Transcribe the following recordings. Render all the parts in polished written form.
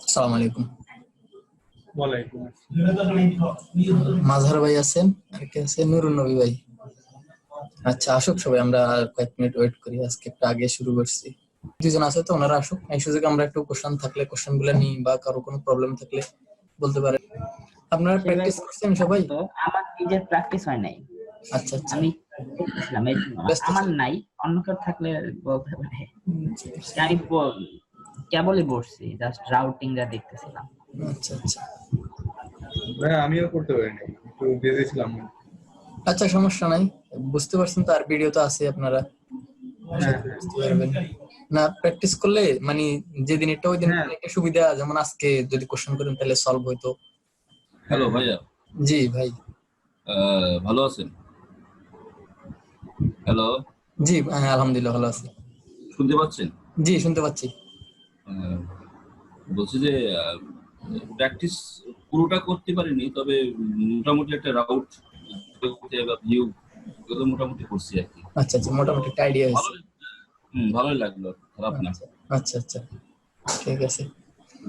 আসসালামু আলাইকুম। ওয়ালাইকুম আসসালাম। মাঝহার ভাই আছেন, আর কে আছে? নুরুন নবী ভাই। আচ্ছা, আসুক সবাই, আমরা আর কয়েক মিনিট ওয়েট করি। আজকে একটু আগে শুরু করছি। দুজন আছে তো, ওনারা আসুক। এই সুযোগে আমরা একটু কোশ্চেন থাকলে কোশ্চেন গুলো নিই, বা কারো কোনো প্রবলেম থাকলে বলতে পারে। আপনারা প্র্যাকটিস করছেন সবাই? আমার নিজের প্র্যাকটিস হয় নাই। আচ্ছা আচ্ছা, আমি দেখতেছিলাম এই জন্য। ব্যস্ত আমার ছিলেন? নাই, অন্য কেউ থাকলে বলতে পারে। আমি কেবলই বসছি, জাস্ট রাউটিং টা দেখতেছিলাম। আচ্ছা আচ্ছা, হ্যাঁ, আমিও করতে পারিনি, একটু বিজি ছিলাম। আচ্ছা সমস্যা নাই, বুঝতে পারছেন তো। আর ভিডিও তো আছে, আপনারা হ্যাঁ বুঝতে পারবেন। না, প্র্যাকটিস করলে মানে যেদিন এটা ওই দিন হ্যাঁ, করলে একটা সুবিধা। যেমন আজকে যদি কোশ্চেন করেন তাহলে সলভ হইতো। হ্যালো ভাইয়া, জি ভাই। ভালো আছেন? হ্যালো, জি হ্যাঁ, আলহামদুলিল্লাহ ভালো আছি। শুনতে পাচ্ছেন? জি শুনতে পাচ্ছি। বলছি যে প্র্যাকটিস পুরোটা করতে পারিনি, তবে মোটামুটি একটা রাউট বা ভিউ এগুলো মোটামুটি করছি আর কি। আচ্ছা আচ্ছা, মোটামুটি একটা আইডিয়া হয়েছে। ভালোই লাগলো, খারাপ না। আচ্ছা আচ্ছা, ঠিক আছে।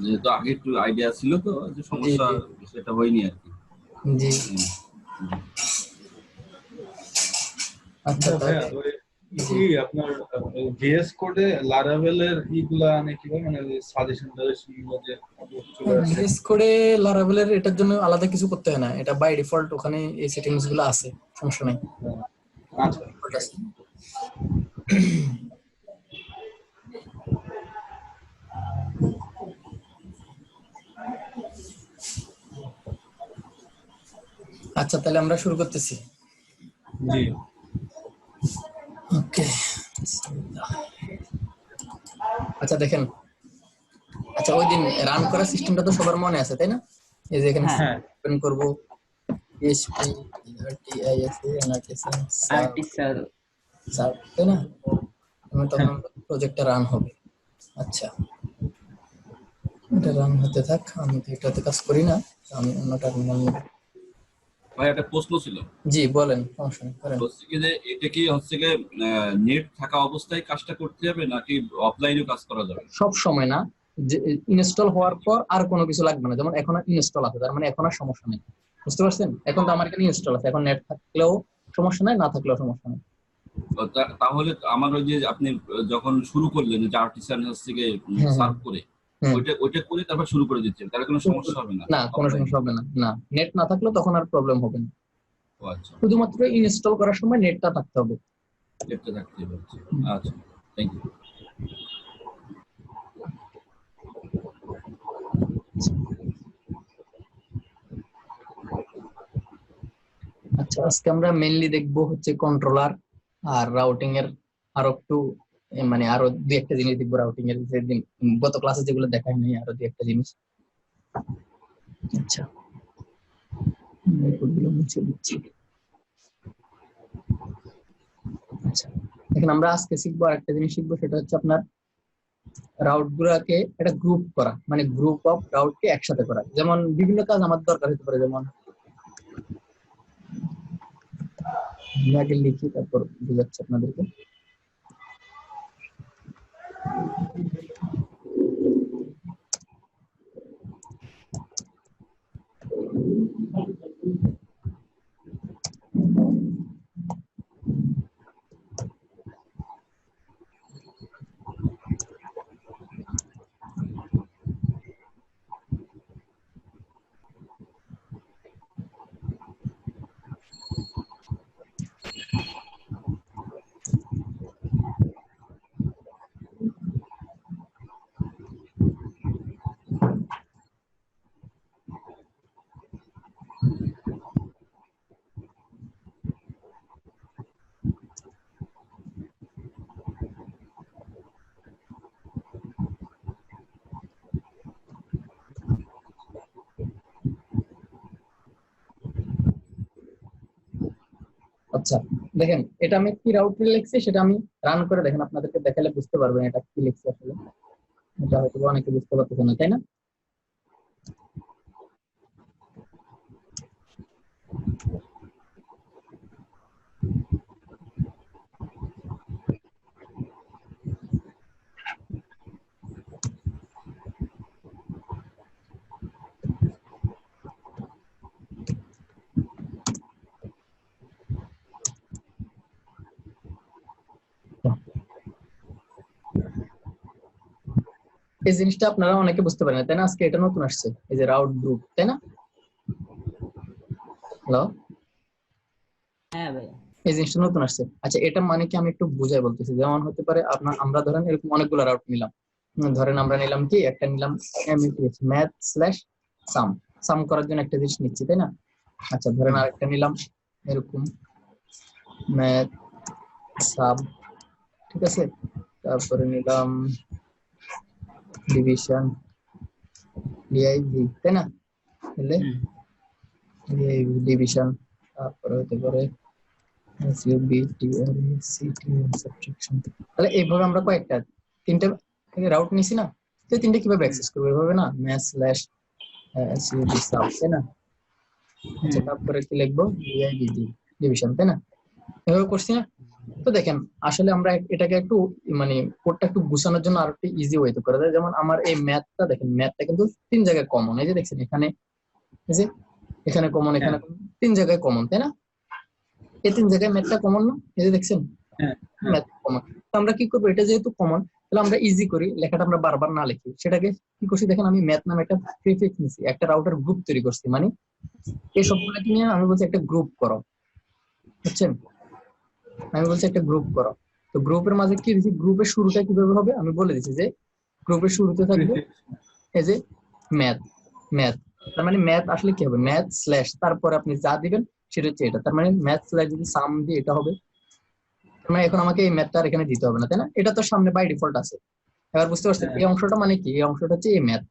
যেহেতু আগে একটু আইডিয়া ছিল তো, যে জি সমস্যা সেটা হয়নি আর কি। জি, আচ্ছা ভাইয়া তাহলে ওই কি আপনার ভিএস কোডে লারাভেলের ইগুলা নাকি মানে সাজেশন গুলো যে চলে আসে? ভিএস কোডে লারাভেলের এটার জন্য আলাদা কিছু করতে হয় না, এটা বাই ডিফল্ট ওখানে এই সেটিংস গুলো আছে, সমস্যা নাই। আচ্ছা, আচ্ছা তাহলে আমরা শুরু করতেছি। জি ওকে, আচ্ছা দেখেন। আচ্ছা, ওই দিন রান করার সিস্টেমটা তো সবার মনে আছে, তাই না? এই যে এখানে হ্যাঁ, ওপেন করব, পিএইচপি আরটিআইএসএ আর্টিসেল সার্ভ, তাই না? তখন প্রজেক্টটা রান হবে। আচ্ছা, এটা রান হতে থাক। আমি তো এটাতে কাজ করি না, আমি অন্য টার্মিনাল নেব। ভাই একটা প্রশ্ন ছিল। জি বলেন, সমস্যা নেই, করেন। হচ্ছে কি যে এটা কি হচ্ছে কি নেট থাকা অবস্থায় কাজটা করতে হবে নাকি অফলাইনেও কাজ করা যাবে? সব সময় না, যে ইনস্টল হওয়ার পর আর কোনো কিছু লাগবে না। যেমন এখন ইনস্টল আছে, তার মানে এখন আর সমস্যা নেই। বুঝতে পারছেন? এখন তো আমার এখানে ইনস্টল আছে, এখন নেট থাকলেও সমস্যা নাই, না থাকলেও সমস্যা নেই। তাহলে আমার ওই যে আপনি যখন শুরু করলেন যে আর্টিসান হচ্ছে গিয়ে সার্ভ করে ওইটা করে তারপর শুরু করে দিচ্ছেন, তাহলে কোনো সমস্যা হবে না? না, কোনো সমস্যা হবে না। না, নেট না থাকলেও তখন আর প্রবলেম হবে না। ও আচ্ছা, শুধুমাত্র ইনস্টল করার সময় নেটটা থাকতে হবে। নেটটা থাকতে হবে। আচ্ছা, থ্যাংক ইউ। আচ্ছা, আজকে আমরা মেইনলি দেখবো হচ্ছে কন্ট্রোলার আর রাউটিং এর। আরো একটু মানে আরো দুই একটা জিনিস দেখবো রাউটিং এর, যেদিন গত ক্লাসে যেগুলো দেখাই নাই, আরো দুই একটা জিনিস। আচ্ছা, কোডগুলো মুছে দিচ্ছি। আচ্ছা, এখন আমরা আজকে শিখবো আর একটা জিনিস শিখবো, সেটা হচ্ছে আপনার রাউট গুলাকে একটা গ্রুপ করা, মানে গ্রুপ অফ রাউট কে একসাথে করা। যেমন বিভিন্ন কাজ আমার দরকার হতে পারে, যেমন আমি আগে লিখি তারপর বুঝাচ্ছি আপনাদেরকে। আচ্ছা দেখেন, এটা আমি কি রাউটে লিখছি সেটা আমি রান করে দেখেন, আপনাদেরকে দেখালে বুঝতে পারবেন এটা কি লিখছি আসলে। এটা হয়তো অনেকে বুঝতে পারতেছে না, তাই না? এই জিনিসটা আপনারা অনেকে বুঝতে পারেন না, তাই না? আজকে এটা নতুন আসছে, এই যে রাউট গ্রুপ, তাই না? হ্যালো, হ্যাঁ ভাই। এই জিনিসটা নতুন আসছে। আচ্ছা, এটা মানে কি আমি একটু বুঝাই বলতেছি। যেমন হতে পারে আমরা ধরেন এরকম অনেকগুলো রাউট নিলাম। ধরেন আমরা নিলাম কি, একটা নিলাম ম্যাথ স্ল্যাশ সাম, সাম করার জন্য একটা জিনিস নিচ্ছি, তাই না? আচ্ছা, ধরেন আরেকটা নিলাম এরকম ম্যাথ সাব, ঠিক আছে? তারপরে নিলাম ডিভিশন ডিআইভি, তাই না? তাহলে ডিআইভি ডিভিশন, তারপরে হতে পারে সাবট্রাকশন। তাহলে এইভাবে আমরা কয়েকটা তিনটা রাউট নিছি না? তো তিনটা কিভাবে অ্যাক্সেস করবো? এভাবে না, ম্যাথ স্ল্যাশ সিউবি সাব, তাই না? আচ্ছা, তারপরে কি লিখবো? ডিআইভি ডিভিশন, তাই না? এভাবে করছি না? তো দেখেন, আসলে আমরা এটাকে একটু মানে কোডটা একটু গুছানোর জন্য আর একটু ইজি ওয়েতে করা যায়। যেমন আমার এই ম্যাথটা দেখেন, ম্যাথটা কিন্তু তিন জায়গায় কমন। এই যে দেখছেন এখানে, এই যে এখানে কমন, এখানে তিন জায়গায় কমন, তাই না? এই তিন জায়গায় ম্যাথটা কমন না? এই যে দেখছেন ম্যাথ কমন। তো আমরা কি করবো, এটা যেহেতু কমন, তাহলে আমরা ইজি করি, লেখাটা আমরা বারবার না লিখি, সেটাকে কি করছি দেখেন, আমি ম্যাথ নামে একটা প্রিফিক্স নিছি, একটা রাউটার গ্রুপ তৈরি করছি। মানে এই সবগুলোকে নিয়ে আমি বলছি একটা গ্রুপ করো, বুঝছেন? আমি বলছি একটা গ্রুপ করো। তো গ্রুপের মাঝে কি দিচ্ছি, গ্রুপের শুরুটা কিভাবে হবে আমি বলে দিচ্ছি, যে গ্রুপের শুরুতে থাকবে এই যে ম্যাথ, ম্যাথ। তার মানে ম্যাথ আসলে কি হবে, ম্যাথ স্ল্যাশ, তারপরে আপনি যা দিবেন সেটা হচ্ছে এটা। তার মানে ম্যাথ স্ল্যাশ যদি সাম দিয়ে এটা হবে, তার মানে এখন আমাকে এই ম্যাথটা আর এখানে দিতে হবে না, তাই না? এটা তো সামনে বাই ডিফল্ট আছে। এবার বুঝতে পারছেন এই অংশটা মানে কি? এই অংশটা হচ্ছে এই ম্যাথ।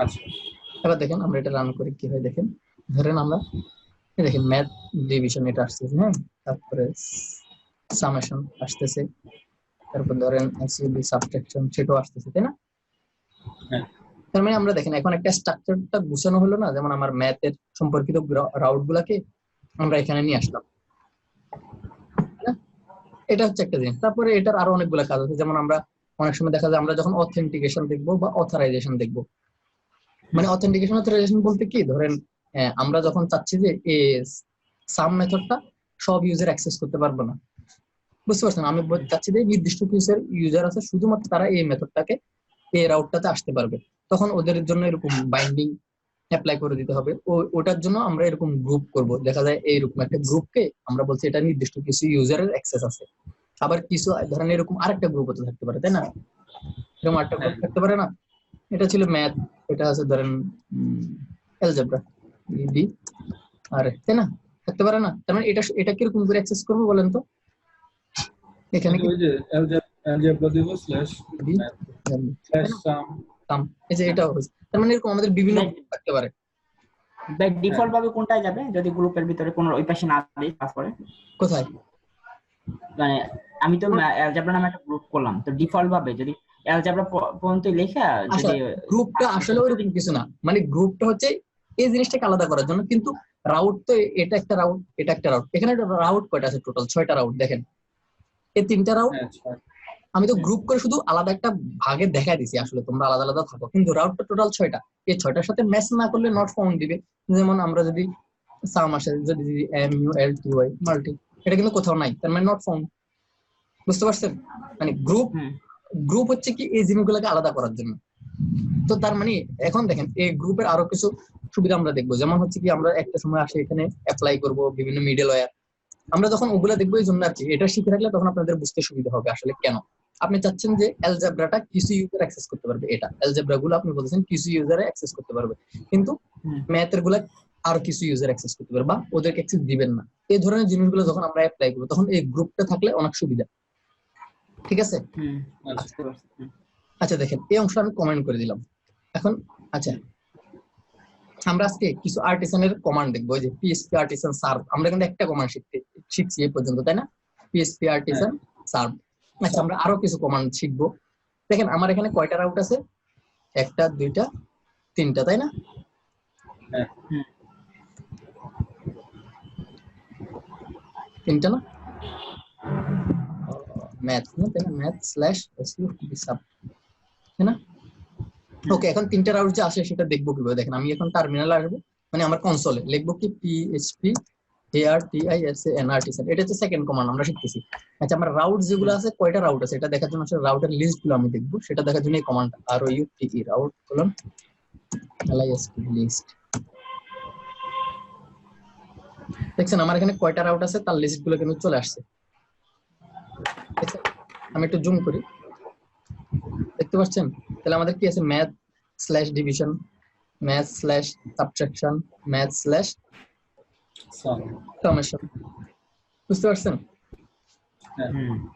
আচ্ছা, এবার দেখেন আমরা এটা রান করে কি হয় দেখেন। ধরেন আমরা দেখেন ম্যাথ ডিভিশন এটা আসতেছে, হ্যাঁ, তারপরে সামেশন আসতেছে, তারপর ধরেন সিউবি সাবট্রাকশন সেটাও আসতেছে, তাই না? তার মানে আমরা দেখেন এখন একটা স্ট্রাকচারটা গুছানো হলো না? যেমন আমার ম্যাথের সম্পর্কিত রাউট গুলাকে আমরা এখানে নিয়ে আসলাম, এটা হচ্ছে একটা জিনিস। তারপরে এটার আরো অনেকগুলো কাজ আছে, যেমন আমরা অনেক সময় দেখা যায় আমরা যখন অথেন্টিকেশন দেখবো বা অথরাইজেশন দেখবো, মানে অথেন্টিকেশন অথরাইজেশন বলতে কি, ধরেন আমরা যখন চাচ্ছি যে সাম মেথডটা সব ইউজার অ্যাক্সেস করতে পারবো না, বুঝতে পারছেন? আমি চাচ্ছি যে নির্দিষ্ট কিছু ইউজার আছে, শুধুমাত্র তারা এই মেথডটাকে এই রাউটটাতে আসতে পারবে, তখন ওদের জন্য এরকম বাইন্ডিং অ্যাপ্লাই করে দিতে হবে। ওটার জন্য আমরা এরকম গ্রুপ করব। দেখা যায় এইরকম একটা গ্রুপকে আমরা বলছি এটা নির্দিষ্ট কিছু ইউজারের অ্যাক্সেস আছে। আবার কিছু ধরেন এরকম আরেকটা গ্রুপ হতে থাকতে পারে, তাই না? এরকম আরেকটা গ্রুপ থাকতে পারে না? এটা ছিল ম্যাথ, এটা আছে ধরেন অ্যালজেব্রা বি আর, তাই না? থাকতে পারে না? তার মানে এটা কিরকম করে অ্যাক্সেস করবো বলেন তো? এখানে কি ওই যে অ্যালজেব্রা দিব স্ল্যাশ বি স্ল্যাশ সাম, এই যে এটাও হয়েছে। তার মানে এরকম আমাদের বিভিন্ন group থাকতে পারে। ডিফল্ট ভাবে কোনটায় যাবে যদি গ্রুপের ভিতরে কোনো ওই পাশে না দেই তারপরে? কোথায়? মানে আমি তো অ্যালজেব্রা নামে একটা গ্রুপ করলাম, তো ডিফল্ট ভাবে যদি অ্যালজেব্রা পর্যন্ত লেখা আচ্ছা, যদি গ্রুপটা আসলে ওরকম কিছু না, মানে গ্রুপটা হচ্ছে এই জিনিসটাকে আলাদা করার জন্য। কিন্তু রাউট তো এটা একটা রাউট, এটা একটা রাউট। এখানে রাউট কয়টা আছে? টোটাল 6টা রাউট। দেখেন এই 3টা রাউট আমি তো গ্রুপ করে শুধু আলাদা একটা ভাগে দেখাই দিছি, আসলে তোমরা আলাদা আলাদা থাকো, কিন্তু রাউটটা টোটাল 6টা। এই 6টার সাথে ম্যাচ না করলে নট ফাউন্ড দিবে। যেমন আমরা যদি সাম আসে, যদি MULTY মাল্টি, এটা কিন্তু কোথাও নাই, তার মানে নট ফাউন্ড। বুঝতে পারছেন? মানে গ্রুপ হচ্ছে কি এই জিনিসগুলোকে আলাদা করার জন্য। তো তার মানে এখন দেখেন এই গ্রুপের আরো কিছু সুবিধা আমরা দেখবো। যেমন হচ্ছে কি আমরা একটা সময় আসে এখানে অ্যাপ্লাই করব বিভিন্ন মিডল ওয়্যার, আমরা যখন ওগুলা দেখবো এই জন্য আর কি। এটা শিখে রাখলে তখন আপনাদের বুঝতে সুবিধা হবে আসলে কেন আপনি চাচ্ছেন যে অ্যালজেব্রাটা কিছু ইউজার অ্যাক্সেস করতে পারবে। এটা অ্যালজেব্রা গুলো আপনি বলছেন কিছু ইউজার অ্যাক্সেস করতে পারবে, কিন্তু ম্যাথের গুলা আর কিছু ইউজার অ্যাক্সেস করতে পারবে বা ওদেরকে অ্যাক্সেস দিবেন না। এই ধরনের জিনিসগুলো যখন আমরা অ্যাপ্লাই করবো তখন এই গ্রুপটা থাকলে অনেক সুবিধা। ঠিক আছে? আচ্ছা দেখেন এই অংশ আমি কমেন্ট করে দিলাম। এখন আচ্ছা আমরা আজকে কিছু আর্টিসানের কমান্ড দেখবো, যে পিএসপি আর্টিসান সার্ভ। আমরা কিন্তু একটা কমান্ড শিখছি এই পর্যন্ত, তাই না? PSP artisan serve. আচ্ছা আমরা আরো কিছু কমান্ড শিখবো। দেখেন আমার এখানে কয়টা রাউট আছে? 1টা 2টা 3টা, তাই না? তিনটা না? ম্যাথ না, তাই না? ম্যাথ স্ল্যাশ এসইউবি সাব, তাই না? ওকে, এখন 3টা রাউট যে আসে সেটা দেখবো কিভাবে। দেখেন আমি এখন টার্মিনালে আসবো, মানে আমার কনসোলে লিখবো কি পিএইচপি ARTISAN এটা হচ্ছে সেকেন্ড কমান্ড আমরা শিখতেছি। আচ্ছা আমরা রাউট যেগুলো আছে কয়টা রাউট আছে এটা দেখার জন্য আসলে রাউটের লিস্ট গুলো আমি দেখবো, সেটা দেখার জন্য এই command ROUTE route colon LIST list. দেখছেন আমার এখানে কয়টা রাউট আছে তার লিস্ট গুলো কিন্তু চলে আসছে। আমি একটু জুম করি, দেখতে পাচ্ছেন? তাহলে আমাদের কি আছে, math slash division, math slash subtraction, math slash summation. বুঝতে পারছেন?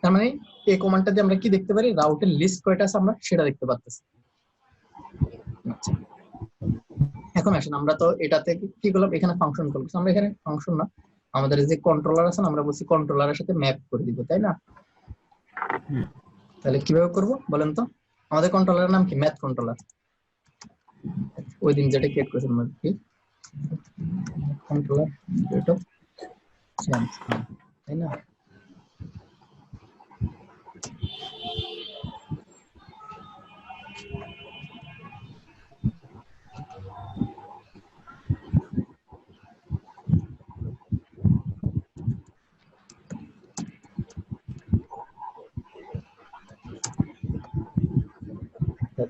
তার মানে এই কমান্ডটা দিয়ে আমরা কি দেখতে পারি, রাউটের লিস্ট কয়টা আছে আমরা সেটা দেখতে পাচ্ছি। আচ্ছা এখন আসেন আমরা তো এটাতে কি করলাম, এখানে ফাংশন কল করছি আমরা, এখানে ফাংশন না আমাদের যে কন্ট্রোলার আছে আমরা বলছি কন্ট্রোলারের সাথে ম্যাপ করে দিব, তাই না? তাহলে কিভাবে করব বলেন তো? আমাদের কন্ট্রোলারের নাম কি? Math controller. ওই দিন যেটা ক্রিয়েট করেছিলাম আর কি, কন্ট্রোলার রেট অফ চেঞ্জ, তাই না?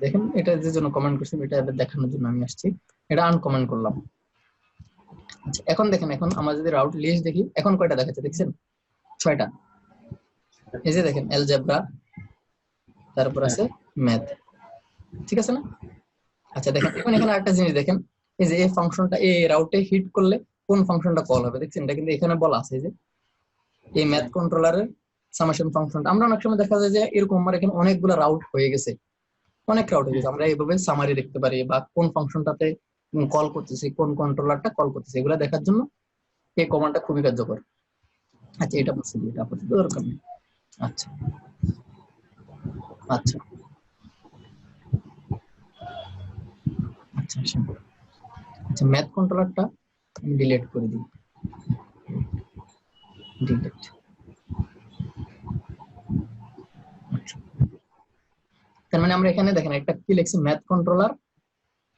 দেখেন এটা যে জন্য কমেন্ট করছি এটা এবার দেখানোর জন্য আমি আসছি, এটা আনকমেন্ট করলাম। আচ্ছা এখন দেখেন, এখন আমরা যদি রাউট লিস্ট দেখি এখন কয়টা দেখাচ্ছে দেখছেন? 6টা। এই যে দেখেন অ্যালজেব্রা, তারপর আছে ম্যাথ, ঠিক আছে না? আচ্ছা দেখেন এখন এখানে একটা জিনিস দেখেন, এই যে এই ফাংশনটা এই রাউটে হিট করলে কোন ফাংশনটা কল হবে দেখছেন? এটা কিন্তু এখানে বলা আছে যে এই ম্যাথ কন্ট্রোলারের সামেশন ফাংশনটা। আমরা অনেক সময় দেখা যায় যে এরকম আমার এখানে অনেকগুলো রাউট হয়ে গেছে, অনেক রাউট হয়ে গেছে, আমরা এইভাবে সামারি দেখতে পারি বা কোন ফাংশনটাতে কল করতেছি, কোন কন্ট্রোলারটা কল করতেছি, এগুলো দেখার জন্য এই কমান্ডটা খুবই কার্যকর। আচ্ছা এটা বলছি, এটা আপাতত দরকার নেই। আচ্ছা আচ্ছা আচ্ছা আচ্ছা ম্যাথ কন্ট্রোলারটা আমি ডিলিট করে দিই, ডিলিট। তার মানে আমরা এখানে দেখেন একটা কি লিখছি, ম্যাথ কন্ট্রোলার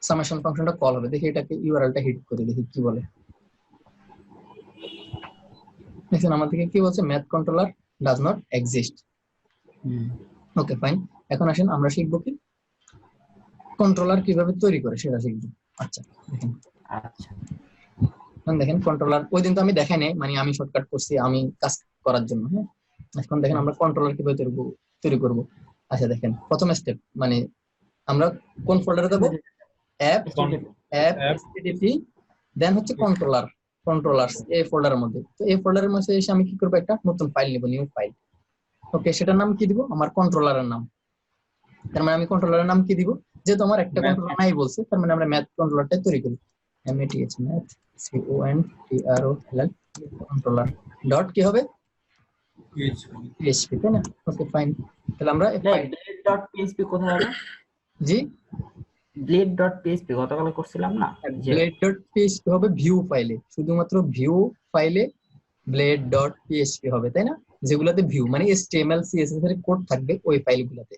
সামেশন ফাংশনটা কল হবে। দেখি এটাকে ইউআরএলটা হিট করে দেখি কি বলে। দেখেন আমাদেরকে কি বলছে, math controller does not exist. Okay fine, এখন আসেন আমরা শিখবো কি কন্ট্রোলার কিভাবে তৈরি করে সেটা শিখবো। আচ্ছা দেখেন, আচ্ছা এখন দেখেন কন্ট্রোলার ওই দিন তো আমি দেখাই নাই, মানে আমি শর্টকাট করছি আমি কাজ করার জন্য। হ্যাঁ এখন দেখেন আমরা কন্ট্রোলার কিভাবে তৈরি করব। আচ্ছা দেখেন প্রথম স্টেপ, মানে আমরা কোন ফোল্ডারে যাব, অ্যাপ HTTP দেন হচ্ছে কন্ট্রোলারস এই ফোল্ডারের মধ্যে। তো এই ফোল্ডারের মধ্যে এসে আমি কি করব, একটা নতুন ফাইল নিব, নিউ ফাইল। ওকে সেটার নাম কি দিব, আমার কন্ট্রোলারের নাম। তার মানে আমি কন্ট্রোলারের নাম কি দিব, যেহেতু আমার একটা কন্ট্রোলার নাই বলছে, তার মানে আমরা ম্যাথ কন্ট্রোলারটা তৈরি করি। MATH math CONTROLL controller dot কি হবে, PHP, তাই না? ওকে ফাইন, তাহলে আমরা blade.php কোথায় হবে? জি blade.php গতকাল করছিলাম না, যে blade.php হবে ভিউ ফাইলে, শুধুমাত্র ভিউ ফাইলে blade.php হবে, তাই না? যেগুলাতে ভিউ মানে HTML CSS এর কোড থাকবে ওই ফাইলগুলোতে।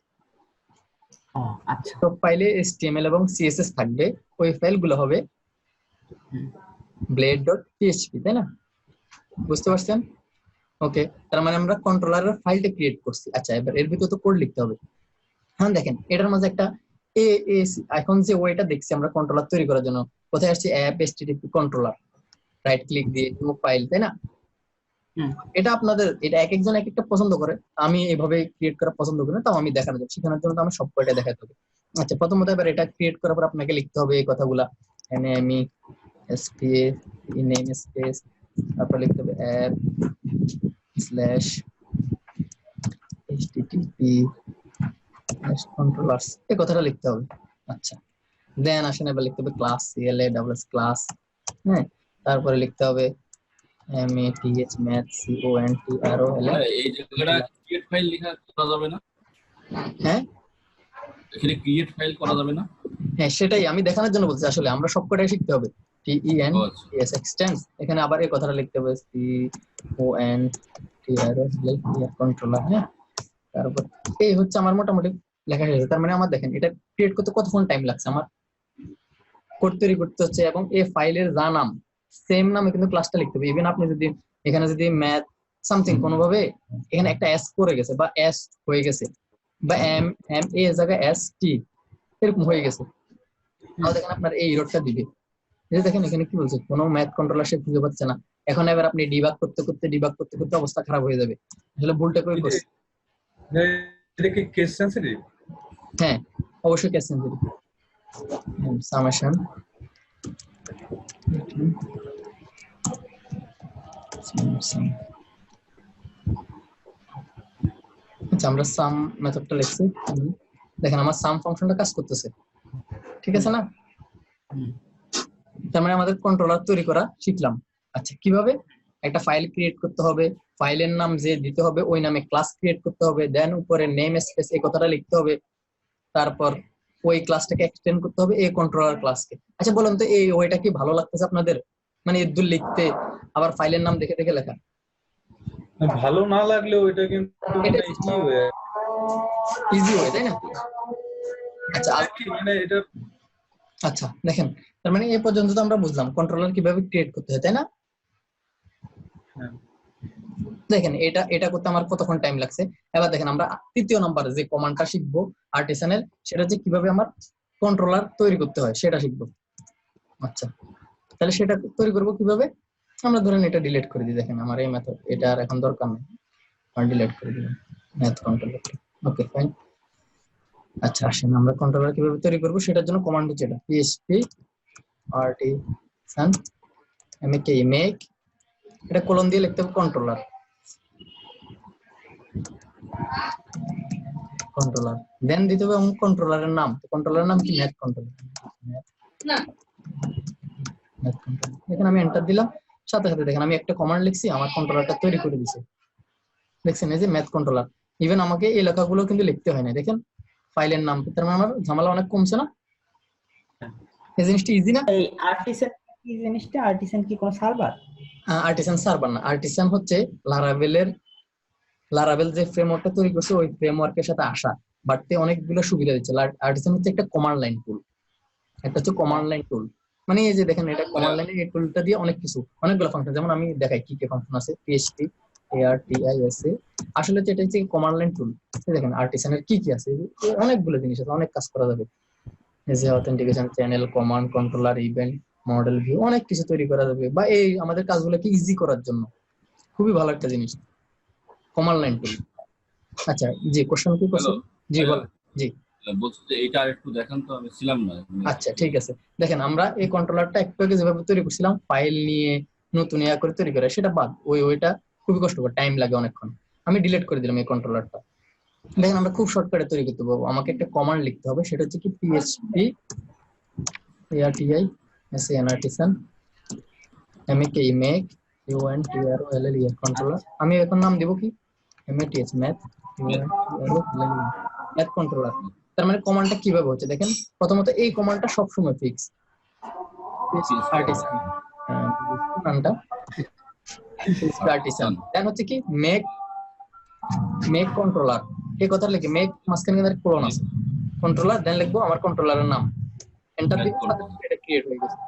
ও আচ্ছা, সব ফাইলে HTML এবং CSS থাকবে, ওই ফাইলগুলো হবে blade.php, তাই না? বুঝতে পারছেন? ওকে তার মানে আমরা কন্ট্রোলারের ফাইলটা ক্রিয়েট করছি। আচ্ছা এবার এর ভিতরে তো কোড লিখতে হবে। হ্যাঁ দেখেন এটার মাঝে একটা এখন যে ওয়েটা দেখছি আমরা কন্ট্রোলার তৈরি করার জন্য, কোথায় আসছে, app HTTP controller, right click দিয়ে নিউ ফাইল, তাই না? এটা আপনাদের এটা এক একজন এক একটা পছন্দ করে, আমি এভাবে ক্রিয়েট করা পছন্দ করি না, তাও আমি দেখানো যাবে, শেখানোর জন্য তো আমি সব কয়টা দেখাতে হবে। আচ্ছা প্রথমত এবার এটা ক্রিয়েট করার পর আপনাকে লিখতে হবে এই কথাগুলা, NAME SPACE নেম স্পেস, তারপর লিখতে হবে অ্যাপ স্ল্যাশ HTTP কন্ট্রোলার্স, এই কথাটা লিখতে হবে। আচ্ছা দেন আসেন এবার লিখতে হবে ক্লাস CLA ক্লাস, হ্যাঁ তারপরে লিখতে হবে MATH ম্যাথ CONTROL। এই জায়গাটা ক্রিয়েট ফাইল লেখা করা যাবে না? হ্যাঁ এখানে ক্রিয়েট ফাইল করা যাবে না? হ্যাঁ সেটাই আমি দেখানোর জন্য বলছি, আসলে আমরা সবকটাই শিখতে হবে। TENS এক্সটেন্স, এখানে আবার এই কথাটা লিখতে হবে CONTROL কন্ট্রোলার। হ্যাঁ তারপর এই হচ্ছে আমার মোটামুটি লেখা শেষ। তার মানে আমার দেখেন এটা ক্রিয়েট করতে কতক্ষণ টাইম লাগছে, আমার কোড তৈরি করতে হচ্ছে এবং এই ফাইলের যা নাম সেম নামে কিন্তু ক্লাসটা লিখতে হবে। ইভেন আপনি যদি এখানে যদি ম্যাথ সামথিং কোনোভাবে এখানে একটা এস পড়ে গেছে বা এস হয়ে গেছে বা এম এম এ জায়গায় এস টি এরকম হয়ে গেছে, তাহলে দেখেন আপনার এই এররটা দিবে। এই যে দেখেন এখানে কি বলছে, কোনো ম্যাথ কন্ট্রোলার সে খুঁজে পাচ্ছে না। এখন এবার আপনি ডিবাগ করতে করতে অবস্থা খারাপ হয়ে যাবে, আসলে ভুলটা কই করছে। এটা কি কেস সেনসিটিভ? হ্যাঁ অবশ্যই ক্যাশ সেন্সিটিভ। সামেশন আচ্ছা আমরা সাম মেথডটা লিখছি, দেখেন আমার সাম ফাংশনটা কাজ করতেছে, ঠিক আছে না? তার মানে আমাদের কন্ট্রোলার তৈরি করা শিখলাম। আচ্ছা কিভাবে একটা ফাইল ক্রিয়েট করতে হবে, ফাইলের নাম যে দিতে হবে ওই নামে ক্লাস ক্রিয়েট করতে হবে, দেন উপরে নেম স্পেস এই কথাটা লিখতে হবে, তারপর ওই ক্লাসটাকে এক্সটেন্ড করতে হবে এই কন্ট্রোলার ক্লাসকে। আচ্ছা বলেন তো এই ওইটা কি ভালো লাগতেছে আপনাদের, মানে এদুর লিখতে আবার ফাইলের নাম দেখে দেখে লেখা? ভালো না লাগলেও এটা কিন্তু মানে ইজি হয় তাই না? আচ্ছা মানে এটা আচ্ছা দেখেন তার মানে এই পর্যন্ত তো আমরা বুঝলাম কন্ট্রোলার কিভাবে ক্রিয়েট করতে হয় তাই না? দেখেন এটা এটা করতে আমার কতক্ষণ টাইম লাগছে। এবার দেখেন আমরা তৃতীয় নাম্বার যে কমান্ডটা শিখবো আর্টিসানের, সেটা হচ্ছে কিভাবে আমার কন্ট্রোলার তৈরি করতে হয় সেটা শিখবো। আচ্ছা তাহলে সেটা তৈরি করব কিভাবে, আমরা ধরেন এটা ডিলিট করে দিই। দেখেন আমার এই মেথড এটা আর এখন দরকার নেই, আমি ডিলিট করে দিলাম ম্যাথ কন্ট্রোলার। Okay fine. আচ্ছা আসেন আমরা কন্ট্রোলার কিভাবে তৈরি করব সেটার জন্য কমান্ড হচ্ছে এটা পিএইচপি artisan make এটা কোলন দিয়ে লিখতে হবে কন্ট্রোলার দেন দিতে হবে কন্ট্রোলারের নাম। কন্ট্রোলারের নাম কি ম্যাথ কন্ট্রোলার না ম্যাথ কন্ট্রোলার। এখানে আমি এন্টার দিলাম, সাথে সাথে দেখেন আমি একটা কমান্ড লিখছি আমার কন্ট্রোলারটা তৈরি করে দিয়েছে। দেখছেন এই যে ম্যাথ কন্ট্রোলার, ইভেন আমাকে এই লেখাগুলো কিন্তু লিখতে হয় না। দেখেন ফাইলের নাম, তার মানে আমার ঝামেলা অনেক কমছে না? এই জিনিসটা ইজি না? এই আর্টিসান কি জিনিসটা? আর্টিসান কি কোন সার্ভার? আর্টিসান সার্ভার না, আর্টিসান হচ্ছে লারাভেল যে ফ্রেমওয়ার্কটা তৈরি করছে ওই ফ্রেমওয়ার্কের সাথে আসা, বাড়তে অনেকগুলো সুবিধা দিচ্ছে। আর্টিসান হচ্ছে একটা কমান্ড লাইন টুল, একটা হচ্ছে কমান্ড লাইন টুল। মানে এই যে দেখেন এটা কমান্ড লাইনের এই টুলটা দিয়ে অনেক কিছু অনেকগুলো ফাংশন, যেমন আমি দেখাই কি কি ফাংশন আছে। পিএইচপি ARTISA আসলে এটা হচ্ছে কমান্ড লাইন টুল। দেখেন আর্টিসানের কি কি আছে, অনেকগুলো জিনিস আছে, অনেক কাজ করা যাবে। এই যে authentication channel, command controller, event, model view, অনেক কিছু তৈরি করা যাবে। বা এই আমাদের কাজগুলোকে ইজি করার জন্য খুবই ভালো একটা জিনিস কমান্ড লাইন টুল। আচ্ছা জি কোশ্চেন কি কোশ্চেন? জি বল। জি বলছি যে এটা আরেকটু দেখান তো, আমি ছিলাম না। আচ্ছা ঠিক আছে, দেখেন আমরা এই কন্ট্রোলারটা একটু আগে যেভাবে তৈরি করছিলাম ফাইল নিয়ে নতুন ইয়া করে তৈরি করে, সেটা বাদ। ওইটা খুবই কষ্টকর, টাইম লাগে অনেকক্ষণ। আমি ডিলিট করে দিলাম এই কন্ট্রোলারটা। দেখেন আমরা খুব শর্টকাটে তৈরি করতে পারবো। আমাকে একটা কমান্ড লিখতে হবে, সেটা হচ্ছে কি পিএইচপি artisan make কন্ট্রোলার। আমি এখন নাম দেব কি ম্যাথ ম্যাথ কন্ট্রোলার। তার মানে কমান্ডটা কিভাবে হচ্ছে দেখেন, প্রথমত এই কমান্ডটা সবসময় ফিক্স আর্টিসান নামটা আর্টিসান, দেন হচ্ছে কি মেক কন্ট্রোলার। এই কথা লিখে মেক মাঝখানে কিন্তু কোলন আছে, কন্ট্রোলার দেন লিখবো আমার কন্ট্রোলারের নাম, এন্টার দিব, এটা ক্রিয়েট হয়ে গেছে।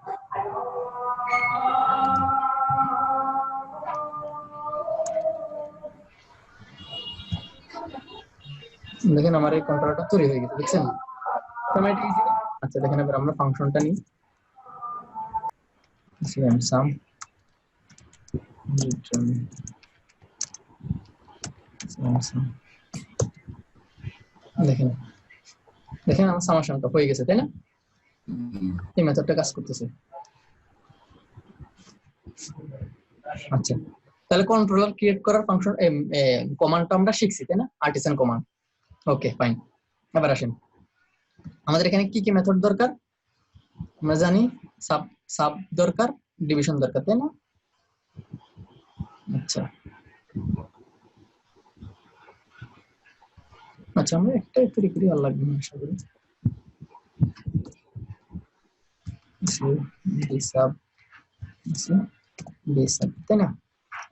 দেখেন আমার এই কন্ট্রোলারটা তৈরি হয়ে গেছে, দেখছেন? আচ্ছা দেখেন এবার আমরা ফাংশনটা নিই, সাম দেখেন দেখেন আমার সামাশনটা হয়ে গেছে তাই না? এই মেথডটা কাজ করতেছে। আচ্ছা তাহলে কন্ট্রোলার ক্রিয়েট করার ফাংশন কমান্ডটা আমরা শিখছি তাই না, আর্টিসান কমান্ড। Okay fine. এবার আসেন আমাদের এখানে কি কি মেথড দরকার আমরা জানি, সাব দরকার, ডিভিশন দরকার তাই না? আচ্ছা আচ্ছা আমরা একটা তৈরি করি, আর লাগবে না আশা করি। তাই না?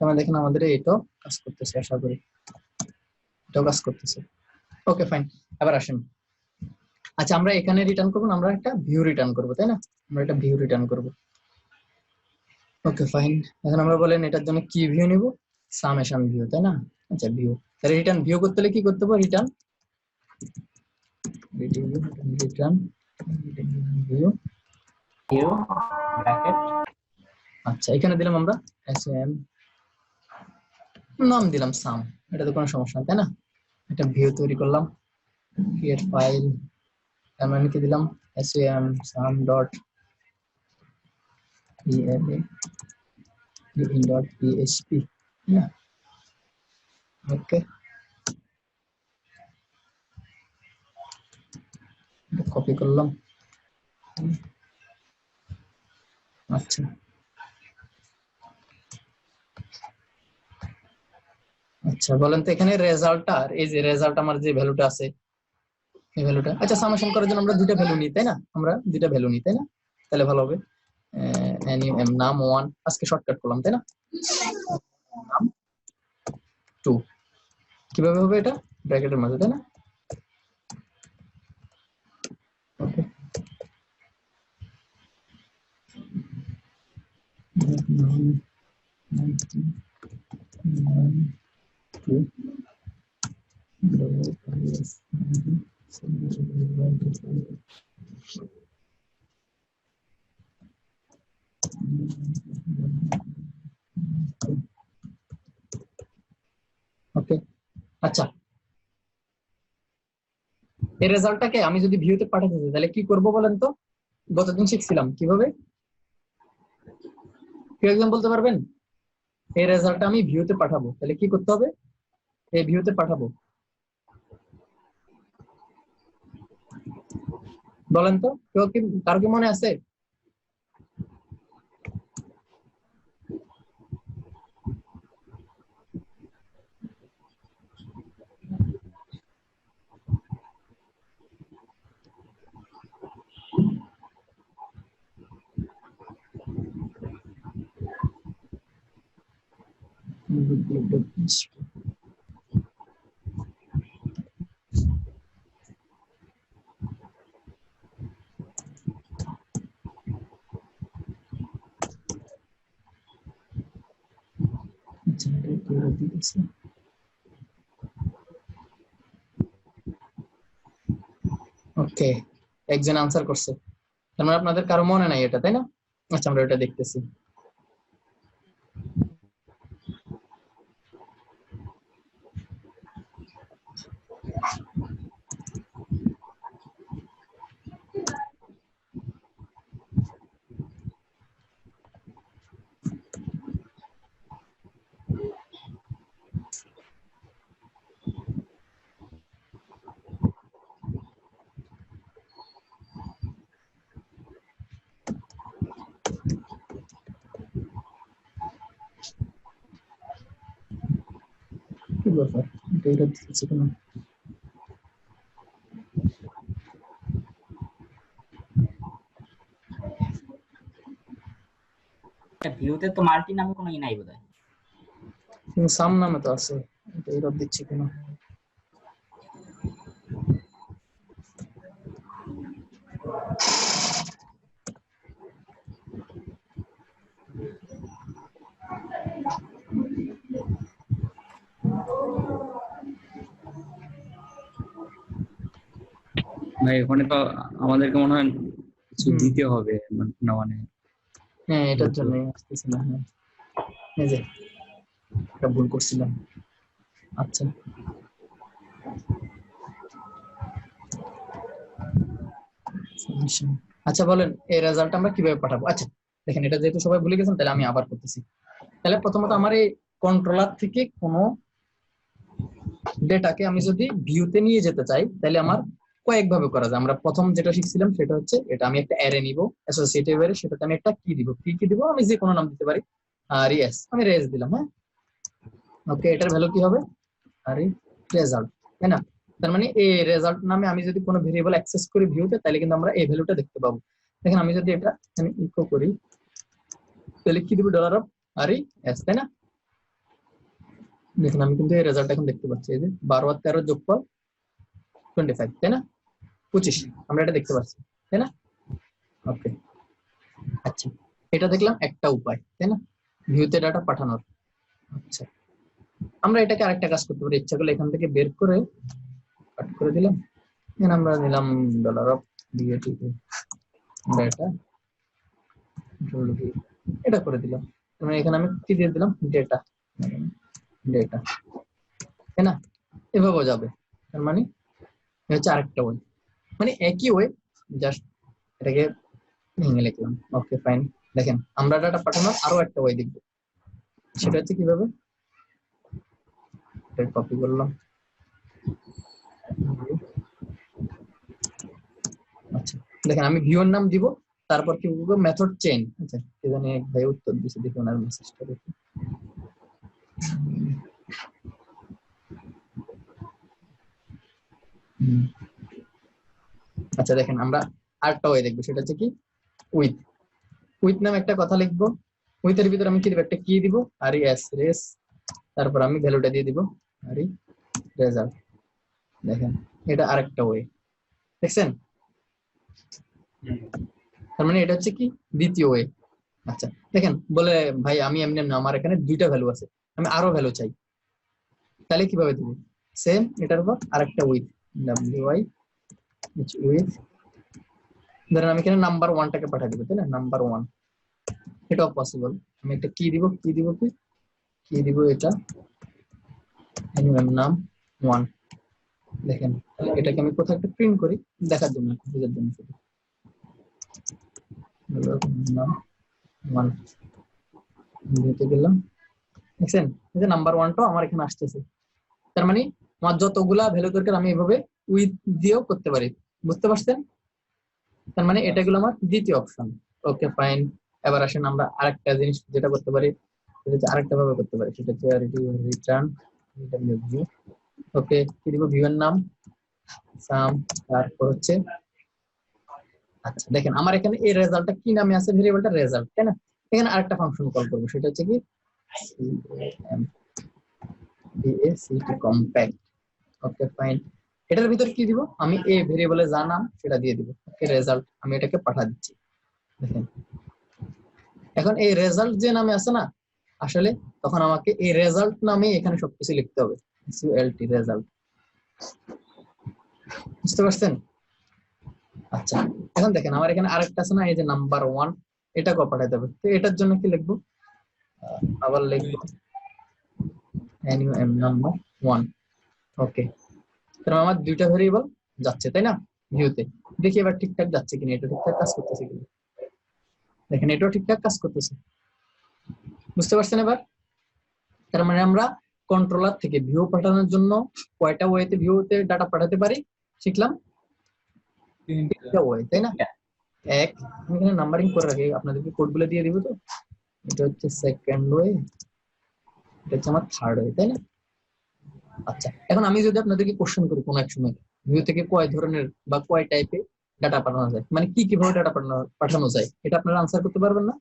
আমরা দেখেন আমাদের এটাও কাজ করতেছে, আশা করি এটাও কাজ করতেছে। Okay fine. এবার আসেন আচ্ছা আমরা এখানে রিটার্ন করবো না, আমরা একটা ভিউ রিটার্ন করবো তাই না? আমরা একটা ভিউ রিটার্ন করবো। Okay fine. এখন আমরা বলেন এটার জন্য কি ভিউ নিব, সামেশন ভিউ, তাই না? আচ্ছা ভিউ, তাহলে রিটার্ন ভিউ করতে হলে কি করতে হবে, return return view. View bracket আচ্ছা এখানে দিলাম আমরা এসএম, নাম দিলাম সাম, এটা তো কোনো সমস্যা না, তাই না? একটা ভিউ তৈরি করলাম, ক্রিয়েট ফাইল, তার মানে কি দিলাম এসএম সাম ডট ডট পিএইচপি, না? ওকে, কপি করলাম। আচ্ছা আচ্ছা বলেন তো এখানে রেজাল্টটা, আর এই যে রেজাল্ট আমার যে ভ্যালুটা আছে এই ভ্যালুটা, আচ্ছা সামেশন করার জন্য আমরা দুইটা ভ্যালু নিই, তাই না? আমরা দুইটা ভ্যালু নিই, তাই না? তাহলে ভালো হবে। নাম 1 আজকে শর্টকাট করলাম, তাই না? নাম 2 কিভাবে হবে এটা, ব্র্যাকেটের মধ্যে, তাই না? ওকে, ওকে আচ্ছা এই রেজাল্টটাকে আমি যদি ভিউতে পাঠাতে চাই তাহলে কি করব বলেন তো? গতদিন শিখছিলাম কিভাবে, কেউ একজন বলতে পারবেন? এই রেজাল্টটা আমি ভিউতে পাঠাবো তাহলে কি করতে হবে, এই ভিউতে পাঠাবো বলেন তো, কেউ কি, কার কি মনে আছে? ওকে, একজন আনসার করছে, তার মানে আপনাদের কারো মনে নাই এটা, তাই না? আচ্ছা আমরা এটা দেখতেছি। কি ব্যাপার, এটা দিতেছে কেন? ভিউতে তো মাল্টি নামে কোনো ই নাই বোধহয়। কিন্তু সাম নামে তো আছে, এটা এরর দিচ্ছে কেন? ভাই ওখানে তো আমাদেরকে মনে হয় কিছু দিতে হবে না, মানে হ্যাঁ এটার জন্য আসতেছে না। হ্যাঁ এই যে এটা ভুল করছিলাম। আচ্ছা আচ্ছা বলেন এই রেজাল্ট আমরা কিভাবে পাঠাবো? আচ্ছা দেখেন এটা যেহেতু সবাই ভুলে গেছেন তাহলে আমি আবার করতেছি। তাহলে প্রথমত আমার এই কন্ট্রোলার থেকে কোনো ডেটাকে আমি যদি ভিউতে নিয়ে যেতে চাই তাহলে আমার কয়েকভাবে করা যায়। আমরা প্রথম যেটা শিখছিলাম সেটা হচ্ছে এটা আমি একটা অ্যারে নিব অ্যাসোসিয়েটিভ অ্যারে, সেটাতে আমি একটা কি দিব, কি দিব আমি যে কোনো নাম দিতে পারি, আর ইয়েস আমি রেজ দিলাম। হ্যাঁ ওকে, এটার ভ্যালু কি হবে, আর রেজাল্ট, তাই না? তার মানে এই রেজাল্ট নামে আমি যদি কোনো ভেরিয়েবল অ্যাক্সেস করি ভিউতে তাহলে কিন্তু আমরা এই ভ্যালুটা দেখতে পাবো। দেখেন আমি যদি এটা এখানে ইকো করি তাহলে কি দিব, ডলার অফ আর এস, তাই না? দেখেন আমি কিন্তু এই রেজাল্ট এখন দেখতে পাচ্ছি, এই যে 12 আর 13 যোগফল 25, তাই না? 25 আমরা এটা দেখতে পাচ্ছি, তাই না? ওকে আচ্ছা এটা দেখলাম একটা উপায়, তাই না, ভিউতে ডাটা পাঠানোর। আচ্ছা, আমরা এটাকে আরেকটা কাজ করতে পারি, ইচ্ছা করলে এখান থেকে বের করে কাট করে দিলাম, এখানে আমরা নিলাম ডলার অফ ডাটা, এটা করে দিলাম, মানে এখানে আমি কি দিয়ে দিলাম, ডেটা, ডেটা, তাই না, এভাবেও যাবে। তার মানে হচ্ছে আরেকটা ওয়ে, মানে একই ওয়ে, জাস্ট এটাকে ভেঙে লিখলাম। ওকে ফাইন। দেখেন আমরা ডাটা পাঠানোর আরো একটা ওয়ে দেখবো, সেটা হচ্ছে কিভাবে, কপি করলাম। আচ্ছা দেখেন আমি ভিউর নাম দিব, তারপর কি বলবো, মেথড চেইন। আচ্ছা কি জানি এক ভাই উত্তর দিছে, দেখি ওনার মেসেজটা দেখি। আচ্ছা দেখেন আমরা আরেকটা ওয়ে দেখবো, সেটা হচ্ছে কি উইথ। উইথ নামে একটা কথা লিখবো, উইথের ভিতরে আমি কি দিব, একটা কি দিব, আর এস রেস, তারপর আমি ভ্যালুটা দিয়ে দিব আর রেজাল্ট। দেখেন এটা আরেকটা ওয়ে, দেখছেন, তার মানে এটা হচ্ছে কি দ্বিতীয় ওয়ে। আচ্ছা দেখেন বলে ভাই আমি এমনি না, আমার এখানে দুইটা ভ্যালু আছে, আমি আরো ভ্যালু চাই, তাহলে কিভাবে দিব, সেম এটার উপর আরেকটা উইথ, ডাব্লিউআই উইথ, ধরেন আমি এখানে নাম্বার 1টাকে পাঠিয়ে দিব, তাই না, নাম্বার 1, এটাও পসিবল। আমি একটা কি দিব, কি দিব, কি দিব, এটা নাম 1। দেখেন এটাকে আমি কোথাও একটা প্রিন্ট করি দেখার জন্য, বোঝার জন্য শুধু, নাম 1 দিতে গেলাম, দেখছেন এই যে নাম্বার 1টাও আমার এখানে আসতেছে। তার মানে আমার যতগুলা ভ্যালু দরকার আমি এভাবে উইথ দিয়েও করতে পারি, বুঝতে পারছেন। তার মানে এটা গুলো আমার দ্বিতীয় অপশন। Okay fine. এবার আসেন আমরা আরেকটা জিনিস যেটা করতে পারি, সেটা হচ্ছে আরেকটা ভাবে করতে পারি, সেটা হচ্ছে রিটার্ন ভিউ। ওকে কি দিব, ভিউয়ের নাম সাম, তারপর হচ্ছে আচ্ছা দেখেন আমার এখানে এই রেজাল্টটা কি নামে আছে, ভেরিয়েবলটা রেজাল্ট, তাই না। এখানে আরেকটা ফাংশন কল করব, সেটা হচ্ছে কি কম্প্যাক্ট। Okay fine. এটার ভিতর কি দিব, আমি এই ভেরিয়েবলে যা নাম সেটা দিয়ে দিব, ওকে রেজাল্ট, আমি এটাকে পাঠা দিচ্ছি। দেখেন এখন এই রেজাল্ট যে নামে আছে না, আসলে তখন আমাকে এই রেজাল্ট নামে এখানে সবকিছু লিখতে হবে, এসইউএলটি রেজাল্ট, বুঝতে পারছেন। আচ্ছা এখন দেখেন আমার এখানে আরেকটা আছে না, এই যে নাম্বার 1, এটাকে পাঠাতে হবে, তো এটার জন্য কি লিখবো, আবার লিখবো এনইউএম নাম্বার 1। ওকে তাহলে আমার দুইটা ভেরিয়েবল যাচ্ছে, তাই না, ভিউতে। দেখি এবার ঠিকঠাক যাচ্ছে কিনা, এটা ঠিকঠাক কাজ করতেছে কিনা। দেখেন এটাও ঠিকঠাক কাজ করতেছে, বুঝতে পারছেন এবার। তার মানে আমরা কন্ট্রোলার থেকে ভিউ পাঠানোর জন্য কয়টা ওয়েতে ভিউতে ডাটা পাঠাতে পারি শিখলাম, তিনটা ওয়ে, তাই না। এক, আমি এখানে নাম্বারিং করে রাখি, আপনাদেরকে কোডগুলো দিয়ে দিব। তো এটা হচ্ছে সেকেন্ড ওয়ে, এটা হচ্ছে আমার থার্ড ওয়ে, তাই না। আচ্ছা এখন আমি যদি আপনাদেরকে কোশ্চেন করি কোন এক সময়, ভিউ থেকে কয় ধরনের বা কয় টাইপে ডাটা পাঠানো যায়, মানে কি কিভাবে ডাটা পাঠানো যায়, এটা আপনারা আনসার করতে পারবেন না?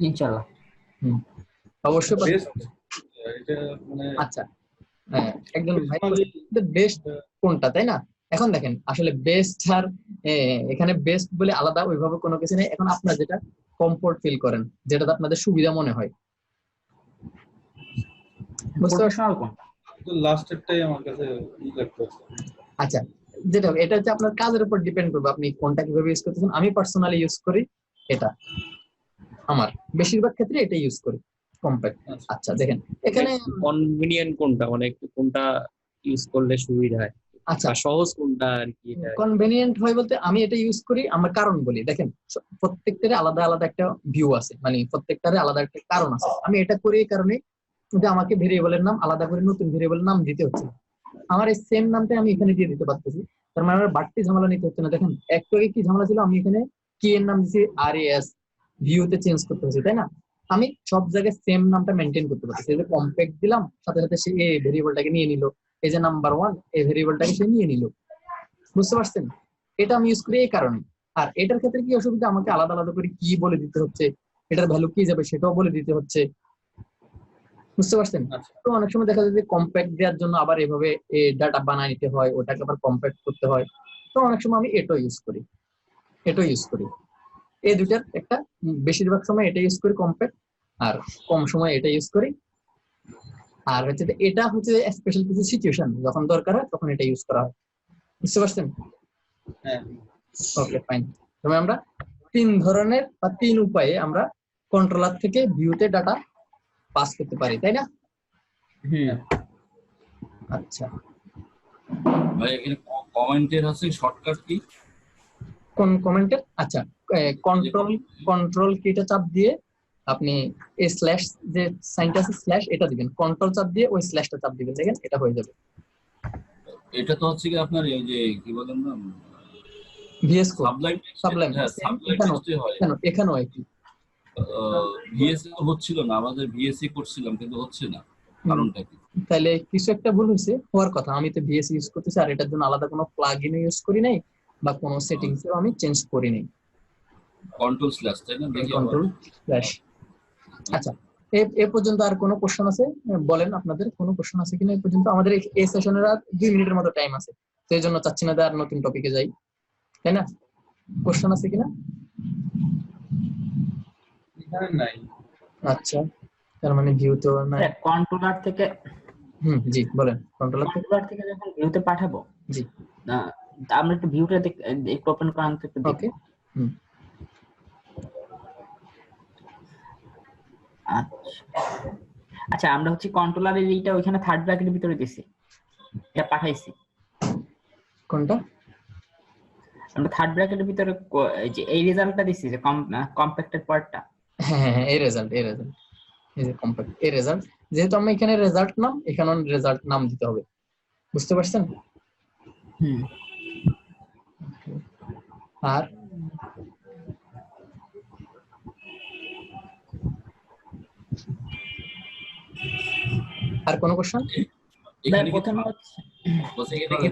ইনশাআল্লাহ। অবশ্যই পারবেন। এটা মানে আচ্ছা হ্যাঁ একজন ভাই বেস্ট কোনটা, তাই না। এখন দেখেন আসলে বেস্ট আর এখানে বেস্ট বলে আলাদা ওইভাবে কোনো কিছু নেই, এখন আপনারা যেটা কমফোর্ট ফিল করেন, যেটা আপনাদের সুবিধা মনে হয়, বুঝতে পারছেন। প্রফেশনাল কোনটা? লাস্টেরটাই আমার কাছে লাগতেছে। আচ্ছা যেটা এটা হচ্ছে আপনার কাজের উপর ডিপেন্ড করবে, আপনি কোনটা কিভাবে ইউজ করতেছেন। আমি পার্সোনালি ইউজ করি এটা, আমার বেশিরভাগ ক্ষেত্রে এটা ইউজ করি, কম্প্যাক্ট। আচ্ছা দেখেন এখানে কনভিনিয়েন্ট কোনটা, মানে একটু কোনটা ইউজ করলে সুবিধা হয়, আচ্ছা সহজ কোনটা আর কি, এটা কনভেনিয়েন্ট হয় বলতে আমি এটা ইউজ করি আমার কারণ বলি। দেখেন প্রত্যেকটারে আলাদা আলাদা একটা ভিউ আছে, মানে প্রত্যেকটারে আলাদা একটা কারণ আছে। আমি এটা করি এই কারণে যে আমাকে ভেরিয়েবলের নাম আলাদা করে নতুন ভেরিয়েবলের নাম দিতে হচ্ছে, আমার এই সেম নামটা আমি এখানে দিয়ে দিতে পারতেছি। তার মানে আমার বাড়তি ঝামেলা নিতে হচ্ছে না। দেখেন একটু আগে কি ঝামেলা ছিল, আমি এখানে কি এর নাম দিচ্ছি আর এস, ভিউতে চেঞ্জ করতে হচ্ছে, তাই না। আমি সব জায়গায় সেম নামটা মেনটেন করতে পারতেছি। এই যে কম্প্যাক্ট দিলাম, সাথে সাথে সে এই ভেরিয়েবলটাকে নিয়ে নিল, এই যে নাম্বার 1 এই ভেরিয়েবলটাকে সে নিয়ে নিল, বুঝতে পারছেন। এটা আমি ইউজ করি এই কারণে। আর এটার ক্ষেত্রে কি অসুবিধা, আমাকে আলাদা আলাদা করে কি বলে দিতে হচ্ছে, এটার ভ্যালু কি যাবে সেটাও বলে দিতে হচ্ছে, বুঝতে পারছেন। তো অনেক সময় দেখা যায় যে কম্প্যাক্ট দেওয়ার জন্য আবার এভাবে ডাটা বানায় নিতে হয়, ওটাকে আবার কম্প্যাক্ট করতে হয়। তো অনেক সময় আমি এটা ইউজ করি, এই দুইটার একটা বেশিরভাগ সময় এটা ইউজ করি কম্প্যাক্ট, আর কম সময় এটা ইউজ করি। আর হচ্ছে যে এটা হচ্ছে স্পেশাল কিছু সিচুয়েশন যখন দরকার হয় তখন এটা ইউজ করা হয়। বুঝতে পারছেন? হ্যাঁ ওকে ফাইন। তবে আমরা 3 ধরনের বা 3 উপায়ে আমরা কন্ট্রোলার থেকে ভিউতে ডাটা পাস করতে পারি, তাই না? আচ্ছা, ভাই এখানে কমেন্টের হচ্ছে শর্টকাট কি? কোন কমেন্টের? আচ্ছা, কন্ট্রোল কিটা চাপ দিয়ে আপনি এই স্ল্যাশ যে সাইনটা আছে স্ল্যাশ এটা দিবেন, কন্ট্রোল চাপ দিয়ে ওই স্ল্যাশটা চাপ দিবেন, দেখেন এটা হয়ে যাবে। এটা তো হচ্ছে কি আপনার এই যে কি বলেন না ভিএস কোড, সাবলাইম সাবলাইম, হ্যাঁ সাবলাইম টেক্সটে হয়। কেন এখানেও একই। ভিএসএ তো হচ্ছিল না, আমাদের ভিএসসি করছিলাম কিন্তু হচ্ছে না, কারণটা কি? তাহলে কিছু একটা ভুল হয়েছে, হওয়ার কথা। আমি তো ভিএস ইউজ করতেছি আর এটার জন্য আলাদা কোনো প্লাগইন ইউজ করি নাই বা কোনো সেটিংসও আমি চেঞ্জ করি নাই। কন্ট্রোল স্ল্যাশ তাই না? দেখি আবার। Control slash. আচ্ছা, এ পর্যন্ত আর কোনো কোশ্চেন আছে? বলেন আপনাদের কোনো কোশ্চেন আছে কিনা এই পর্যন্ত? আমাদের এই সেশনের আর 2 মিনিটের মতো টাইম আছে, তো এই জন্য চাচ্ছি না আর নতুন টপিকে যাই, তাই না? কোশ্চেন আছে কিনা? এখানে নাই। আচ্ছা, তার মানে ভিউ তো না। কন্ট্রোলার থেকে জি বলেন। কন্ট্রোলার থেকে যখন ভিউতে পাঠাবো, জি আমরা একটু ভিউটা একটু ওপেন করান তো একটু ওকে। আচ্ছা, আমরা হচ্ছে কন্ট্রোলারের এইটা ওইখানে থার্ড ব্র্যাকেটের ভিতরে দিছি, এটা পাঠাইছি। কোনটা? আমরা থার্ড ব্র্যাকেটের ভিতরে যে এই রেজাল্টটা দিছি যে কম্প্যাক্টেড পার্টটা। হ্যাঁ, এই রেজাল্ট, এই যে কম্প্যাক্ট, এই রেজাল্ট। যেহেতু আমরা এখানে রেজাল্ট নাম, এখানে রেজাল্ট নাম দিতে হবে। বুঝতে পারছেন? আর কোন কোশ্চেন? এখানে কি প্রথমে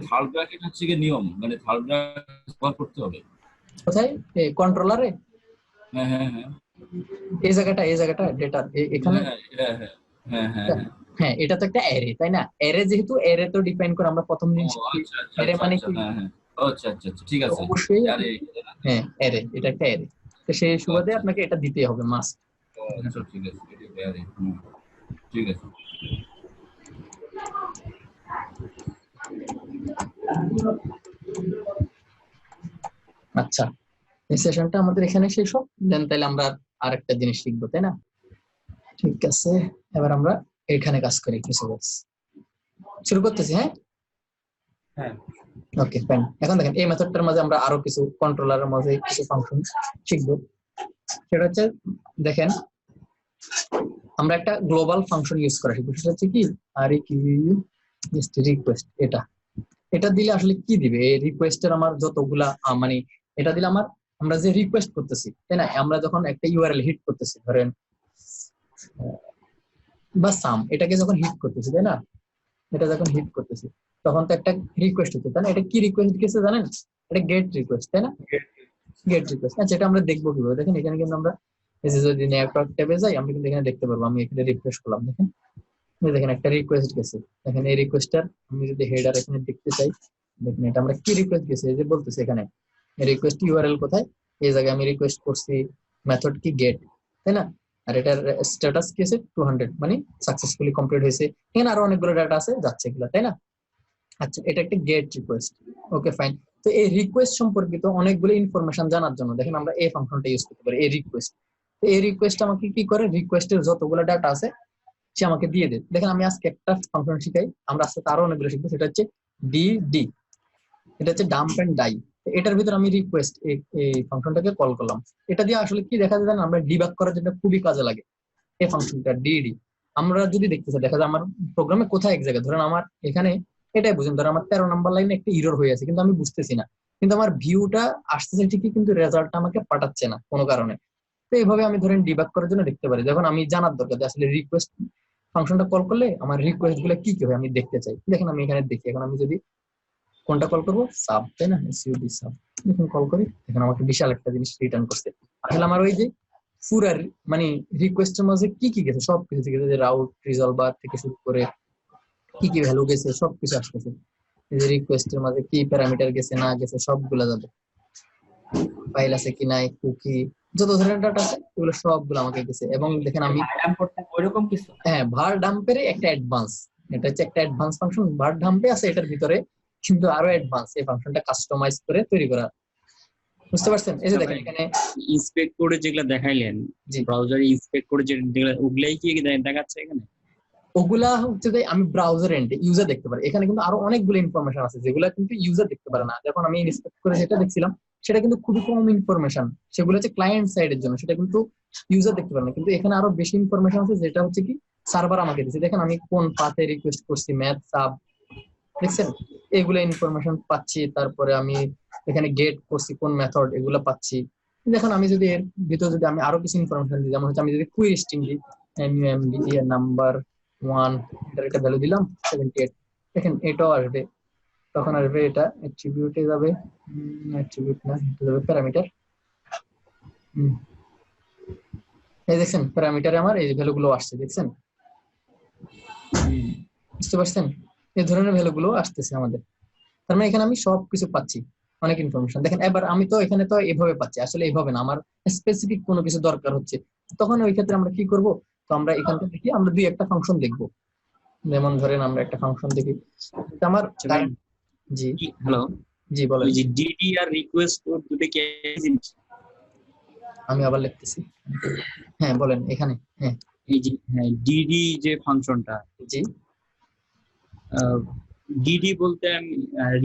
থার্ড ব্র্যাকেট হচ্ছে কি নিয়ম, মানে থার্ড ব্র্যাকেট ব্যবহার করতে হবে কোথায়? এই কন্ট্রোলারে? হ্যাঁ হ্যাঁ হ্যাঁ এই জায়গাটা ডেটা এখানে। হ্যাঁ হ্যাঁ হ্যাঁ হ্যাঁ হ্যাঁ হ্যাঁ, এটা তো একটা অ্যারে, তাই না? অ্যারে যেহেতু অ্যারে তো ডিফাইন করে আমরা প্রথম জিনিস। অ্যারে মানে কি? হ্যাঁ হ্যাঁ আচ্ছা আচ্ছা আচ্ছা ঠিক আছে। অবশ্যই হ্যাঁ, অ্যারে, এটা একটা অ্যারে, তো সেই সুবাদে আপনাকে এটা দিতে হবে মাস্ট। আচ্ছা ঠিক আছে, এটা অ্যারে। ঠিক আছে। আচ্ছা, এই সেশনটা আমাদের এখানে শেষ হোক, দেন তাহলে আমরা আরেকটা জিনিস শিখবো, তাই না? ঠিক আছে, এবার আমরা এখানে কাজ করি কিছু শুরু করতেছি। হ্যাঁ হ্যাঁ ওকে ফাইন। এখন দেখেন এই মেথডটার মাঝে আমরা আরো কিছু কন্ট্রোলারের মাঝে কিছু ফাংশন শিখবো। সেটা হচ্ছে দেখেন আমরা একটা গ্লোবাল ফাংশন ইউজ করা শিখবো। সেটা হচ্ছে কি আর কি রিকোয়েস্ট। এটা দিলে আসলে কি দিবে? এই রিকোয়েস্টের আমার যতগুলা মানে এটা দিলে আমরা যে রিকোয়েস্ট করতেছি, তাই না? আমরা যখন একটা ইউআরএল হিট করতেছি, ধরেন বা সাম, এটাকে যখন হিট করতেছি, তাই না? এটা যখন হিট করতেছি তখন তো একটা রিকোয়েস্ট হচ্ছে, তাই না? এটা কি রিকোয়েস্ট গেছে জানেন? এটা গেট রিকোয়েস্ট, তাই না? Gate request. আচ্ছা, এটা আমরা দেখবো কিভাবে? দেখেন এখানে কিন্তু আমরা এই যে যদি নেটওয়ার্ক ট্যাবে যাই, আমরা কিন্তু এখানে দেখতে পারবো। আমি এখানে রিফ্রেশ করলাম, দেখেন একটা রিকোয়েস্ট গেছে। দেখেন এই রিকোয়েস্টটার আমি যদি হেডার এখানে দেখতে চাই, দেখেন এটা আমরা কি রিকোয়েস্ট গেছে, এই যে বলতেছে এখানে রিকোয়েস্ট ইউআরএল কোথায়, এই জায়গায় আমি রিকোয়েস্ট করছি মেথড কি গেট, তাই না? আর এটার স্ট্যাটাস কি আছে 200, মানে সাকসেসফুলি কমপ্লিট হয়েছে। এখানে আরো অনেকগুলো ডাটা আছে যাচ্ছে এগুলা, তাই না? আচ্ছা, এটা একটা গেট রিকোয়েস্ট। Okay fine. তো এই রিকোয়েস্ট সম্পর্কিত অনেকগুলো ইনফরমেশন জানার জন্য দেখেন আমরা এই ফাংশনটা ইউজ করতে পারি, এই রিকোয়েস্ট। তো এই রিকোয়েস্ট আমাকে কি করে? রিকোয়েস্টের যতগুলো ডাটা আছে সে আমাকে দিয়ে দেয়। দেখেন আমি আজকে একটা ফাংশন শিখাই, আমরা আজকে আরো অনেকগুলো শিখবো। সেটা হচ্ছে ডিডি, এটা হচ্ছে ডাম্প এন্ড ডাই। এটার ভিতর আমি রিকোয়েস্ট এই ফাংশনটাকে কল করলাম। এটা দিয়ে আসলে কি দেখা যায়, আমরা ডিবাগ করার জন্য খুবই কাজে লাগে এই ফাংশনটা ডিডি। আমরা যদি দেখতে চাই, দেখা যায় আমার প্রোগ্রামে কোথায় এক জায়গায়, ধরেন আমার এখানে এটাই বুঝুন, ধরেন আমার 13 নম্বর লাইনে একটা ইরর হয়ে আছে, কিন্তু আমি বুঝতেছি না, কিন্তু আমার ভিউটা আসতেছে ঠিকই, কিন্তু রেজাল্টটা আমাকে পাঠাচ্ছে না কোনো কারণে। তো এইভাবে আমি ধরেন ডিবাগ করার জন্য দেখতে পারি, যখন আমি জানার দরকার যে আসলে রিকোয়েস্ট ফাংশনটা কল করলে আমার রিকোয়েস্ট গুলো কি কি হয় আমি দেখতে চাই। দেখেন আমি এখানে দেখি, এখন আমি যদি কোনটা কল করবো, সাব, তাই না? সিউডি সাব এখন কল করি, এখন আমাকে বিশাল একটা জিনিস রিটার্ন করছে। আসলে আমার ওই যে পুরা মানে রিকোয়েস্টের মাঝে কি কি গেছে সবকিছু থেকে, যে রাউট রিজলভার থেকে শুরু করে কি কি ভ্যালু গেছে সবকিছু আসতেছে। এই যে রিকোয়েস্টের মাঝে কি প্যারামিটার গেছে না গেছে সবগুলা যাবে, ফাইল আছে কি নাই, কুকি, যত ধরনের ডাটা আছে এগুলো সবগুলো আমাকে দিছে। এবং দেখেন আমি ভাড়াম করতে ওইরকম কিছু হ্যাঁ ভার ডাম্পের একটা অ্যাডভান্স, এটা হচ্ছে একটা অ্যাডভান্স ফাংশন ভার ডাম্পে আছে এটার ভিতরে, কিন্তু আরো অ্যাডভান্স এই ফাংশনটা কাস্টমাইজ করে তৈরি করা। বুঝতে পারছেন? এই যে দেখেন এখানে ইন্সপেক্ট করে যেগুলো দেখাইলেন, জি ব্রাউজারে ইন্সপেক্ট করে যেগুলো, ওগুলাই কি দেখাচ্ছে এখানে? ওগুলা হচ্ছে যে আমি ব্রাউজার এন্ডে ইউজার দেখতে পারি। এখানে কিন্তু আরো অনেকগুলো ইনফরমেশন আছে যেগুলো কিন্তু ইউজার দেখতে পারে না। যখন আমি ইন্সপেক্ট করে যেটা দেখছিলাম সেটা কিন্তু খুবই কম ইনফরমেশন, সেগুলো হচ্ছে ক্লায়েন্ট সাইডের জন্য, সেটা কিন্তু ইউজার দেখতে পারে না। কিন্তু এখানে আরো বেশি ইনফরমেশন আছে যেটা হচ্ছে কি সার্ভার আমাকে দিচ্ছে। দেখেন আমি কোন পাথে রিকোয়েস্ট করছি, ম্যাথ সাব, দেখছেন এগুলো ইনফরমেশন পাচ্ছি। তারপরে আমি এখানে গেট করছি কোন মেথড, এগুলো পাচ্ছি। দেখুন আমি যদি এর ভিতরে যদি আমি আরো কিছু ইনফরমেশন দিই, যেমন হচ্ছে আমি যদি কুইরি স্ট্রিং দিই এমইউএমডি এর নাম্বার 1 এটার একটা ভ্যালু দিলাম 78, দেখেন এটাও আসবে। তখন আসবে এটা অ্যাট্রিবিউটে যাবে, অ্যাট্রিবিউট না এটা যাবে প্যারামিটার। এই দেখছেন প্যারামিটারে আমার এই ভ্যালুগুলো আসছে, দেখছেন? বুঝতে পারছেন? এই ধরনের ভ্যালুগুলো আসতেছে আমাদের। তার মানে এখানে আমি সবকিছু পাচ্ছি, অনেক ইনফরমেশন। দেখেন এবার আমি তো এখানে তো এভাবে পাচ্ছি, আসলে এইভাবে না, আমার স্পেসিফিক কোনো কিছু দরকার হচ্ছে, তখন ওই ক্ষেত্রে আমরা কি করব? তো আমরা এখান থেকে দেখি আমরা দুই একটা ফাংশন দেখবো। যেমন ধরেন আমরা একটা ফাংশন দেখি, আমার জি হ্যালো, জি বলেন। ওই যে ডিডি আর রিকোয়েস্ট কোড দুটো কি একই জিনিস? আমি আবার লিখতেছি, হ্যাঁ বলেন এখানে। হ্যাঁ এই যে ডিডি যে ফাংশনটা, জি ডিডি বলতে আমি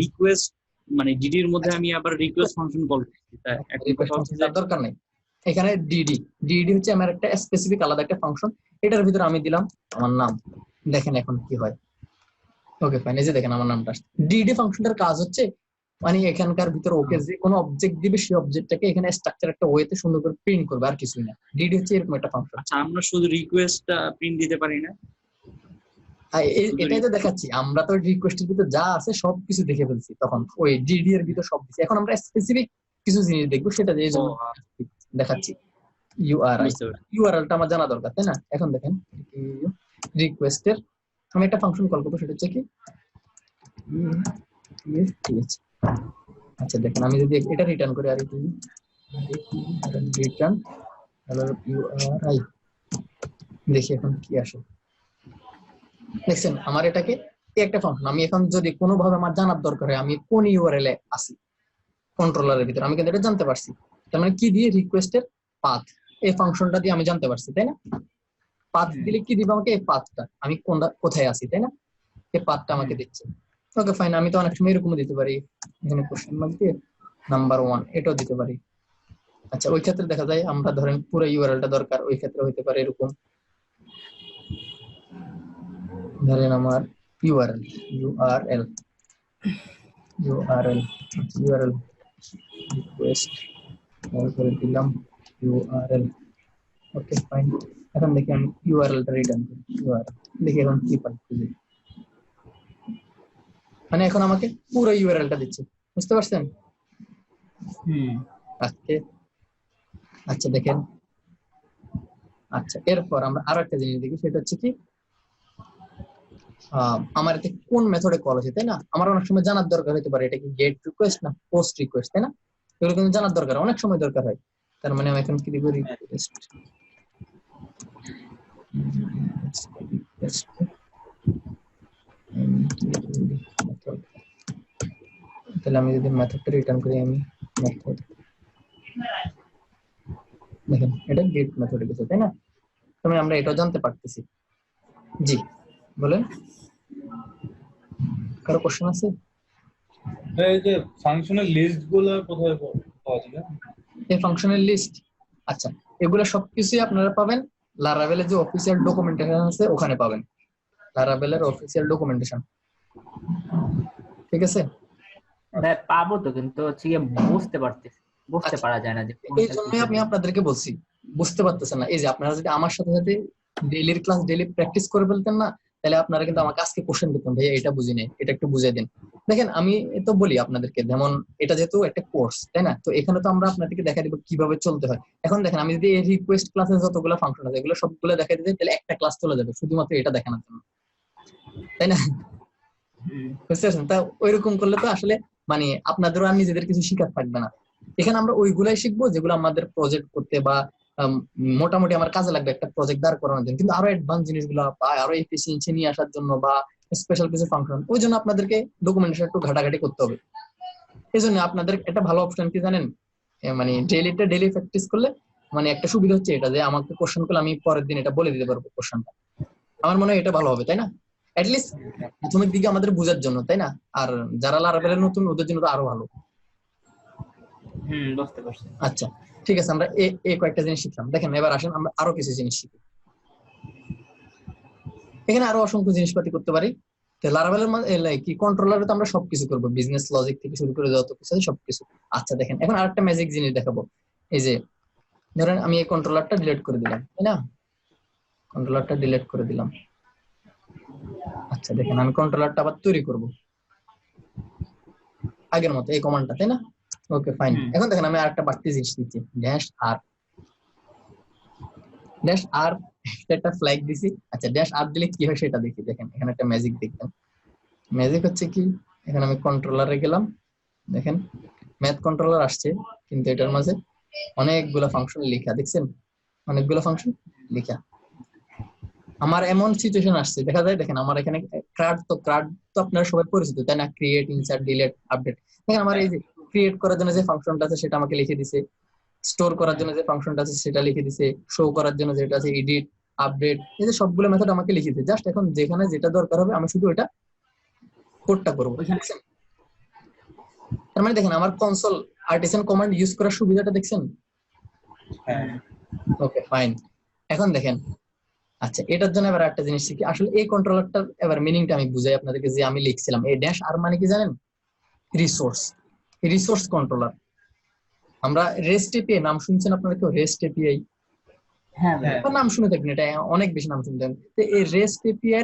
রিকোয়েস্ট, মানে ডিডির মধ্যে আমি আবার রিকোয়েস্ট ফাংশন কল করছি। তা এখন কথা হচ্ছে যে দরকার নেই এখানে ডিডি। ডিডি হচ্ছে আমার একটা স্পেসিফিক আলাদা একটা ফাংশন, এটার ভিতরে আমি দিলাম আমার নাম। দেখেন এখন কি হয়। ওকে ফাইন, এই যে দেখেন আমার নামটা আসছে। ডিডি ফাংশনটার কাজ হচ্ছে মানে এখানকার ভিতরে ওকে যে কোনো অবজেক্ট দিবে সেই অবজেক্টটাকে এখানে স্ট্রাকচার একটা ওয়েতে সুন্দর করে প্রিন্ট করবে, আর কিছুই না। ডিডি হচ্ছে এরকম একটা ফাংশন। আচ্ছা, আমরা শুধু রিকোয়েস্টটা প্রিন্ট দিতে পারি না? এটাই তো দেখাচ্ছি, আমরা তো রিকোয়েস্টের ভিতর যা আছে সবকিছু দেখে ফেলছি, তখন ওই ডিডি এর ভিতর সব দিচ্ছি। এখন আমরা স্পেসিফিক কিছু জিনিস দেখবো, সেটা এই জন্য দেখাচ্ছি। ইউআরআই, বুঝতে পারছি। ইউআরএলটা আমার জানা দরকার, তাই না? এখন দেখেন রিকোয়েস্টের আমি একটা ফাংশন কল করবো, সেটা হচ্ছে কি আচ্ছা দেখেন আমি যদি এটা রিটার্ন করি, আর কি রিটার্ন ইউআরআই, দেখি এখন কি আসে। দেখছেন আমার এটাকে একটা ফাংশন, আমি এখন যদি কোনোভাবে আমার জানার দরকার হয় আমি কোন ইউআরএল এ আছি কন্ট্রোলারের ভিতরে, আমি কিন্তু এটা জানতে পারছি। তার মানে কি দিয়ে? রিকোয়েস্টের পাথ, এই ফাংশনটা দিয়ে আমি জানতে পারছি, তাই না? পাথ দিলে কি দিবে আমাকে? এই পাথটা, আমি কোথায় আছি, তাই না? এই পাথটা আমাকে দিচ্ছে। ওকে ফাইন, আমি তো অনেক সময় এরকমও দিতে পারি, এখানে কোশ্চেন মার্ক দিয়ে নাম্বার 1 এটাও দিতে পারি। আচ্ছা ওই ক্ষেত্রে দেখা যায় আমরা ধরেন পুরো ইউআরএলটা দরকার, ওই ক্ষেত্রে হইতে পারে এরকম, ধরেন আমার URL URL URL URL request করে দিলাম ইউআরএল। ওকে ফাইন, এখন দেখি আমি ইউআরএলটা রিটার্ন করি। ইউআরএল দেখি এখন কি পাচ্ছি, মানে এখন আমাকে পুরো ইউআরএলটা দিচ্ছে। বুঝতে পারছেন? আজকে আচ্ছা দেখেন, আচ্ছা এরপর আমরা আরো একটা জিনিস দেখি, সেটা হচ্ছে কি আমার এতে কোন মেথডে কল হচ্ছে, তাই না? আমার অনেক সময় জানার দরকার হতে পারে এটা কি গেট রিকোয়েস্ট না পোস্ট রিকোয়েস্ট, তাই না? এগুলো কিন্তু জানার দরকার, অনেক সময় দরকার হয়। তার মানে আমি এখন কি দিব? রিকোয়েস্ট। তাহলে আমি যদি মেথডটা রিটার্ন করি, আমি মেথড দেখেন এটা গেট মেথডে গেছে, তাই না? তাহলে আমরা এটাও জানতে পারতেছি। জি বলেন, কারো কোশ্চেন আছে? এই যে ফাংশনের লিস্ট গুলো কোথায় পাওয়া যাবে? এই ফাংশনের লিস্ট, আচ্ছা এগুলো সবকিছুই আপনারা পাবেন লারাভেলের যে অফিসিয়াল ডকুমেন্টেশন আছে ওখানে পাবেন, লারাভেলের অফিসিয়াল ডকুমেন্টেশন, ঠিক আছে? হ্যাঁ পাবো তো, কিন্তু হচ্ছে গিয়ে বুঝতে পারা যায় না যে এই জন্যই আমি আপনাদেরকে বলছি, বুঝতে পারতেছেন না। এই যে আপনারা যদি আমার সাথে সাথে ডেইলির ক্লাস ডেইলি প্র্যাকটিস করে ফেলতেন না, তাহলে আপনারা কিন্তু আমাকে আজকে কোশ্চেন দিতেন, ভাইয়া এটা বুঝি নাই, এটা একটু বুঝিয়ে দিন। দেখেন আমি তো বলি আপনাদেরকে, যেমন এটা যেহেতু একটা কোর্স, তাই না? তো এখানে তো আমরা আপনাদেরকে দেখা দিব কিভাবে চলতে হয়। এখন দেখেন আমি যদি এই রিকোয়েস্ট ক্লাসে যতগুলো ফাংশন আছে এগুলো সবগুলো দেখাই দিতে, তাহলে একটা ক্লাস চলে যাবে শুধুমাত্র এটা দেখানোর জন্য, তাই না? বুঝতে পারছেন? তা ওইরকম করলে তো আসলে মানে আপনাদেরও আর নিজেদের কিছু শিকার থাকবে না। এখানে আমরা ওইগুলাই শিখবো যেগুলো আমাদের প্রজেক্ট করতে বা মোটামুটি আমার কাজে লাগবে একটা প্রজেক্ট দাঁড় করানোর জন্য। কিন্তু আরো অ্যাডভান্স জিনিসগুলো বা আরো এফিসিয়েন্সি নিয়ে আসার জন্য বা স্পেশাল কিছু ফাংশন, ওই জন্য আপনাদেরকে ডকুমেন্টেশন একটু ঘাটাঘাটি করতে হবে। এই জন্য আপনাদের একটা ভালো অপশন কি জানেন, মানে ডেইলি প্র্যাকটিস করলে মানে একটা সুবিধা হচ্ছে এটা যে আমাকে কোশ্চেন করলে আমি পরের দিন এটা বলে দিতে পারবো কোশ্চেনটা। আমার মনে হয় এটা ভালো হবে, তাই না? অ্যাটলিস্ট প্রথমের দিকে আমাদের বোঝার জন্য, তাই না? আর যারা লারাভেলের নতুন ওদের জন্য তো আরো ভালো। বুঝতে পারছি। আচ্ছা ঠিক আছে, আমরা এই কয়েকটা জিনিস শিখলাম। দেখেন এবার আসেন আমরা আরো কিছু জিনিস শিখি। এখানে আরো অসংখ্য জিনিসপাতি করতে পারি। লারাভেলের কি কন্ট্রোলারে তো আমরা সবকিছু করবো, বিজনেস লজিক থেকে শুরু করে যত কিছু আছে সবকিছু। আচ্ছা দেখেন এখন আরেকটা ম্যাজিক জিনিস দেখাবো। এই যে ধরেন আমি এই কন্ট্রোলারটা ডিলিট করে দিলাম, তাই না? কন্ট্রোলারটা ডিলিট করে দিলাম। আচ্ছা দেখেন আমি কন্ট্রোলারটা আবার তৈরি করব আগের মতো এই কমান্ডটা, তাই না? Okay fine. এখন দেখেন আমি আরেকটা বাড়তি জিনিস দিচ্ছি, ড্যাশ আর একটা ফ্ল্যাগ দিছি। আচ্ছা ড্যাশ আর দিলে কি হয় সেটা দেখি। দেখেন এখানে একটা ম্যাজিক দেখবেন। ম্যাজিক হচ্ছে কি, এখানে আমি কন্ট্রোলারে গেলাম, দেখেন ম্যাথ কন্ট্রোলার আসছে, কিন্তু এটার মাঝে অনেকগুলো ফাংশন লেখা, দেখছেন? অনেকগুলো ফাংশন লেখা। আমার এমন সিচুয়েশন আসছে, দেখা যায় দেখেন আমার এখানে ক্রাড তো আপনারা সবাই পরিচিত, তাই না? Create, insert, delete, update. দেখেন আমার এই যে ক্রিয়েট করার জন্য যে ফাংশনটা আছে সেটা আমাকে লিখে দিছে, স্টোর করার জন্য যে ফাংশনটা আছে সেটা লিখে দিছে, শো করার জন্য যেটা আছে এডিট, আপডেট, এই যে সবগুলো মেথড আমাকে লিখে দিছে। জাস্ট এখন যেখানে যেটা দরকার হবে আমি শুধু এটা কোডটা করব। তার মানে দেখেন আমার কনসোল আর্টিসান কমান্ড ইউজ করার সুবিধাটা দেখছেন? Okay fine. এখন দেখেন আচ্ছা এটার জন্য এবার একটা জিনিস শিখি। আসলে এই কন্ট্রোলারটার এবার মিনিংটা আমি বুঝাই আপনাদেরকে। যে আমি লিখছিলাম এই ড্যাশ আর মানে কি জানেন? Resource controller. আমরা রেস্ট এপিআই নাম শুনছেন আপনারা কেউ? রেস্ট এপিআই নাম শুনে থাকবেন, এটা অনেক বেশি নাম শুনতেন। তো এই রেস্ট এপিআই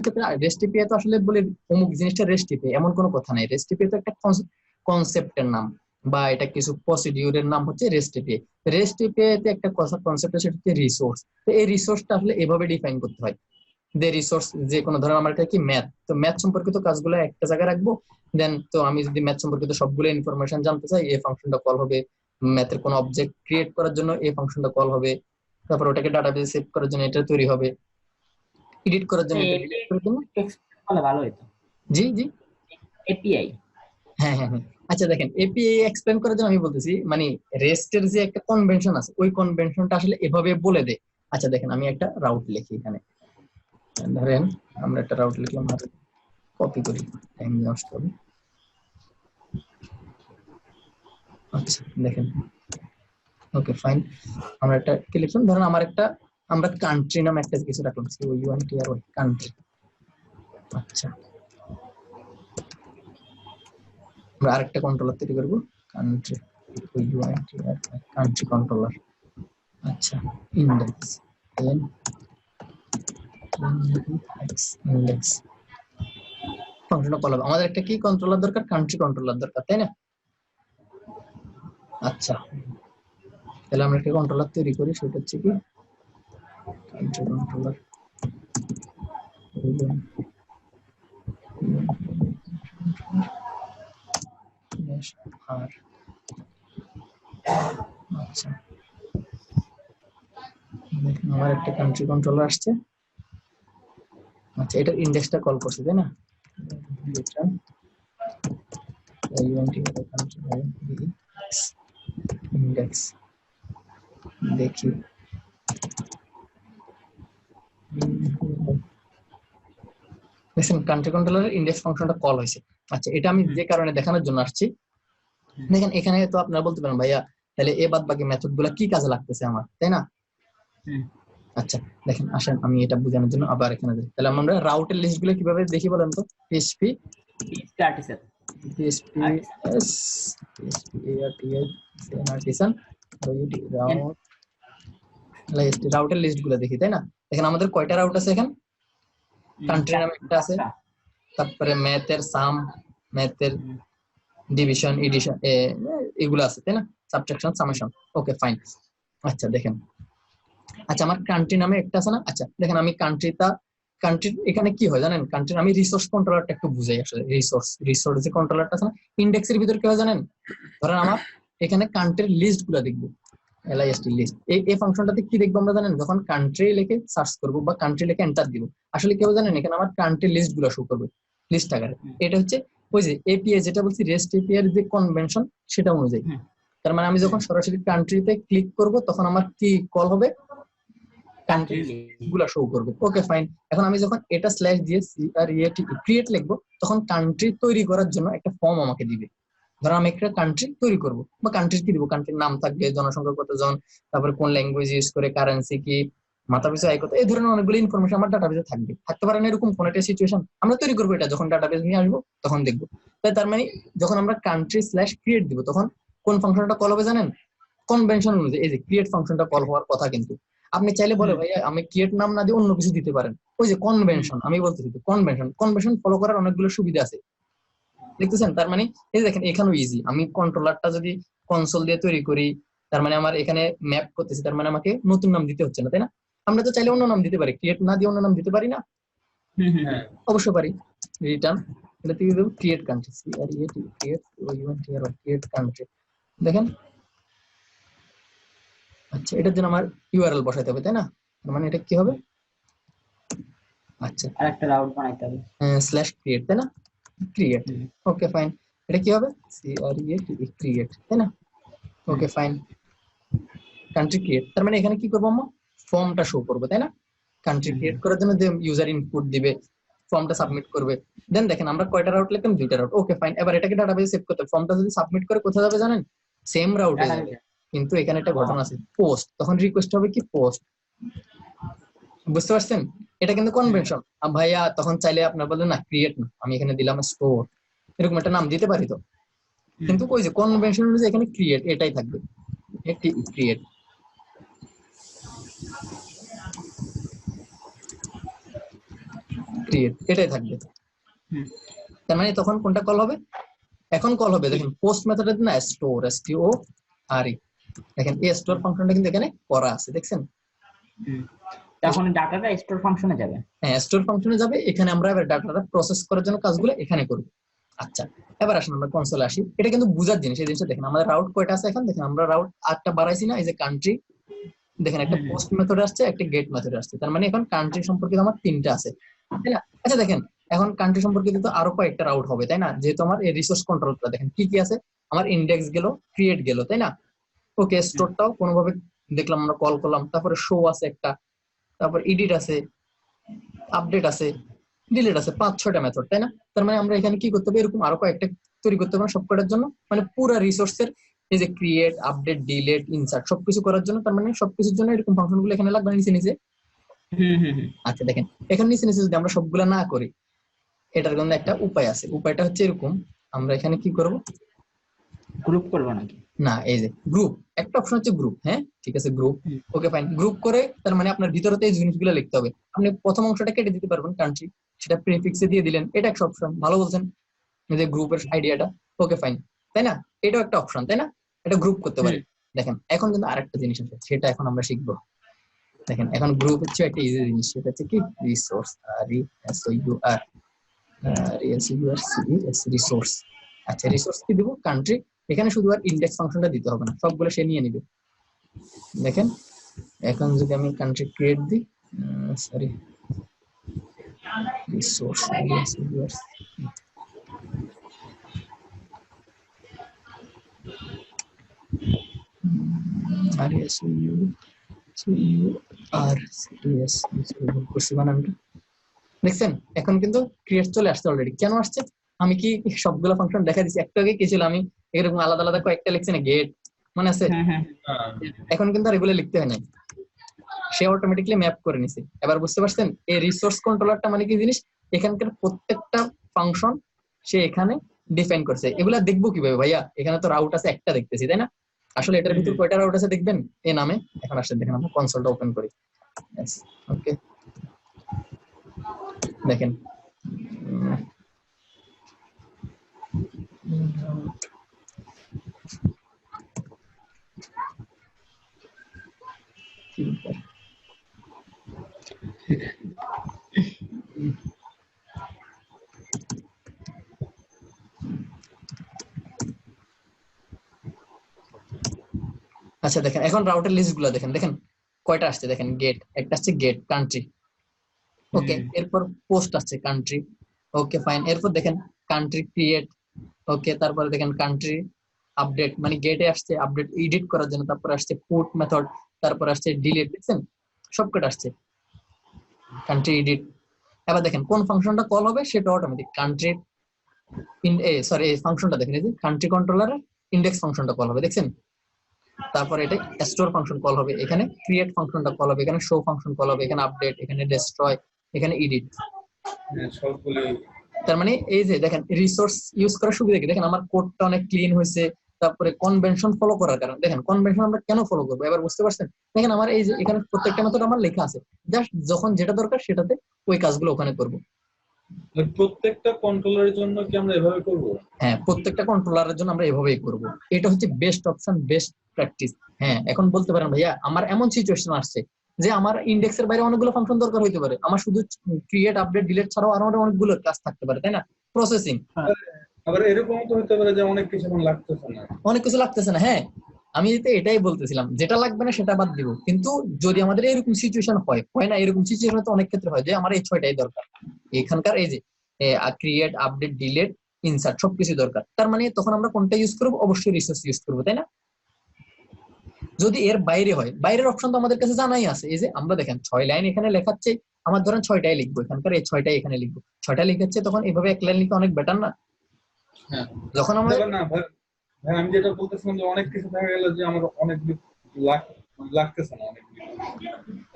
ক্ষেত্রে রেস্ট এপিআই তো আসলে বলে অমুক জিনিসটা রেস্ট এপিআই এমন কোনো কথা নাই। রেস্ট এপিআই তো একটা কনসেপ্টের নাম বা এটা কিছু প্রসিডিউরের নাম হচ্ছে রেস্ট এপিআই। রেস্ট এপিআই তে একটা কনসেপ্ট আছে, সেটা হচ্ছে রিসোর্স। তো এই রিসোর্সটা আসলে এভাবে ডিফাইন করতে হয়। যে রিসোর্স যে কোনো ধরেন আমার এটা কি ম্যাথ, তো ম্যাথ সম্পর্কিত কাজগুলো একটা জায়গায় রাখবো। দেন তো আমি যদি ম্যাথ সম্পর্কিত সবগুলো ইনফরমেশন জানতে চাই, এই ফাংশনটা কল হবে। ম্যাথের কোনো অবজেক্ট ক্রিয়েট করার জন্য এই ফাংশনটা কল হবে। তারপর ওটাকে ডাটাবেসে সেভ করার জন্য এটা তৈরি হবে। এডিট করার জন্য এটা ডিলিট করার জন্য ভালো হতো। জি এপিআই। হ্যাঁ। আচ্ছা দেখেন এপিআই এক্সপ্লেন করার জন্য আমি বলতেছি মানে রেস্টের যে একটা কনভেনশন আছে ওই কনভেনশনটা আসলে এভাবে বলে দেয়। আচ্ছা দেখেন আমি একটা রাউট লিখি এখানে। ধরেন আমরা একটা রাউট লিখলাম আর কপি করি, টাইম নষ্ট হবে। আচ্ছা দেখেন ওকে ফাইন। আমরা একটা কি লিখলাম, ধরেন আমার একটা আমরা কান্ট্রি নাম একটা কিছু রাখলাম, COUNTRY কান্ট্রি। আচ্ছা আমরা আরেকটা কন্ট্রোলার তৈরি করবো, কান্ট্রি কান্ট্রি কন্ট্রোলার। আচ্ছা ইন্ডেক্স ইন্ডেক্স ফাংশনটা কল হবে। আমাদের একটা কি কন্ট্রোলার দরকার? কান্ট্রি কন্ট্রোলার দরকার, তাই না? আচ্ছা তাহলে আমরা একটা কন্ট্রোলার তৈরি করি, সেটা হচ্ছে কি কান্ট্রি কন্ট্রোলার। আচ্ছা দেখুন আমার একটা কান্ট্রি কন্ট্রোলার আসছে। আচ্ছা এটার ইন্ডেক্সটা কল করছে, তাই না? ইন্ডেক্স দেখি দেখেন কান্ট্রি কন্ট্রোলারের ইন্ডেক্স ফাংশনটা কল হয়েছে। আচ্ছা এটা আমি যে কারণে দেখানোর জন্য আসছি, দেখেন এখানে তো আপনারা বলতে পারেন ভাইয়া তাহলে এ বাদ বাকি মেথড গুলা কি কাজে লাগতেছে আমার, তাই না? আচ্ছা দেখেন আসেন আমি এটা বোঝানোর জন্য আবার এখানে যাই। তাহলে আমরা রাউটের লিস্ট গুলো কিভাবে দেখি বলেন তো? PHP artisan রাউটের লিস্ট গুলো দেখি, তাই না? দেখেন আমাদের কয়টা রাউট আছে এখানে? কান্ট্রি নামে একটা আছে, তারপরে ম্যাথের সাম, ম্যাথের ডিভিশন, এডিশন এগুলো আছে, তাই না? Subtraction, summation. Okay fine. আচ্ছা দেখেন আচ্ছা আমার কান্ট্রি নামে একটা আছে না? আচ্ছা দেখেন আমি কান্ট্রি এখানে কি হয় জানেন, কান্ট্রির আমি রিসোর্স কন্ট্রোলারটা একটু বুঝাই আসলে। রিসোর্স যে কন্ট্রোলারটা আছে না, ইন্ডেক্সের ভিতর কি হয় জানেন, ধরেন আমার এখানে কান্ট্রির লিস্ট গুলা দেখবো, লিস্ট এই ফাংশনটাতে কি দেখবো আমরা জানেন, যখন কান্ট্রি লিখে সার্চ করবো বা কান্ট্রি লিখে এন্টার দিব, আসলে কেউ জানেন এখানে আমার কান্ট্রি লিস্ট গুলো শো করবে লিস্ট আকারে। এটা হচ্ছে ওই যে এপিআই যেটা বলছি, রেস্ট এপিআই এর যে কনভেনশন সেটা অনুযায়ী। তার মানে আমি যখন সরাসরি কান্ট্রিতে ক্লিক করব তখন আমার কি কল হবে, কান্ট্রি গুলা শো করবে। Okay fine. এখন আমি যখন এটা স্ল্যাশ দিয়ে ক্রিয়েট লিখবো, তখন কান্ট্রি তৈরি করার জন্য একটা ফর্ম আমাকে দিবে। ধরো আমি একটা কান্ট্রি তৈরি করব, বা কান্ট্রির কি দিব, কান্ট্রির নাম থাকবে, জনসংখ্যা কতজন, তারপরে কোন ল্যাঙ্গুয়েজ ইউজ করে, কারেন্সি কি, মাথা পিছু আয় কত, এই ধরনের অনেকগুলো ইনফরমেশন আমার ডাটাবেসে থাকতে পারে না, এরকম কোন একটা সিচুয়েশন আমরা তৈরি করবো, এটা যখন ডাটাবেস নিয়ে আসবো তখন দেখবো। তার মানে যখন আমরা কান্ট্রি স্ল্যাশ ক্রিয়েট দিব, তখন কোন ফাংশনটা কল হবে জানেন, কনভেনশন অনুযায়ী। এই যে ক্রিয়েট ফাংশনটা কল হওয়ার কথা, কিন্তু আপনি চাইলে বলে ভাইয়া আমি ক্রিয়েট নাম না দিয়ে অন্য কিছু দিতে পারেন। ওই যে কনভেনশন, আমি বলতেছি কনভেনশন ফলো করার অনেকগুলো সুবিধা আছে, দেখতেছেন। তার মানে এই দেখেন এখানেও ইজি, আমি কন্ট্রোলারটা যদি কনসোল দিয়ে তৈরি করি, তার মানে আমার এখানে ম্যাপ করতেছি, তার মানে আমাকে নতুন নাম দিতে হচ্ছে না, তাই না? আমরা তো চাইলে অন্য নাম দিতে পারি, ক্রিয়েট না দিয়ে অন্য নাম দিতে পারি না? অবশ্যই পারি। রিটার্ন এটা থেকে দেবো ক্রিয়েট কান্ট্রি, ক্রিয়েট কান্ট্রি। দেখেন, আচ্ছা এটার জন্য আমার ইউআরএল বসাইতে হবে, তাই না? তার মানে এটা কি হবে, আচ্ছা আর একটা রাউট বানাইতে হবে, স্ল্যাশ ক্রিয়েট, তাই না? Create, okay fine. এটা কি হবে, ক্রিয়েট, তাই না? Okay fine, country create. তার মানে এখানে কি করবো আমরা, ফর্মটা শো করবো, তাই না? কান্ট্রি ক্রিয়েট করার জন্য যে ইউজার ইনপুট দিবে, ফর্মটা সাবমিট করবে। দেন দেখেন আমরা কয়টা রাউট লিখলাম, 2টা রাউট। Okay fine. এবার এটাকে ডাটাবেসে সেভ করতে, ফর্মটা যদি সাবমিট করে কোথায় যাবে জানেন, সেম রাউটে যাবে, কিন্তু এখানে একটা ঘটনা আছে, পোস্ট। তখন রিকোয়েস্ট হবে কি, পোস্ট। বুঝতে পারছেন? এটা কিন্তু কনভেনশন। ভাইয়া তখন চাইলে আপনার বললেন না ক্রিয়েট না, আমি এখানে দিলাম স্টোর, এরকম একটা নাম দিতে পারি তো, কিন্তু ওই যে কনভেনশন অনুযায়ী এখানে ক্রিয়েট এটাই থাকবে, ক্রিয়েট। ক্রিয়েট এটাই থাকবে। তার মানে তখন কোনটা কল হবে, এখন কল হবে দেখেন পোস্ট মেথডের না স্টোর, এসটিও আর ই। দেখেন এই স্টোর ফাংশনটা কিন্তু এখানে করা আছে, দেখছেন? তখন ডাটাটা স্টোর ফাংশনে যাবে। হ্যাঁ, স্টোর ফাংশনে যাবে। এখানে আমরা এবার ডাটাটা প্রসেস করার জন্য কাজগুলো এখানে করব। আচ্ছা এবার আসেন আমরা কনসোলে আসি। এটা কিন্তু বুঝার জিনিস, এই জিনিসটা দেখেন আমাদের রাউট কয়টা আছে এখন, দেখেন আমরা রাউট 8টা বাড়াইছি না, এই যে কান্ট্রি, দেখেন একটা পোস্ট মেথড আসছে, একটা গেট মেথড আসছে, তার মানে এখন কান্ট্রি সম্পর্কিত আমার 3টা আছে, তাই না? আচ্ছা দেখেন এখন কান্ট্রি সম্পর্কিত তো আরো কয়েকটা রাউট হবে, তাই না? যেহেতু আমার এই রিসোর্স কন্ট্রোলটা দেখেন কি কি আছে, আমার ইন্ডেক্স গেল, ক্রিয়েট গেল, তাই না? ওকে, স্টোরটাও কোনোভাবে দেখলাম আমরা কল করলাম, তারপরে শো আছে একটা, তারপর এডিট আছে, আপডেট আছে, ডিলিট আছে, 5-6টা মেথড, তাই না? তার মানে আমরা এখানে কি করতে হবে, এরকম আরো কয়েকটা তৈরি করতে হবে সবকটার জন্য, মানে পুরো রিসোর্সের এই যে ক্রিয়েট, আপডেট, ডিলিট, ইনসার্ট সবকিছু করার জন্য। তার মানে সবকিছুর জন্য এরকম ফাংশন গুলো এখানে লাগবে নিচে নিচে। আচ্ছা দেখেন এখন নিচে নিচে যদি আমরা সবগুলো না করি, এটার জন্য একটা উপায় আছে। উপায়টা হচ্ছে এরকম, আমরা এখানে কি করব, গ্রুপ করবো নাকি? না এই যে গ্রুপ, একটা অপশন হচ্ছে গ্রুপ। হ্যাঁ ঠিক আছে, গ্রুপ। Okay fine. গ্রুপ করে তার মানে আপনার ভিতরে এই জিনিসগুলো লিখতে হবে। আপনি প্রথম অংশটা কেটে দিতে পারবেন, কান্ট্রি, সেটা প্রিফিক্সে দিয়ে দিলেন, এটা একটা অপশন, ভালো বলছেন, এই যে গ্রুপের আইডিয়াটা। ওকে ফাইন, তাই না? এটাও একটা অপশন, তাই না? এটা গ্রুপ করতে পারি। দেখেন এখন কিন্তু আরেকটা জিনিস আছে, সেটা এখন আমরা শিখবো। দেখেন এখন গ্রুপ হচ্ছে একটা ইজি জিনিস, সেটা হচ্ছে কি, রিসোর্স, রিসোর্স। আচ্ছা রিসোর্স কি দিব, কান্ট্রি। এখানে শুধু আর ইন্ডেক্স ফাংশনটা দিতে হবে না, সবগুলো সে নিয়ে নিবে। দেখেন এখন যদি আমি কান্ট্রি ক্রিয়েট দিই, সরি, রিসোর্স, দেখছেন এখন কিন্তু ক্রিয়েট চলে আসছে অলরেডি। কেন আসছে, আমি কি সবগুলো ফাংশন দেখা দিচ্ছি? একটু আগে কি ছিল, আমি এরকম আলাদা আলাদা কয়েকটা লিখছি না, গেট, মনে আছে? এখন কিন্তু আর এগুলো লিখতে হয় না, সে অটোমেটিক্যালি ম্যাপ করে নিছে। এবার বুঝতে পারছেন এই রিসোর্স কন্ট্রোলারটা মানে কি জিনিস, এখানকার প্রত্যেকটা ফাংশন সে এখানে ডিফাইন করছে। এগুলা দেখবো কিভাবে ভাইয়া, এখানে তো রাউট আছে একটা দেখতেছি, তাই না? আসলে এটার ভিতর কয়টা রাউট আছে দেখবেন এই নামে। এখন আসলে দেখেন আমরা কনসোলটা ওপেন করি, ওকে দেখেন আচ্ছা দেখেন এখন রাউটের লিস্ট গুলো দেখেন, দেখেন কয়টা আসছে, দেখেন গেট একটা আসছে, গেট কান্ট্রি, ওকে, এরপর পোস্ট আসছে কান্ট্রি, ওকে ফাইন, এরপর দেখেন কান্ট্রি ক্রিয়েট, ওকে, তারপরে দেখেন কান্ট্রি আপডেট, মানে গেটে আসছে আপডেট এডিট করার জন্য, তারপর আসছে পুট মেথড, তারপর আসছে ডিলিট, দেখছেন সবকটা আসছে কান্ট্রি এডিট। এবার দেখেন কোন ফাংশনটা কল হবে সেটা অটোমেটিক কান্ট্রি সরি এই ফাংশনটা দেখেন, এই যে কান্ট্রি কন্ট্রোলারের ইন্ডেক্স ফাংশনটা কল হবে, দেখছেন, তারপরে এটা স্টোর ফাংশন কল হবে, এখানে ক্রিয়েট ফাংশনটা কল হবে, এখানে শো ফাংশন কল হবে, এখানে আপডেট, এখানে ডেস্ট্রয়, এখানে এডিট। সবগুলো তার মানে এই যে দেখেন রিসোর্স ইউজ করার সুবিধা কি, দেখেন আমার কোডটা অনেক ক্লিন হয়েছে, তারপরে কনভেনশন ফলো করার কারণে, দেখেন কনভেনশন আমরা কেন ফলো করবো এবার বুঝতে পারছেন, দেখেন আমার এই যে এখানে প্রত্যেকটা মেথড আমার লেখা আছে, জাস্ট যখন যেটা দরকার সেটাতে ওই কাজগুলো ওখানে করবো। প্রত্যেকটা কন্ট্রোলারের জন্য কি আমরা এভাবে করব? হ্যাঁ প্রত্যেকটা কন্ট্রোলারের জন্য আমরা এভাবেই করব, এটা হচ্ছে বেস্ট অপশন, বেস্ট প্র্যাকটিস। হ্যাঁ এখন বলতে পারেন ভাইয়া আমার এমন সিচুয়েশন আসছে যে আমার ইন্ডেক্সের বাইরে অনেকগুলো ফাংশন দরকার হইতে পারে, আমার শুধু ক্রিয়েট আপডেট ডিলিট ছাড়াও আরো অনেকগুলো কাজ থাকতে পারে, তাই না, প্রসেসিং। আবার এরকম তো হতে পারে যে অনেক কিছু এখন লাগতেছে না, অনেক কিছু লাগতেছে না, হ্যাঁ আমি তো এটাই বলতেছিলাম, যেটা লাগবে না সেটা বাদ দিব, কিন্তু যদি আমাদের এরকম সিচুয়েশন হয় না, এরকম সিচুয়েশন তো অনেক ক্ষেত্রে হয় যে আমার এই 6টাই দরকার, এখানকার এই যে ক্রিয়েট আপডেট ডিলিট ইনসার্ট সবকিছু দরকার, তার মানে তখন আমরা কোনটা ইউজ করবো, অবশ্যই রিসোর্স ইউজ করবো, তাই না। যদি এর বাইরে হয়, বাইরের অপশন তো আমাদের কাছে জানাই আছে, এই যে আমরা দেখেন 6 লাইন এখানে লেখাচ্ছে, আমার ধরেন 6টাই লিখবো, এখানকার এই 6টাই এখানে লিখবো, 6টা লিখাচ্ছে, তখন এভাবে এক লাইন লিখে অনেক বেটার না। হ্যাঁ যখন আমরা না ভাই, আমি যেটা বলতেছিলাম যে অনেক কিছু দেখা গেল যে আমার অনেক লাগতেছে না অনেক।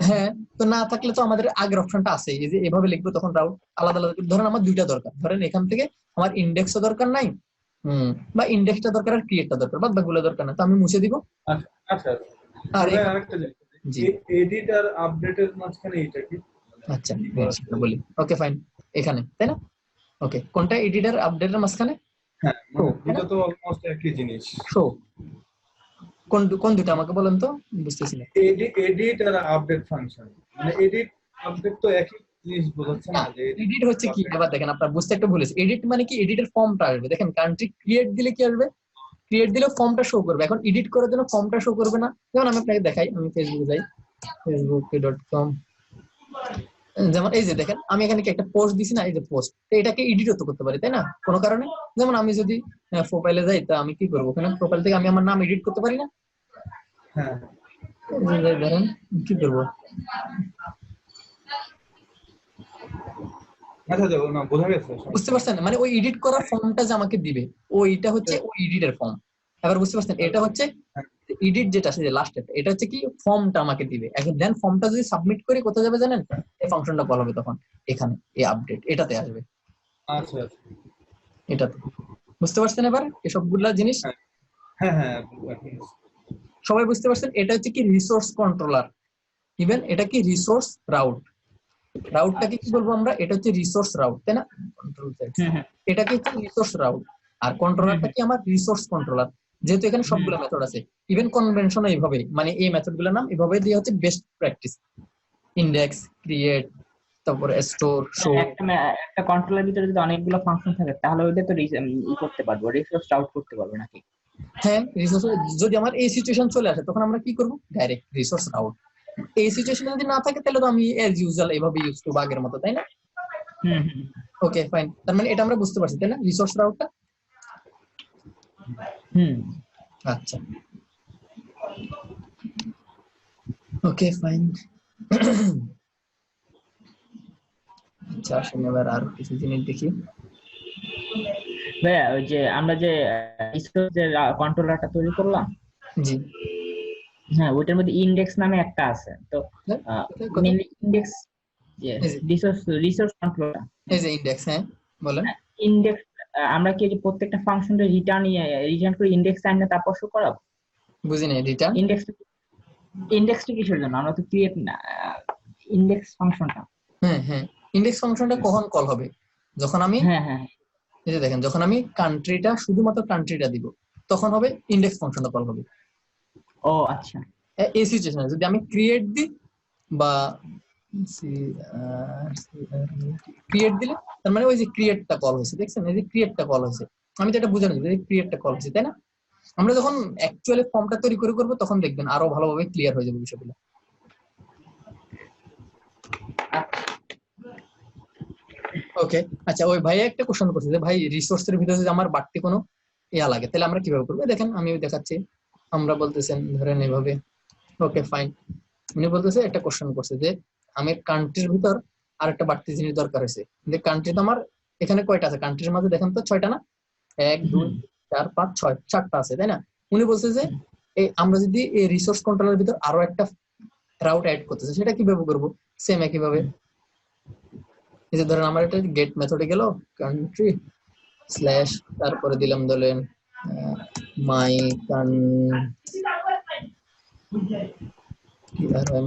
হ্যাঁ তো না থাকলে তো আমাদের আগের অপশনটা আছে, এই যে এভাবে লিখবো, তখন রাউট আলাদা আলাদা ধরেন আমার 2টা দরকার, ধরেন এখান থেকে আমার ইন্ডেক্সও দরকার নাই, বা ইন্ডেক্সটা দরকার আর ক্রিয়েটটা দরকার, বাদ বাকিগুলো দরকার না, তো আমি মুছে দিব। আচ্ছা আর ভাই আরেকটা জিনিস, জি এডিট আর আপডেটের মাঝখানে এটা কি? আচ্ছা সেটা বলি, ওকে ফাইন, এখানে তাই না, ওকে কোনটা এডিটর আপডেটের মাঝখানে, হ্যাঁ এটা তো অলমোস্ট একই জিনিস। শো কোন কোন দুটো আমাকে বলেন তো, বুঝতেছি না। এডিট আর আপডেট ফাংশন, মানে এডিট আপডেট তো একই জিনিস বোঝাচ্ছে না যে এডিট হচ্ছে কি, এবার দেখেন আপনার বুঝতে একটা ভুল হয়েছে, এডিট মানে কি, এডিটের ফর্মটা আসবে, দেখেন কান্ট্রি ক্রিয়েট দিলে কি আসবে, ক্রিয়েট দিলে ফর্মটা শো করবে, এখন এডিট করার জন্য ফর্মটা শো করবে না, যেমন আমি আপনাকে দেখাই, আমি ফেসবুকে যাই, facebook.com, যেমন এই যে দেখেন আমি এখানে কি একটা পোস্ট দিছি না, এই যে পোস্ট, এটাকে এডিটও তো করতে পারি তাই না কোনো কারণে, যেমন আমি যদি প্রোফাইলে যাই তা আমি কি করবো, ওখানে প্রোফাইল থেকে আমি আমার নাম এডিট করতে পারি না, হ্যাঁ ধরেন কি করবো, আচ্ছা যাবো না, বোঝা গেছে। বুঝতে পারছেন, মানে ওই এডিট করার ফর্মটা যে আমাকে দিবে ওইটা হচ্ছে ওই এডিটের ফর্ম, এবার বুঝতে পারছেন, এটা হচ্ছে এডিট যেটা আছে যে লাস্ট এটা হচ্ছে কি ফর্মটা আমাকে দিবে, এখন দেন ফর্মটা যদি সাবমিট করি কোথায় যাবে জানেন, এই ফাংশনটা কল হবে তখন এখানে এই আপডেট এটাতে আসবে, আচ্ছা এটাতে, বুঝতে পারছেন এবার এসবগুলা জিনিস, হ্যাঁ হ্যাঁ সবাই বুঝতে পারছেন, এটা হচ্ছে কি রিসোর্স কন্ট্রোলার, ইভেন এটা কি রিসোর্স রাউট, রাউটটাকে কি বলবো আমরা, এটা হচ্ছে রিসোর্স রাউট তাই না, কন্ট্রোল এটাকে হচ্ছে রিসোর্স রাউট, আর কন্ট্রোলারটা কি আমার রিসোর্স কন্ট্রোলার, যেহেতু এখানে সবগুলো মেথড আছে, ইভেন কনভেনশন এইভাবে, মানে এই মেথড গুলোর নাম এভাবে দিয়ে হচ্ছে বেস্ট প্র্যাকটিস, ইন্ডেক্স ক্রিয়েট, তারপরে স্টোর শো। একটা কন্ট্রোলের ভিতরে যদি অনেকগুলো ফাংশন থাকে তাহলে ওইটা তো করতে পারবো, রিসোর্স আউট করতে পারবো নাকি? হ্যাঁ রিসোর্স, যদি আমার এই সিচুয়েশন চলে আসে তখন আমরা কি করবো, ডাইরেক্ট রিসোর্স রাউট, এই সিচুয়েশন যদি না থাকে তাহলে তো আমি এজ ইউজুয়াল এভাবে ইউজ করবো আগের মতো তাই না। ওকে ফাইন, তার মানে এটা আমরা বুঝতে পারছি তাই না, রিসোর্স রাউটটা। আচ্ছা ওকে ফাইন। আচ্ছা আসুন এবার আর কিছু জিনিস দেখি। ভাইয়া ওই যে আমরা যে কন্ট্রোলারটা তৈরি করলাম, জি হ্যাঁ ওইটার মধ্যে ইন্ডেক্স নামে একটা আছে, তো মেইনলি ইন্ডেক্স রিসোর্স কন্ট্রোলার, এই যে ইন্ডেক্স, হ্যাঁ বলেন। ইন্ডেক্স আমরা কি প্রত্যেকটা ফাংশনটা রিটার্ন করে ইন্ডেক্স আনলে তারপর শো করাবো? বুঝি নাই রিটার্ন, ইন্ডেক্সটা কিসের জন্য, আমরা তো ক্রিয়েট না ইন্ডেক্স ফাংশনটা। হ্যাঁ ইন্ডেক্স ফাংশনটা কখন কল হবে, যখন আমি হ্যাঁ এই যে দেখেন যখন আমি কান্ট্রিটা শুধুমাত্র কান্ট্রিটা দিব তখন হবে ইন্ডেক্স ফাংশনটা কল হবে। ও আচ্ছা, এই সিচুয়েশনে যদি আমি ক্রিয়েট দিই বা ক্রিয়েট দিলে তার মানে ওই যে ক্রিয়েটটা কল হয়েছে, দেখছেন এই যে ক্রিয়েটটা কল হয়েছে, আমি তো এটা বুঝানো যে ক্রিয়েটটা কল হয়েছে তাই না। আমরা যখন অ্যাকচুয়ালি ফর্মটা তৈরি করব তখন দেখবেন আরো ভালোভাবে ক্লিয়ার হয়ে যাবে বিষয়গুলো। ওকে, আচ্ছা ওই ভাই একটা কোশ্চেন করছে যে ভাই রিসোর্সের ভিতরে যদি আমার বাড়তি কোনো ইয়া লাগে তাহলে আমরা কিভাবে করবো? দেখেন আমি দেখাচ্ছি। আমরা বলতেছেন ধরেন এইভাবে, ওকে ফাইন। উনি বলতেছে একটা কোশ্চেন করছে যে আমি কান্ট্রির ভিতর আর একটা বাড়তি জিনিস দরকার হয়েছে, যে কান্ট্রি তো আমার এখানে কয়টা আছে কান্ট্রির মাঝে দেখেন তো 6টা না, 1 2 4 5 6 4টা আছে তাই না? উনি বলছে যে এই আমরা যদি এই রিসোর্স কন্ট্রোলের ভিতর আরো একটা রাউট অ্যাড করতেছি সেটা কিভাবে করব? সেম একইভাবে, এই যে ধরেন আমার এটা গেট মেথডে গেল কান্ট্রি স্ল্যাশ তারপরে দিলাম ধরেন my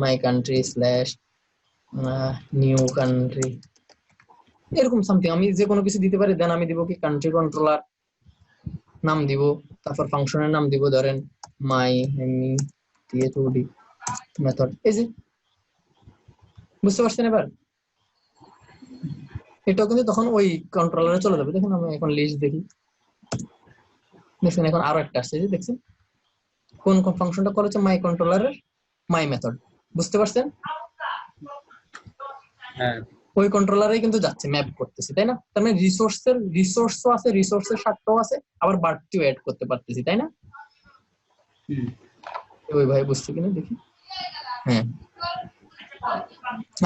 my country slash new country, এরকম সামথিং আমি যে কোনো কিছু দিতে পারি। দেন আমি দিব কি কান্ট্রি কন্ট্রোলার নাম দিব, তারপর ফাংশনের নাম দিব ধরেন মাই থড মেথড। এই যে বুঝতে পারছেন এবার? এটাও কিন্তু তখন ওই কন্ট্রোলারে চলে যাবে। দেখুন আমি এখন লিস্ট দেখি, দেখছেন এখন আরো একটা আসছে, যে দেখছেন কোন কোন ফাংশনটা কল হচ্ছে মাই কন্ট্রোলারের মাই মেথড। বুঝতে পারছেন? হ্যাঁ ওই কন্ট্রোলারেই কিন্তু যাচ্ছে, ম্যাপ করতেছি তাই না? তার মানে রিসোর্সও আছে, রিসোর্সের স্বার্থও আছে, আবার বাড়তিও অ্যাড করতে পারতেছি তাই না? ওই ভাই বুঝছে কিনা দেখি। হ্যাঁ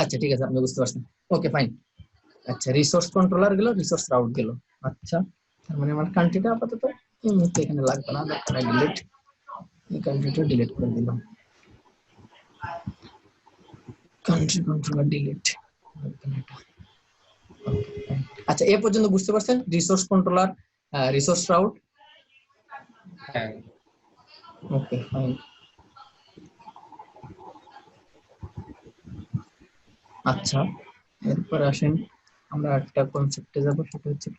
আচ্ছা ঠিক আছে, আপনি বুঝতে পারছেন। Okay fine. আচ্ছা রিসোর্স কন্ট্রোলার গেল, রিসোর্স রাউট গেল। আচ্ছা তার মানে আমার কান্ট্রিটা আপাতত এই মুহূর্তে এখানে লাগবে না, ডিলিট, এই কান্ট্রিটা ডিলিট করে দিলাম, কান্ট্রি কন্ট্রোলার ডিলিট। আচ্ছা এ পর্যন্ত বুঝতে পারছেন রিসোর্স কন্ট্রোলার, রিসোর্স রাউট? হ্যাঁ ওকে ফাইন। আচ্ছা এরপর আসেন আমরা একটা কনসেপ্টে যাব, সেটা হচ্ছে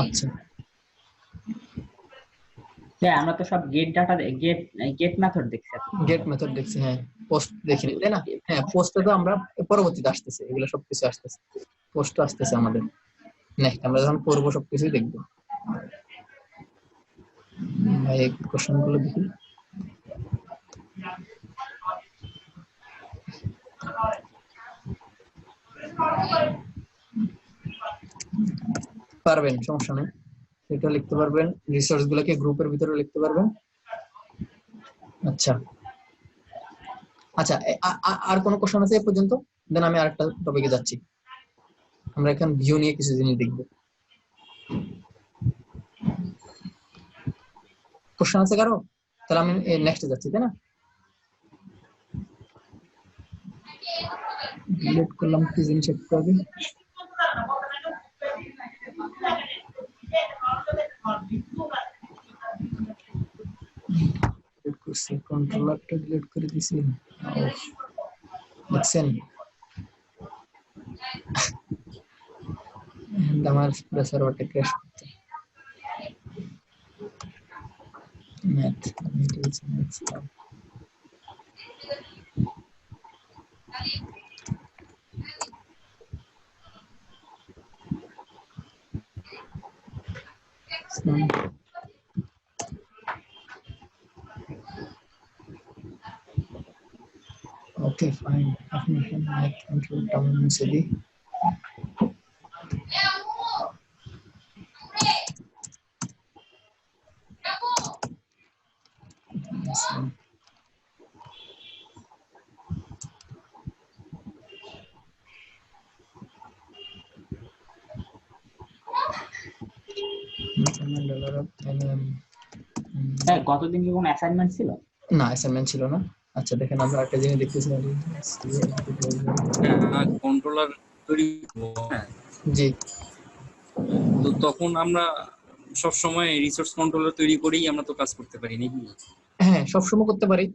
আচ্ছা হ্যাঁ আমরা তো সব গেট ডাটা গেট মেথড দেখছি এখন। গেট মেথড দেখছি, হ্যাঁ পোস্ট দেখিনি তাই না? হ্যাঁ পোস্টে তো আমরা পরবর্তীতে আসতেছে, এগুলো সবকিছু আসতেছে, পোস্ট আসতেছে আমাদের নেক্সট, আমরা যখন করবো সবকিছুই দেখবো। ভাই কোশ্চেন গুলো দেখি। পারবেন, সমস্যা নেই, এটা লিখতে পারবেন, রিসোর্স গুলোকে গ্রুপের ভিতরে লিখতে পারবেন। আচ্ছা আচ্ছা আর কোন কোশ্চেন আছে এ পর্যন্ত? দেন আমি আরেকটা টপিকে যাচ্ছি। আমরা এখন ভিউ নিয়ে কিছু জিনিস দেখবো। কোশ্চেন আছে কারো? তাহলে আমি নেক্সটে যাচ্ছি তাই না? ডিলিট করলাম কি জিনিস একটু আগে। কন্ট্রোলারটা ডিলিট করে দিছি, দেখছেন আমার সার্ভারটা ক্র্যাশ করতে। Math okay fine. আপনি ম্যাথ কন্ট্রোল টাউন মুছে দিই। হ্যাঁ গতদিন কি কোনো অ্যাসাইনমেন্ট ছিল? না অ্যাসাইনমেন্ট ছিল না। আচ্ছা দেখেন আমরা একটা জিনিস দেখতেছি কন্ট্রোলার তৈরি করবো, হ্যাঁ জি। তো তখন আমরা সব সময় রিসোর্স কন্ট্রোলার তৈরি করেই আমরা তো কাজ করতে পারি নাকি? হ্যাঁ সবসময় করতে পারি,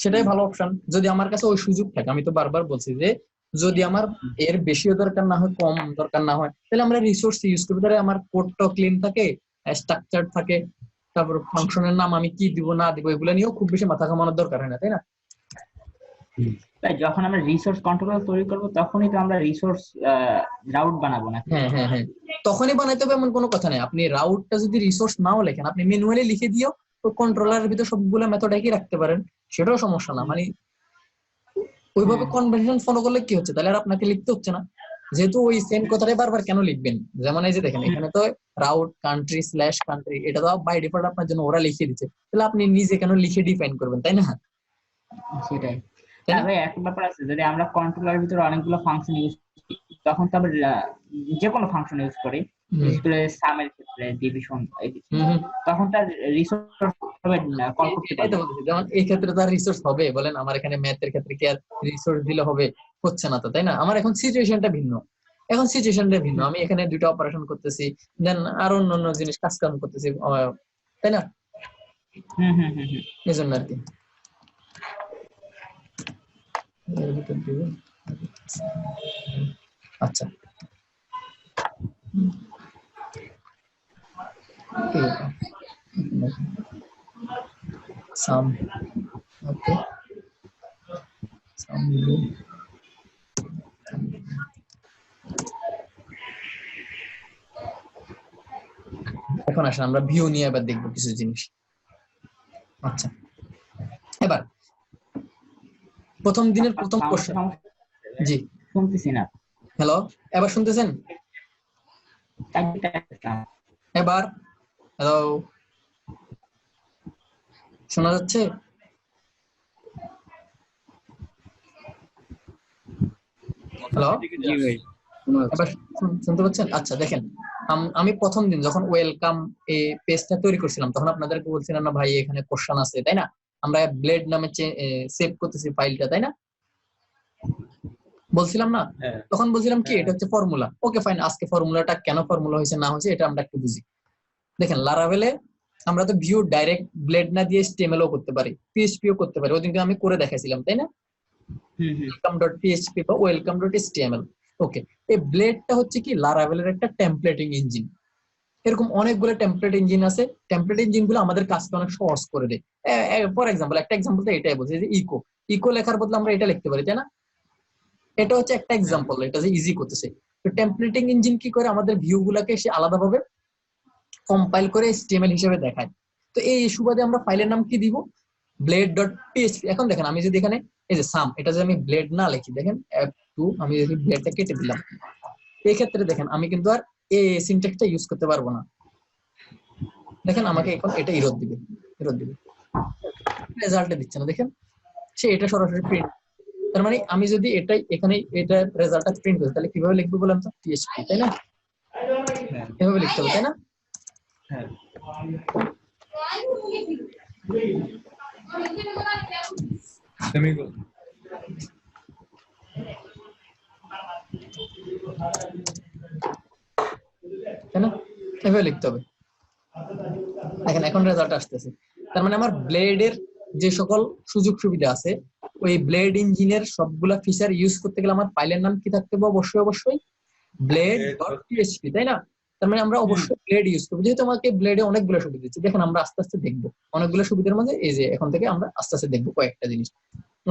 সেটাই ভালো অপশন যদি আমার কাছে ওই সুযোগ থাকে। আমি তো বারবার বলছি যে যদি আমার এর বেশিও দরকার না হয়, কম দরকার না হয়, তাহলে আমরা রিসোর্স ইউজ করতে পারি। আমার কোডটাও ক্লিন থাকে, স্ট্রাকচার থাকে, তারপর ফাংশনের নাম আমি কি দিব না দিব এগুলো নিয়েও খুব বেশি মাথা ঘামানোর দরকার হয় না, তাই না? তাই যখন আমরা রিসোর্স কন্ট্রোলার তৈরি করব তখনই তো আমরা রিসোর্স রাউট বানাবো না? হ্যাঁ হ্যাঁ হ্যাঁ, তখনই বানাইতে হবে এমন কোনো কথা নেই। আপনি রাউটটা যদি রিসোর্স নাও লেখেন, আপনি ম্যানুয়ালি লিখে দিও কন্ট্রোলারের ভিতর সবগুলো মেথড একই রাখতে পারেন, সেটাও সমস্যা না। মানে ওইভাবে কনভেনশন ফলো করলে কি হচ্ছে, তাহলে আর আপনাকে লিখতে হচ্ছে না। যেহেতু ওই সেম কথাটাই বারবার কেন লিখবেন? যেমন এই যে দেখেন এখানে তো রাউট কান্ট্রি স্ল্যাশ কান্ট্রি, এটা তো বাই ডিফল্ট আপনার জন্য ওরা লিখে দিচ্ছে, তাহলে আপনি নিজে কেন লিখে ডিফাইন করবেন, তাই না? সেটাই। তবে একটা ব্যাপার আছে, যদি আমরা কন্ট্রোলারের ভিতরে অনেকগুলো ফাংশন ইউজ করি তখন তো আবার যে কোনো ফাংশন ইউজ করি, বিশেষ করে সামের ক্ষেত্রে ডিভিশন, তখন তার রিসোর্স কল করতে এটাই তো বলছি, যেমন এই ক্ষেত্রে তার রিসোর্স হবে বলেন, আমার এখানে ম্যাথের ক্ষেত্রে কি আর রিসোর্স দিলে হবে? হচ্ছে না তো, তাই না? আমার এখন সিচুয়েশনটা ভিন্ন, আমি এখানে দুইটা অপারেশন করতেছি, দেন আরো অন্য জিনিস কাজ কাম করতেছি, তাই না? এই জন্য আর কি। আচ্ছা, সাম ওকে, সাম এখন আসেন আমরা ভিউ নিয়ে এবার দেখবো কিছু জিনিস। আচ্ছা, এবার প্রথম দিনের প্রথম কোশ্চেন। জি শুনতেছি না। হ্যালো, এবার শুনতেছেন? এবার হ্যালো, শোনা যাচ্ছে? হ্যালো, জি ভাই। এবার শুনতে পাচ্ছেন? আচ্ছা দেখেন, আমি প্রথম দিন যখন ওয়েলকাম এই পেজটা তৈরি করছিলাম তখন আপনাদেরকে বলছিলাম না ভাই এখানে কোশ্চেন আছে, তাই না? আমরা ব্লেড নামে সেভ করতেছি ফাইলটা, তাই না? বলছিলাম না? তখন বলছিলাম কি এটা হচ্ছে ফর্মুলা। ওকে ফাইন, আজকে ফর্মুলাটা কেন ফর্মুলা হয়েছে না হয়েছে এটা আমরা একটু বুঝি। দেখেন লারাভেলে আমরা তো ভিউ ডাইরেক্ট ব্লেড না দিয়ে HTML ও করতে পারি, PHP ও করতে পারি, ওদিনকে আমি করে দেখাইছিলাম, তাই না? welcome.php বা welcome.html। ওকে, এই ব্লেডটা হচ্ছে কি লারাভেলের একটা টেমপ্লেটিং ইঞ্জিন। এরকম অনেকগুলো টেমপ্লেট ইঞ্জিন আছে, টেমপ্লেট ইঞ্জিন গুলো আমাদের কাজটা অনেক সহজ করে দেয়। ফর এক্সাম্পল, একটা এক্সাম্পল তো এটাই বলছি যে ইকো লেখার বদলে আমরা এটা লিখতে পারি, তাই না? এটা হচ্ছে একটা এক্সাম্পল, এটা যে ইজি করতেছে। তো টেমপ্লেটিং ইঞ্জিন কি করে, আমাদের ভিউ গুলাকে সে আলাদাভাবে কম্পাইল করে HTML হিসেবে দেখায়। তো এই সুবাদে আমরা ফাইলের নাম কি দিব? blade.php। এখন দেখেন আমি যদি এখানে এই যে সাম, এটা যদি আমি ব্লেড না লিখি, দেখেন F2, আমি যদি ব্লেডটা কেটে দিলাম, এই ক্ষেত্রে দেখেন আমি কিন্তু আর এই সিনট্যাক্সটা ইউজ করতে পারবো না। দেখেন আমাকে এখন এটা এরর দিবে, রেজাল্টে দিচ্ছে না, দেখেন সে এটা সরাসরি প্রিন্ট। তার মানে আমি যদি এটাই এখানে এটা রেজাল্টটা প্রিন্ট করি তাহলে কিভাবে লিখবো বললাম তো? PHP, তাই না? এভাবে লিখতে হবে, তাই না? সেমিকোলন। তাই না? এভাবে লিখতে হবে। দেখেন এখন রেজাল্ট আসতেছে। তার মানে আমার ব্লেডের যে সকল সুযোগ সুবিধা আছে, ওই ব্লেড ইঞ্জিনের সবগুলা ফিচার ইউজ করতে গেলে আমার ফাইলের নাম কি থাকতে হবে? অবশ্যই blade.php, তাই না? তার মানে আমরা অবশ্যই ব্লেড ইউজ করবো, যেহেতু আমাকে ব্লেডে অনেকগুলো সুবিধা দিচ্ছে। দেখেন আমরা আস্তে আস্তে দেখবো অনেকগুলো সুবিধার মধ্যে, এই যে এখন থেকে আমরা আস্তে আস্তে দেখবো কয়েকটা জিনিস।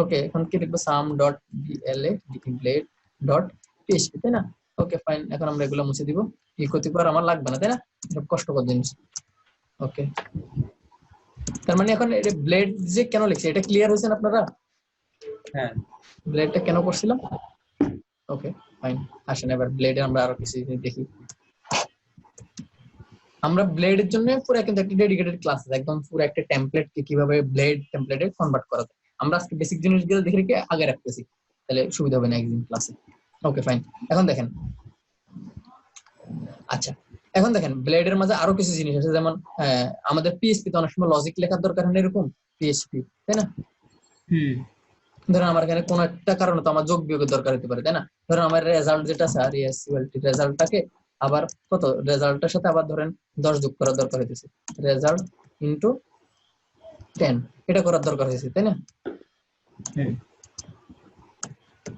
ওকে, এখন কি লিখবো? sam.blade.php, তাই না? ওকে ফাইন, এখন আমরা এগুলো মুছে দিব, কি ক্ষতি করার আমার লাগবে না, তাই না? সব কষ্টকর জিনিস। ওকে, তার মানে এখন এটা ব্লেড যে কেন লিখছে এটা ক্লিয়ার হয়েছেন আপনারা? হ্যাঁ, ব্লেডটা কেন করছিলাম? ওকে ফাইন, আসেন এবার ব্লেডে আমরা আরো কিছু জিনিস দেখি। আমরা ব্লেডের জন্য পুরো কিন্তু একটা ডেডিকেটেড ক্লাস আছে, একদম পুরো একটা টেমপ্লেট কে কিভাবে ব্লেড টেমপ্লেটে কনভার্ট করা যায়। আমরা আজকে বেসিক জিনিসগুলো দেখে রেখে আগে রাখতেছি, তাহলে সুবিধা হবে না একদিন ক্লাসে। ওকে ফাইন, এখন দেখেন, আচ্ছা এখন দেখেন ব্লেডের মাঝে আরো কিছু জিনিস আছে, যেমন আমাদের PHP তে অনেক সময় লজিক লেখার দরকার হয় এরকম PHP, তাই না? ধরেন আমার এখানে কোন একটা কারণে তো আমার যোগ বিয়োগের দরকার হতে পারে, তাই না? ধরেন আমার রেজাল্ট যেটা আছে RESULT রেজাল্টটাকে আবার কত রেজাল্টের সাথে আবার ধরেন 10 যোগ করার দরকার হইতেছে, রেজাল্ট ইনটু 10 এটা করার দরকার হয়েছে, তাই না?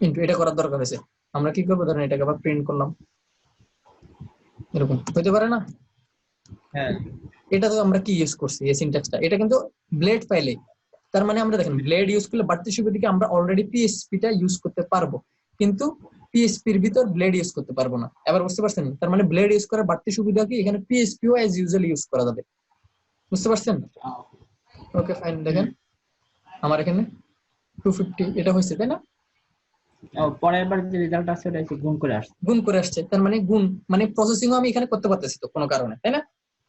ইনটু এটা করার দরকার হয়েছে। আমরা কি করবো? ধরেন এটাকে আবার প্রিন্ট করলাম, এরকম হইতে পারে না? হ্যাঁ এটা তো আমরা কি ইউজ করছি এই সিনট্যাক্সটা, এটা কিন্তু ব্লেড ফাইলে। তার মানে আমরা দেখেন ব্লেড ইউজ করলে বাড়তি সুবিধাকে আমরা অলরেডি পিএসপিটা ইউজ করতে পারবো, কিন্তু পিএসপির ভিতর ব্লেড ইউজ করতে পারবো না। এবার বুঝতে পারছেন? তার মানে ব্লেড ইউজ করার বাড়তি সুবিধা কি, এখানে পিএসপিও অ্যাজ ইউজুয়াল ইউজ করা যাবে। বুঝতে পারছেন? ওকে ফাইন, দেখেন আমার এখানে 250 এটা হয়েছে, তাই না? পরের বার যে রেজাল্ট আসছে ওটা এসে গুণ করে আসছে। গুণ করে আসছে, তার মানে গুণ মানে প্রসেসিংও আমি এখানে করতে পারতেছি তো কোনো কারণে, তাই না?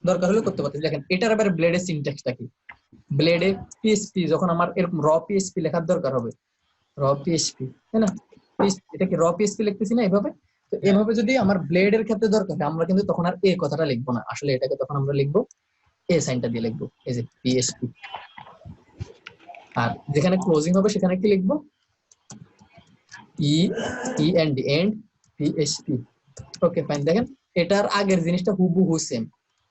দরকার হলে করতে পারতেছি। দেখেন এটার আবার ব্লেডের সিনট্যাক্সটা কি, ব্লেডে পিএসপি যখন আমার এরকম র পিএসপি লেখার দরকার হবে, র পিএসপি, তাই না? এটা কি র পিএসপি লিখতেছি না এভাবে? তো এভাবে যদি আমার ব্লেডের ক্ষেত্রে দরকার হয়, আমরা কিন্তু তখন আর এ কথাটা লিখবো না, আসলে এটাকে তখন আমরা লিখবো এ সাইনটা দিয়ে লিখবো, এই যে পিএসপি। আর যেখানে ক্লোজিং হবে সেখানে কি লিখবো, E E and and PSP. Okay fine, দেখেন এটার আগের জিনিসটা হুবহু সেম,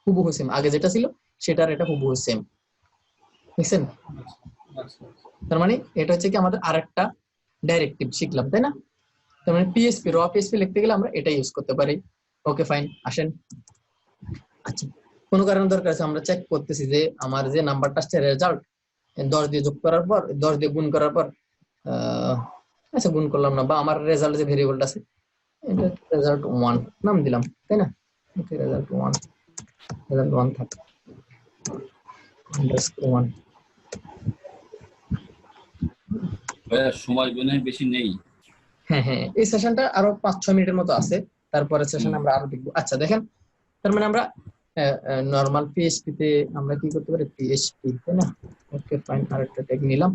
হুবহু সেম, আগে যেটা ছিল সেটার এটা হুবহু সেম, বুঝছেন? আচ্ছা তার মানে এটা হচ্ছে কি আমাদের আরেকটা ডাইরেক্টিভ শিখলাম, তাই না? তার মানে পিএসপি র পিএসপি লিখতে গেলে আমরা এটা ইউজ করতে পারি। ওকে ফাইন, আসেন। আচ্ছা, কোনো কারণে দরকার আছে আমরা চেক করতেছি যে আমার যে নাম্বারটা আসছে রেজাল্ট 10 দিয়ে যোগ করার পর 10 দিয়ে গুণ করার পর আচ্ছা গুণ করলাম না, বা আমার রেজাল্ট যে ভেরিয়েবলটা আছে এটা রেজাল্ট 1 নাম দিলাম, তাই না? ওকে রেজাল্ট 1 থাকে _1। ভাইয়া সময় মনে হয় বেশি নেই। হ্যাঁ হ্যাঁ, এই সেশনটা আরো 5-6 মিনিটের মতো আছে, তারপরে সেশন আমরা আরো দেখবো। আচ্ছা দেখেন, তার মানে আমরা নরমাল পিএইচপি তে আমরা কি করতে পারি, পিএইচপি, তাই না? ওকে ফাইন, আরেকটা ট্যাগ নিলাম।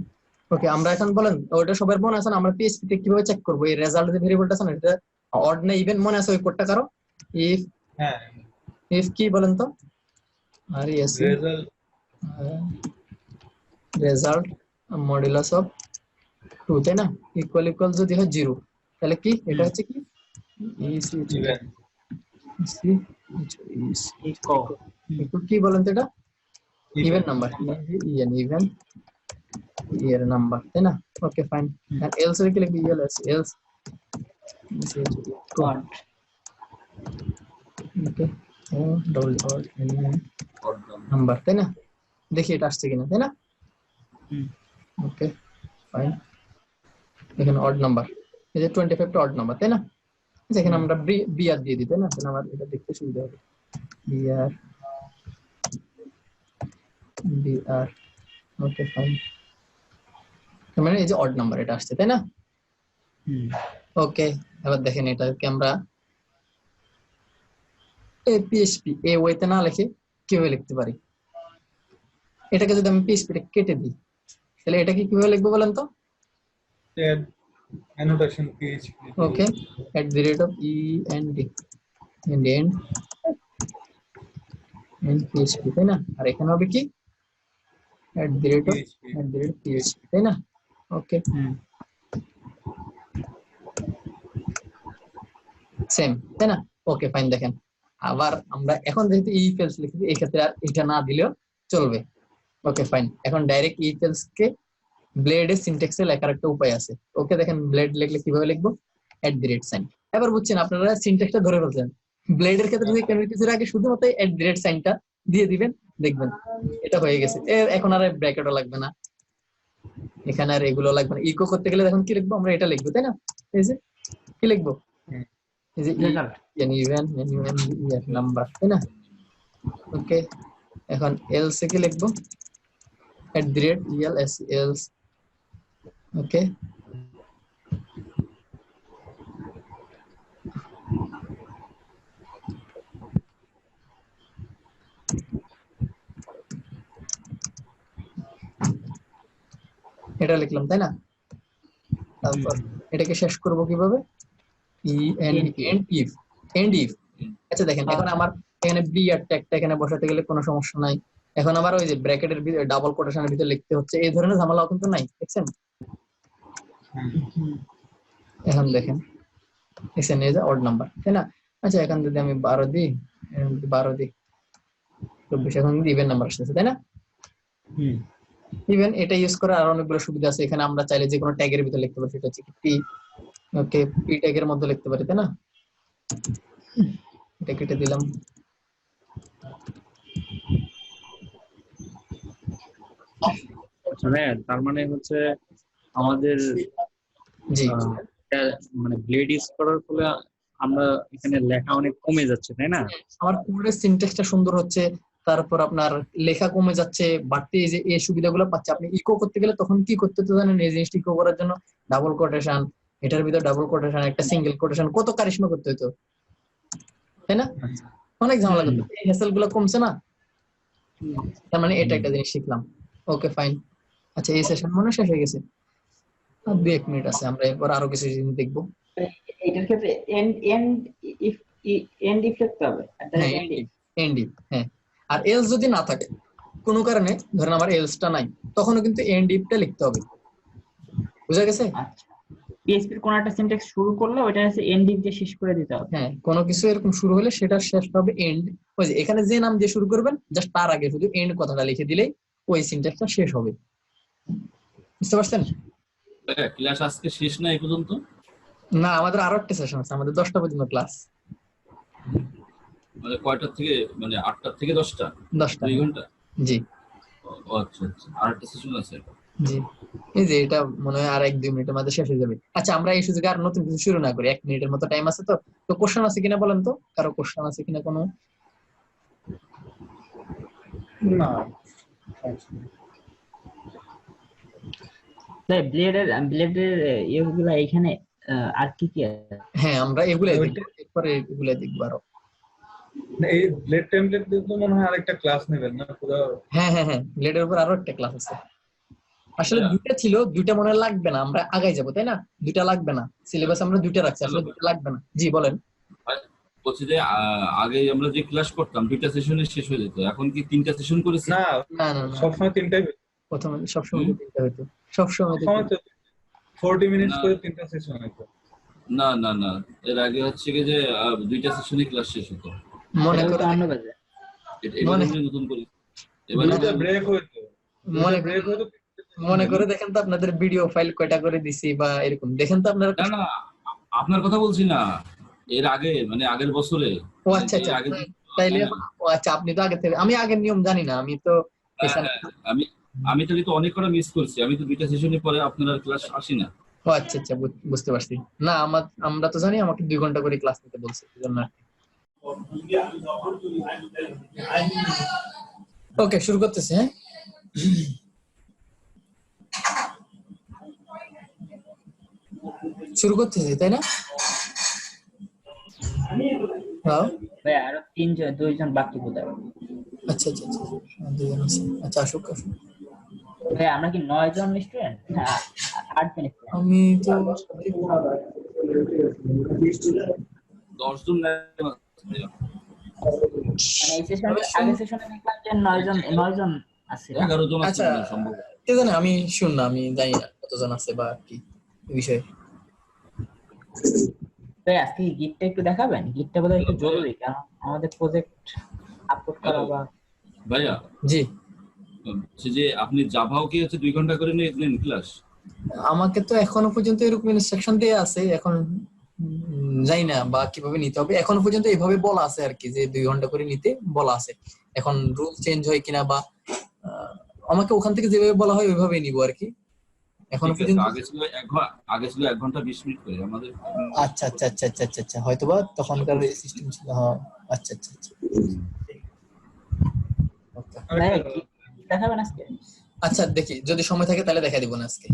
ওকে, আমরা এখন বলেন ওটা সবার মনে আছে না, আমরা পিএইচপি তে কিভাবে চেক করব এই রেজাল্ট যে ভেরিয়েবলটা আছে না, এটা অড না ইভেন মনে আছে? ওই কোডটা কারো ইফ হ্যাঁ ইফ কি বলেন তো, আর yes result result modulus of 2, তাই না? ইকুয়াল ইকুয়াল যদি হয় 0, তাহলে কি এটা হচ্ছে কি ইসি ইভেন ইসি কি বলেন তো, এটা ইভেন নাম্বার, ইভেন ইয়ার নাম্বার, তাই না? ওকে ফাইন, আর এলস এর কি লিখবি, এলস এলস Odd. ওকে ও ডবল অড নাম্বার, তাই না? দেখি এটা আসছে কিনা, তাই না? ওকে ফাইন, এখানে অড নাম্বার, এই যে 25 টা অড নাম্বার, তাই না? যেখানে আমরা বিআর দিয়ে দিই, তাই না? তাহলে আমার এটা দেখতে সুবিধা হবে, বিআর বিআর। ওকে ফাইন, মানে এই যে অড নাম্বার এটা আসছে, তাই না? ওকে, এবার দেখেন এটাকে আমরা পিএইচপি এ ওয়েতে না লিখে কিভাবে লিখতে পারি। এটাকে যদি আমি পিএইচপি টা কেটে দিই, তাহলে এটাকে কিভাবে লিখবো বলেন তো? Ted annotation PHP okay, @ e and end PHP, তাই না? আর এখানে হবে কি @PHP, তাই না? ওকে সেম, তাই না? ওকে ফাইন, দেখেন আবার আমরা এখন যেহেতু ইফ এলস লিখেছি এই ক্ষেত্রে আর এটা না দিলেও চলবে। ওকে ফাইন, এখন ডাইরেক্ট ইফ এলস কে ব্লেডের সিনট্যাক্সে লেখার একটা উপায় আছে। ওকে দেখেন ব্লেড লিখলে কিভাবে লিখবো, @সাইন। এবার বুঝছেন আপনারা সিনট্যাক্সটা ধরে ফেলছেন। ব্লেডের ক্ষেত্রে যদি কোনো কিছুর আগে শুধুমাত্র @সাইনটা দিয়ে দিবেন, দেখবেন এটা হয়ে গেছে। এখন আর ব্র্যাকেটও লাগবে না, এখানে আর এগুলো লাগবে না। ইকো করতে গেলে এখন কি লিখবো আমরা, এটা লিখবো, তাই না? এই যে কি লিখবো, এই যে ইভেন ইয়ার নাম্বার, তাই না? ওকে, এখন এলস কি লিখবো, @else। ওকে, এটা লিখলাম, তাই না? তারপর এটাকে শেষ করব কিভাবে, এন্ড ইফ। আচ্ছা দেখেন এখন আমার এখানে বি আর ট্যাগটা এখানে বসাতে গেলে কোনো সমস্যা নাই। এখন আবার ওই যে ব্র্যাকেটের ভিতরে ডাবল কোটেশনের ভিতরে লিখতে হচ্ছে, এই ধরনের ঝামেলাও কিন্তু নাই, দেখছেন? এখন দেখেন দেখছেন এই যে অড নাম্বার, তাই না? আচ্ছা এখন যদি আমি 12 দিই, 12 দিই 24, এখন ইভেন নাম্বার আসতেছে, তাই না? ইভেন এটা ইউজ করার আরো অনেকগুলো সুবিধা আছে। এখানে আমরা চাইলে যে কোনো ট্যাগের ভিতরে লিখতে পারি, সেটা হচ্ছে পি। ওকে, পি ট্যাগের মধ্যে লিখতে পারি, তাই না? এটা কেটে দিলাম, হ্যাঁ, তার মানে হচ্ছে আমাদের জি মানে ব্লেড ইউজ করার ফলে আমরা এখানে লেখা অনেক কমে যাচ্ছে, তাই না? আমার কোডের সিনট্যাক্সটা সুন্দর হচ্ছে, তারপর আপনার লেখা কমে যাচ্ছে, বাড়তি এই যে এই সুবিধাগুলো পাচ্ছে। আপনি ইকো করতে গেলে তখন কি করতে হতো জানেন? এই জিনিসটা ইকো করার জন্য ডাবল কোটেশন, এটার ভিতর ডাবল কোটেশন, একটা সিঙ্গেল কোটেশন, কত কারিশমা করতে হতো, তাই না? আচ্ছা। অনেক ঝামেলা করতে হতো। এই হ্যাসেল গুলো কমছে না, তার মানে এটা একটা জিনিস শিখলাম। Okay fine. আচ্ছা, এই সেশন মনে হয় শেষ হয়ে গেছে, আর 2-1 মিনিট আছে, আমরা এরপর আরো কিছু জিনিস দেখবো। এটার ক্ষেত্রে এন্ড ইফ লিখতে হবে, হ্যাঁ এন্ড ইফ, হ্যাঁ। আর এলস যদি না থাকে কোনো কারণে, ধরেন আমার এলসটা নাই, তখনও কিন্তু এন্ড ইফটা লিখতে হবে। বুঝা গেছে? আচ্ছা, পিএইচপির কোন একটা সিনট্যাক্স শুরু করলে ওইটা হচ্ছে এন্ড ইফ দিয়ে শেষ করে দিতে হবে। হ্যাঁ, কোনো কিছু এরকম শুরু হলে সেটা শেষ হবে এন্ড। ওই যে এখানে যে নাম দিয়ে শুরু করবেন, জাস্ট তার আগে শুধু এন্ড কথাটা লিখে দিলেই ওই সিনট্যাক্সটা শেষ হবে। বুঝতে পারছেন? ক্লাস আজকে শেষ না এই পর্যন্ত? না, আমাদের আরো একটা সেশন আছে, আমাদের 10টা পর্যন্ত ক্লাস। মানে কয়টা থেকে, মানে 8টা থেকে 10টা? 10টা, 2 ঘন্টা? জি ও আচ্ছা আচ্ছা, আর একটা সেশন আছে। জি। এই যে এটা মনে হয় আর 1-2 মিনিটের মধ্যে শেষ হয়ে যাবে। আচ্ছা, আমরা এই সুযোগে আর নতুন কিছু শুরু না করি, 1 মিনিটের মতো টাইম আছে। তো তো কোশ্চেন আছে কিনা বলেন তো, কারো কোশ্চেন আছে কিনা কোনো? না, তাই ব্লেডের ইয়েগুলো এখানে আর কি কি আছে? হ্যাঁ, আমরা এগুলাই দেখবো, এরপরে এগুলাই দেখবো আরো। এই ব্লেড টেমপ্লেট দিয়ে তো মনে হয় আরেকটা ক্লাস নেবেন না পুরো? হ্যাঁ হ্যাঁ হ্যাঁ, ব্লেডের উপর আরো একটা ক্লাস আছে। আসলে আচ্ছা। 2টা ছিল, 2টা মনে হয় লাগবে না, আমরা আগাই যাবো, তাই না? 2টা লাগবে না, সিলেবাস আমরা 2টা রাখছি, আসলে 2টা লাগবে না। জি বলেন। আর বলছি যে আগে আমরা যে ক্লাস করতাম 2টা সেশনে শেষ হয়ে যেত, এখন কি 3টা সেশন করেছি? না, না না না, সবসময় 3টাই, প্রথমে সবসময় তো 3টা হইতো, সবসময় তো সবসময় তো 40 মিনিটস না করে 3টা সেশন হতো। না না না, এর আগে হচ্ছে কি যে 2টা সেশনে ক্লাস শেষ হতো। মনে এটা করে তো অন্য বাজে। এবার মনে- আমরা নতুন করি। এবার দুইটা ব্রেক হইতো, মনে ব্রেক হইতো। মনে করে দেখেন তো আপনাদের ভিডিও ফাইল কয়টা করে দিছি বা এরকম দেখেন তো আপনারা। না না, আপনার কথা বলছি না, এর আগে মানে আগের বছরে। ও আচ্ছা আচ্ছা, এর আগে তাইলে হ্যাঁ, ও আচ্ছা, আপনি তো আগে থেকে, আমি আগের নিয়ম জানি না, আমি তো হ্যাঁ, হ্যাঁ, আমি তাহলে তো অনেক কটা মিস করছি, আমি তো 2টা সেশনের পরে আপনার ক্লাস আসি না। ও আচ্ছা আচ্ছা, বুঝতে পারছি। না, আমরা তো জানি আমাকে 2 ঘন্টা করে ক্লাস নিতে বলছে, এজন্য। ওকে, শুরু করতেছি। হ্যাঁ, শুরু করতেছি, তাই না? হ্যাঁ, ভাই আরো 2জন বাকি বোধহয়। আচ্ছা আচ্ছা আচ্ছা, 2 জন আছে। আচ্ছা, আসুক। ভাই আমরা কি 9 জন স্টুডেন্ট? 8 জন স্টুডেন্ট। আমি তো 10 জন মানে এই সেশন আগের সেশনে দেখলাম যে 9 জন আছে। 11 জন আছে আচ্ছা, মনে হয় সম্ভব। কে জানে, আমি শুন না, আমি জানি না কতজন আছে বা কি এই বিষয়ে। ভাই আজকে গিটটা একটু দেখাবেন? গিটটা বোধহয় একটু জরুরি, কারণ আমাদের প্রজেক্ট আপলোড করা বা। ভাইয়া, জি, হচ্ছে যে আপনি জাভাও কি হচ্ছে 2 ঘন্টা করে নেন ক্লাস? আমাকে তো এখনো পর্যন্ত এরকম ইনস্ট্রাকশন দেয়া আছে, এখন জানি না বা কিভাবে নিতে হবে। এখনো পর্যন্ত এইভাবে বলা আছে আর কি, যে 2 ঘন্টা করে নিতে বলা আছে। এখন রুল চেঞ্জ হয় কিনা বা আমাকে ওখান থেকে যেভাবে বলা হয় ওইভাবেই নিব আর কি এখনো ঠিক আছে, পর্যন্ত। আগে ছিল 1 ঘন্টা 20 মিনিট করে আমাদের। আচ্ছা আচ্ছা আচ্ছা আচ্ছা আচ্ছা আচ্ছা, হয়তোবা তখনকার সিস্টেম ছিল। হ্যাঁ, আচ্ছা আচ্ছা আচ্ছা। Okay. ভাই গিট দেখাবেন আজকে? আচ্ছা, দেখি যদি সময় থাকে তাহলে দেখা দিব না আজকে,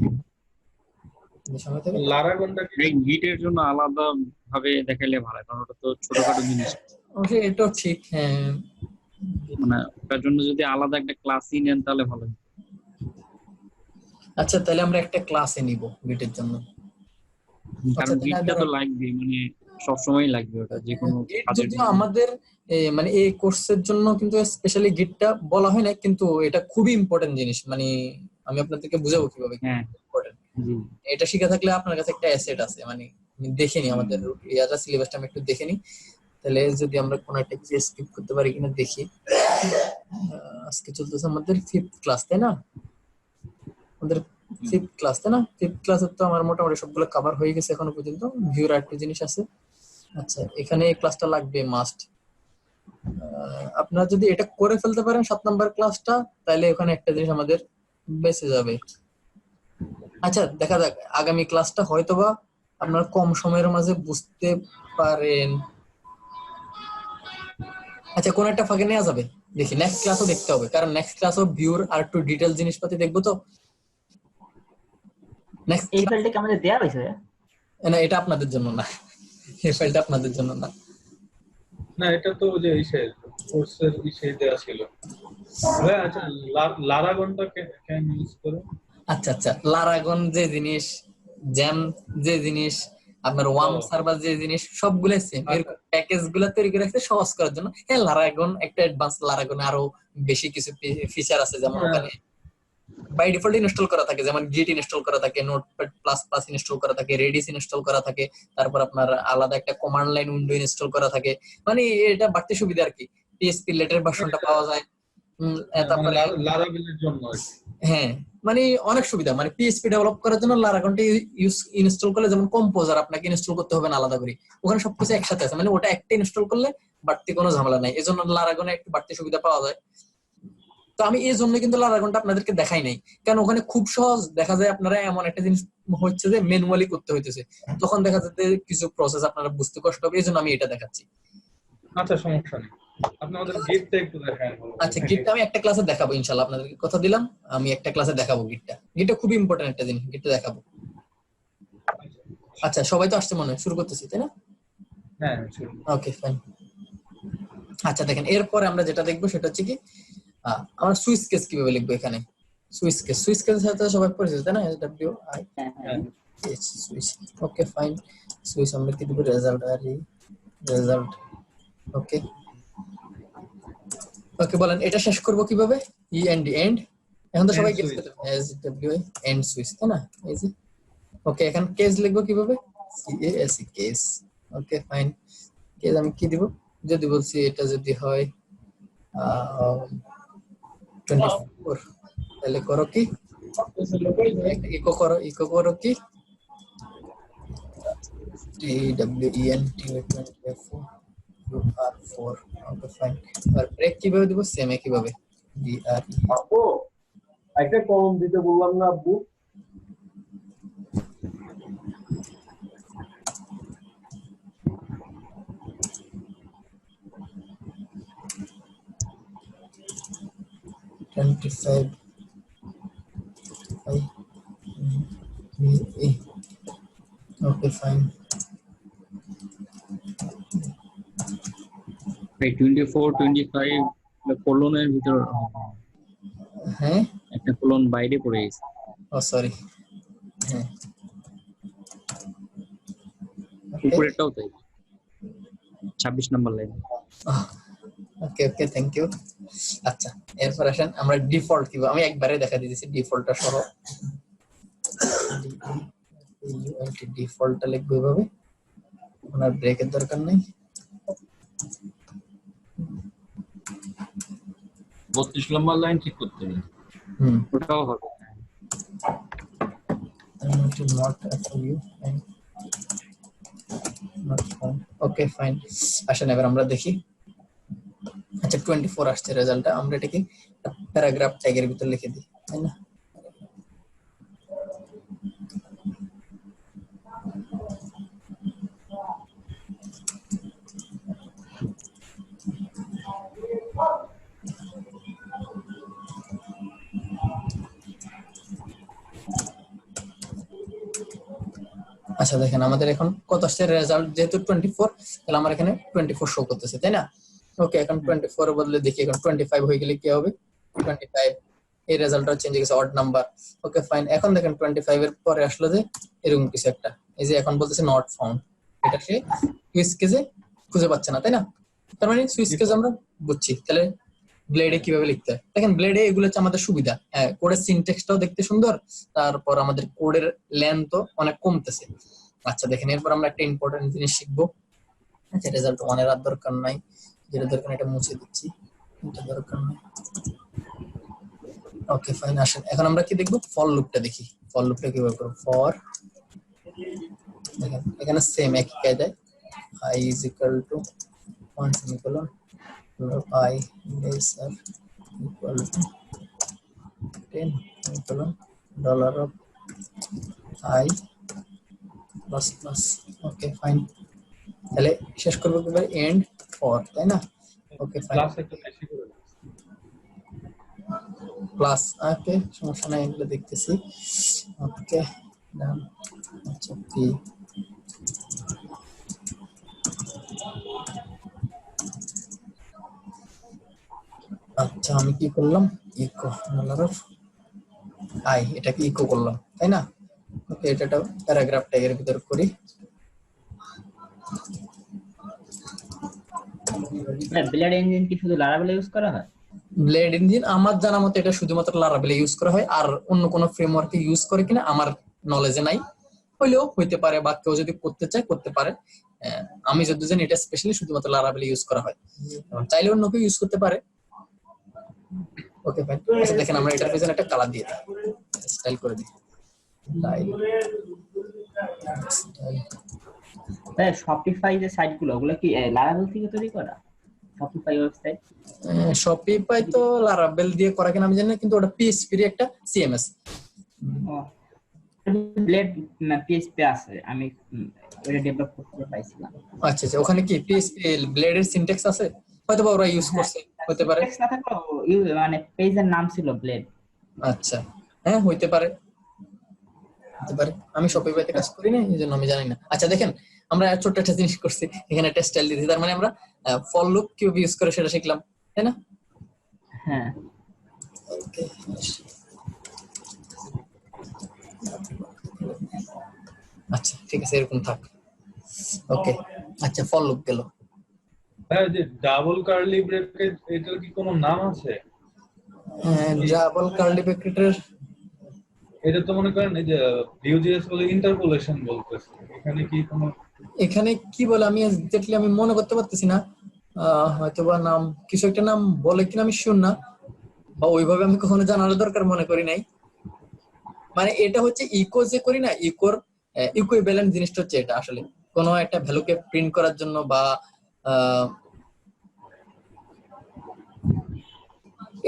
যদি সময় থাকে। লারাগনটা কি? এই গিটের জন্য আলাদা ভাবে দেখাইলে ভালো হয়, কারণ ওটা তো ছোটখাটো জিনিস। অবশ্যই এটাও ঠিক, হ্যাঁ। মানে ওটার জন্য যদি আলাদা একটা ক্লাসই নেন তাহলে ভালো হয়। আচ্ছা, তাহলে আমরা একটা ক্লাসে নিব গিটের জন্য। কারণ তাহলে গিটটা তো লাগবে, মানে সবসময় লাগবে ওটা যে কোনো গিট কাজের যদিও জন্য। আমাদের মানে এই কোর্সের জন্য কিন্তু স্পেশালি গিটটা বলা হয় না, কিন্তু এটা খুবই ইম্পর্টেন্ট জিনিস। মানে আমি আপনাদেরকে বুঝাবো কিভাবে হ্যাঁ, ইম্পর্টেন্ট। জি। এটা শিখে থাকলে আপনার কাছে একটা অ্যাসেট আছে। মানে আমি দেখে নি আমাদের ইয়াটা সিলেবাসটা আমি একটু দেখে নি, তাহলে যদি আমরা কোনো একটা কিছু স্কিপ করতে পারি কিনা দেখি। আজকে চলতেছে আমাদের 5th ক্লাস, তাই না? আমাদের 5th ক্লাস, তাই না? 5th ক্লাসের তো আমার মোটামুটি সবগুলো কভার হয়ে গেছে এখনো পর্যন্ত। ভিউর একটা জিনিস আছে। আচ্ছা, এখানে এই ক্লাসটা লাগবে মাস্ট। আপনারা যদি এটা করে ফেলতে পারেন 7 নাম্বার ক্লাসটা, তাহলে ওখানে একটা জিনিস আমাদের বেঁচে যাবে। আচ্ছা দেখা যাক, আগামী ক্লাসটা হয়তোবা আপনার কম সময়ের মাঝে বুঝতে পারেন। আচ্ছা কোন একটা ফাঁকে নেওয়া যাবে, দেখি নেক্সট ক্লাসও দেখতে হবে, কারণ নেক্সট ক্লাসও ভিউর আর একটু ডিটেইল জিনিসপাতি দেখবো। তো নেক্সট এই ফাইলটা কি আমাদের দেয়া হয়েছে? না, এটা আপনাদের জন্য না, এই ফাইলটা আপনাদের জন্য না। না এটা তো ওই যে ইসের কোর্সের ইসে দেওয়া ছিল ভাই। আচ্ছা লারাগনটা কেন ইউজ করে? আচ্ছা আচ্ছা, লারাগন যে জিনিস, জ্যাম যে জিনিস, আপনার ওয়ার্ম সার্ভার যে জিনিস, সবগুলো সেম। এর প্যাকেজ গুলো তৈরি করে রাখতে সহজ করার জন্য। হ্যাঁ লারাগন একটা অ্যাডভান্স, লারাগনে আরো বেশি কিছু ফিচার আছে, যেমন ওখানে বাই ডিফল্ট ইনস্টল করা থাকে, যেমন গিট ইনস্টল করা থাকে, নোটপ্যাড প্লাস প্লাস ইনস্টল করা থাকে, রেডিস ইনস্টল করা থাকে, তারপর আপনার আলাদা একটা কমান্ড লাইন উইন্ডো ইনস্টল করা থাকে। মানে এটা বাড়তি সুবিধা আর কি। পিএসপি লেটের ভার্সনটা পাওয়া যায়। তারপরে লারাভেলের জন্য আর কি। হ্যাঁ মানে অনেক সুবিধা, মানে পিএসপি ডেভেলপ করার জন্য লারাগনটা ইনস্টল করলে, যেমন কম্পোজার আপনাকে ইনস্টল করতে হবে না আলাদা করে, ওখানে সবকিছু একসাথে আছে, মানে ওটা একটা ইনস্টল করলে বাড়তি কোনো ঝামেলা নাই। এজন্য লারাগনে একটু বাড়তি সুবিধা পাওয়া যায়। তো আমি এই জন্য কিন্তু লারাগনটা আপনাদেরকে দেখাই নাই, কারণ ওখানে খুব সহজ দেখা যায়। আপনারা এমন একটা জিনিস হচ্ছে যে ম্যানুয়ালি করতে হইতেছে, তখন দেখা যাচ্ছে কিছু প্রসেস আপনারা বুঝতে কষ্ট হবে, এই জন্য আমি এটা দেখাচ্ছি। আচ্ছা সমস্যা নেই, আপনি আমাদের গিটটা একটু দেখান। আচ্ছা গিটটা আমি একটা ক্লাসে দেখাবো ইনশাআল্লাহ, আপনাদেরকে কথা দিলাম আমি একটা ক্লাসে দেখাবো গিটটা। গিটটা খুবই ইম্পর্টেন্ট একটা জিনিস, গিটটা দেখাবো। আচ্ছা সবাই তো আসছে মনে হয়, শুরু করতেছি তাই না? হ্যাঁ শুরু। Okay fine. আচ্ছা দেখেন, এরপরে আমরা যেটা দেখবো সেটা হচ্ছে কি, আমরা সুইচ কেস কিভাবে লিখবো এখানে। সুইচ কেসের সাথে সবাই পরিচিত তাই না? W I H switch. Okay fine. Switch আমরা কি দেবো? রেজাল্ট আর রেজাল্ট। ওকে ওকে বলেন এটা শেষ করব কিভাবে? E and end. এখন তো সবাই গেস করতে পারে, S W I and switch তাই না? এই যে ওকে, এখন কেস লিখবো কিভাবে? C A S E case. Okay fine. Case আমি কি দিব? যদি বলছি এটা যদি হয় 24, তাহলে করো কি, ইকো করো কি T W E N T 24 UR4। Okay fine. আর ব্রেক কিভাবে দিব? সেম একইভাবে BR। আপু একটা কলম দিতে বললাম না আব্বু? Okay fine. 24 25 কোলনের ভিতর হ্যাঁ একটা কোলন বাইরে পড়ে গেছে। Oh sorry. হ্যাঁ উপরেরটাও তাই, 26 নম্বর লাইন। Okay okay thank you. আচ্ছা এরপর আসেন আমরা ডিফল্ট কিভাবে, আমি একবারে দেখা দিয়েছি ডিফল্টটা সহ। ডিফল্টটা লিখবো এভাবে, ওনার ব্রেকের দরকার নেই। 32 নম্বর লাইন ঠিক করতে হবে। ওটাও হবে। Okay fine. আসেন এবার আমরা দেখি। আচ্ছা 24 আসছে রেজাল্টটা, আমরা এটাকে প্যারাগ্রাফ ট্যাগের ভিতর লিখে দিই তাই না? আচ্ছা দেখেন আমাদের এখন কত আসছে রেজাল্ট, যেহেতু 24 তাহলে আমার এখানে 24 শো করতেছে তাই না? ওকে এখন 24 এর বদলে দেখি এখন 25 হয়ে গেলে কি হবে? 25 এই রেজাল্টটা চেঞ্জ হয়ে গেছে, অড নাম্বার। Okay fine. এখন দেখেন 25 এর পরে আসলো যে এরকম কিছু একটা, এই যে এখন বলতেছে নট ফাউন্ড, এটা সে সুইচ কেসে খুঁজে পাচ্ছে না তাই না? তার মানে সুইচ কেস আমরা বুঝছি। তাহলে ব্লেডে কিভাবে লিখতে হয় দেখেন, ব্লেডে এগুলো হচ্ছে আমাদের সুবিধা। হ্যাঁ কোডের সিনট্যাক্সটাও দেখতে সুন্দর, তারপর আমাদের কোডের লেন্থও অনেক কমতেছে। আচ্ছা দেখেন এরপর আমরা একটা ইম্পর্টেন্ট জিনিস শিখবো। আচ্ছা রেজাল্ট 1 এর আর দরকার নাই, যেটা দরকার এটা মুছে দিচ্ছি, এটা দরকার নাই। Okay fine. আসেন এখন আমরা কি দেখবো? ফর লুপটা দেখি। ফর লুপটা কিভাবে করব? ফর দেখেন এখানে সেম একই কায়দায় i is equal to 1 semicolon i less or equal to 10 semicolon dollar of I plus plus. Okay fine, তাহলে শেষ করবো কিভাবে, এন্ড ফর, তাই না? ওকে ফাইন, ক্লাস একটা বেশি করে দিচ্ছি। প্লাস, ওকে সমস্যা নাই, এগুলো দেখতেছি। ওকে ডান, আচ্ছা পি আচ্ছা আমি কি করলাম, ইকো ডলার অফ আই, এটাকে ইকো করলাম, তাই না? ওকে এটা প্যারাগ্রাফ ট্যাগের ভিতর করি। ব্লেড ইঞ্জিন কি শুধু লারাভেল ইউজ করা হয়? ব্লেড ইঞ্জিন আমার জানা মতে এটা শুধুমাত্র লারাভেলে ইউজ করা হয়, আর অন্য কোনো ফ্রেমওয়ার্কে ইউজ করে কিনা আমার নলেজে নাই, হইলেও হইতে পারে, বা কেউ যদি করতে চায় করতে পারে। আমি যদি জানি এটা স্পেশালি শুধুমাত্র লারাভেলে ইউজ করা হয়, চাইলে অন্য কেউ ইউজ করতে পারে। ওকে ফাইন, আচ্ছা দেখেন আমরা এটার পেছনে একটা কালার দিয়ে দিই, স্টাইল করে দিই, স্টাইল। শপিফাই যে সাইটগুলো ওগুলো কি লারাভেল থেকে তৈরি করা? শপিফাই ওয়েবসাইট শপিফাই তো লারাভেল দিয়ে করা কিনা আমি জানি না, কিন্তু ওটা পিএইচপি এর একটা সিএমএস। ব্লেড পিএইচপি আছে, আমি এটা ডেভেলপ করতে পাইছিলাম। আচ্ছা আচ্ছা, ওখানে কি পিএইচপি ব্লেডের সিনট্যাক্স আছে, হয়তো বা ওরা ইউজ করছে, হতে পারে। না থাকলেও মানে পেজের নাম ছিল ব্লেড। আচ্ছা হ্যাঁ হইতে পারে, হতে পারে, আমি শপিফাইতে কাজ করি না, এই জন্য আমি জানি না। আচ্ছা দেখেন আমরা ছোট্ট একটা জিনিস করছি, এখানে একটা স্টাইল দিয়েছি, তার মানে আমরা ফর লুপ কিভাবে ইউজ করে সেটা শিখলাম, তাই না? হ্যাঁ ওকে আচ্ছা ঠিক আছে, এরকম থাক। ওকে আচ্ছা ফর লুপ গেল। হ্যাঁ, যে ডাবল কার্লি ব্রেকেট, এটার কি কোনো নাম আছে? ডাবল কার্লি ব্র্যাকেটের এটা তো মনে করেন এই যে ভিউজেস বলে ইন্টারপোলেশন বলতেছে, এখানে কি কোনো এখানে কি বলে আমি এক্স্যাক্টলি আমি মনে করতে পারতেছি না, হয়তো বা নাম কিছু একটা নাম বলে কিনা আমি শুন না, বা ওইভাবে আমি কখনো জানার দরকার মনে করি নাই। মানে এটা হচ্ছে ইকো যে করি না, ইকোর ইকুইভ্যালেন্ট জিনিসটা হচ্ছে এটা, আসলে কোনো একটা ভ্যালুকে প্রিন্ট করার জন্য বা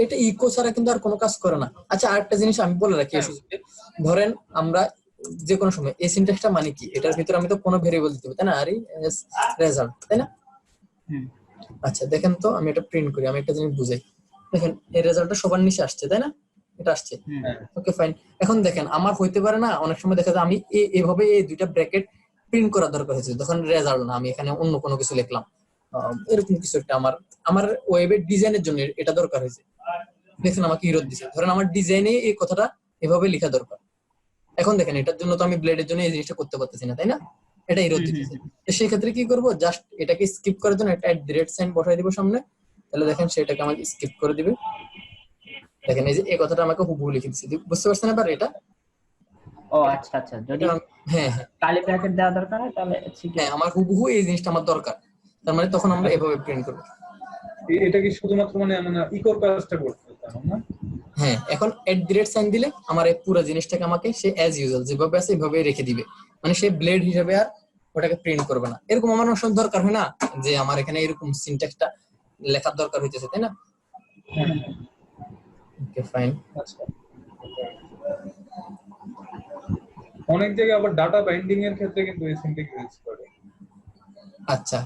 এটা ইকো ছাড়া কিন্তু আর কোনো কাজ করে না। আচ্ছা আরেকটা জিনিস আমি বলে রাখি এই সুযোগে, ধরেন আমরা যে কোনো সময় এই সিনট্যাক্সটা মানে কি, এটার ভিতরে আমি তো কোনো ভেরিয়েবল দিতে হবে, তাই না? আর রেজাল্ট, তাই না? আচ্ছা দেখেন তো আমি এটা প্রিন্ট করি, আমি একটা জিনিস বুঝাই। দেখেন এই রেজাল্টটা সবার নিচে আসছে, তাই না? এটা আসছে, ওকে ফাইন। এখন দেখেন আমার হইতে পারে না, অনেক সময় দেখা যায় আমি এভাবে এই দুইটা ব্র্যাকেট প্রিন্ট করার দরকার হয়েছে, তখন রেজাল্ট না, আমি এখানে অন্য কোনো কিছু লিখলাম, এরকম কিছু একটা আমার ওয়েবের ডিজাইনের জন্য এটা দরকার হয়েছে। দেখেন আমাকে ইরোদ দিছে, ধরেন আমার ডিজাইনে এই কথাটা এভাবে লেখা দরকার। এখন দেখেন এটার জন্য তো আমি ব্লেডের জন্য এই জিনিসটা করতে পারতেছি না, তাই না? এটা ইরোদ দিতেছে। তো সেই ক্ষেত্রে কি করব, জাস্ট এটাকে স্কিপ করার জন্য একটা @সাইন বসাই দিব সামনে, তাহলে দেখেন সেটাকে আমাকে স্কিপ করে দিবে। দেখেন এই যে এই কথাটা আমাকে হুবহু লিখে দিচ্ছে, বুঝতে পারছেন এবার এটা? ও আচ্ছা আচ্ছা, যদি হ্যাঁ কালি ব্র্যাকেট দেওয়া দরকার হয় তাহলে হ্যাঁ আমার হুবহু এই জিনিসটা আমার দরকার, তার মানে তখন আমরা এভাবে প্রিন্ট করব। এটা কি শুধুমাত্র মানে ইকোর কাজটা করতে তেমন না? হ্যাঁ এখন @সাইন দিলে আমার এই পুরো জিনিসটাকে আমাকে সে অ্যাজ ইউজুয়াল যেভাবে আছে এইভাবে রেখে দিবে, মানে সে ব্লেড হিসেবে আর ওটাকে প্রিন্ট করবে না। এরকম আমার অনেক সময় দরকার হয় না, যে আমার এখানে এরকম সিনট্যাক্সটা লেখার দরকার হইতেছে, তাই না? Okay fine. আচ্ছা, অনেক জায়গায় আবার ডাটা বাইন্ডিং এর ক্ষেত্রে কিন্তু এই সিনট্যাক্স ইউজ করে। আচ্ছা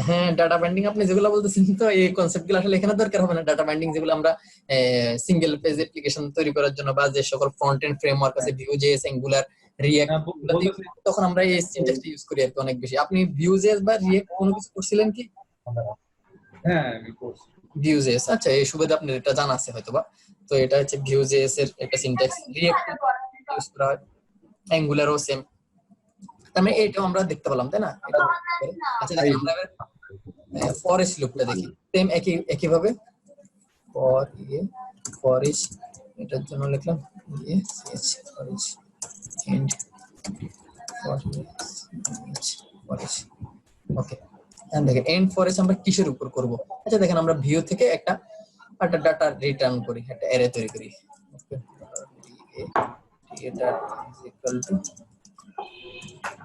হ্যাঁ ডাটা বাইন্ডিং আপনি যেগুলো বলতেছেন তো এই কনসেপ্টগুলো আসলে এখানে দরকার হবে না। ডাটা বাইন্ডিং যেগুলো আমরা সিঙ্গেল পেজ অ্যাপ্লিকেশন তৈরি করার জন্য বা যে সকল ফ্রন্ট এন্ড ফ্রেমওয়ার্ক আছে ভিউজেস অ্যাঙ্গুলার রিঅ্যাক্ট, তখন আমরা এই সিনট্যাক্সটা ইউজ করি আর কি অনেক বেশি। আপনি ভিউজেস বা রিঅ্যাক্ট কোনো কিছু করছিলেন কি? হ্যাঁ আমি করছি ভিউজেস, আচ্ছা এই সুবিধা আপনার এটা জানা আছে হয়তোবা। তো এটা হচ্ছে ভিউজেস এর একটা সিনট্যাক্স, রিঅ্যাক্ট ইউজ করা হয়, অ্যাঙ্গুলারও সেম। তাহলে এটাও আমরা দেখতে পেলাম, তাই না? এটা আচ্ছা দেখেন আমরা ফরেস্ট লুপটা দেখি, সেম একই ভাবে ফরেস্ট, এটার জন্য লিখলাম ফরেস্ট এন্ড ফরেস্ট। ওকে দেখেন এন্ড ফরেস্ট আমরা কিসের উপর করব? আচ্ছা দেখেন আমরা ভিউ থেকে একটা ডাটা রিটার্ন করি, একটা অ্যারে তৈরি করি। ওকে এটা ইকুয়াল টু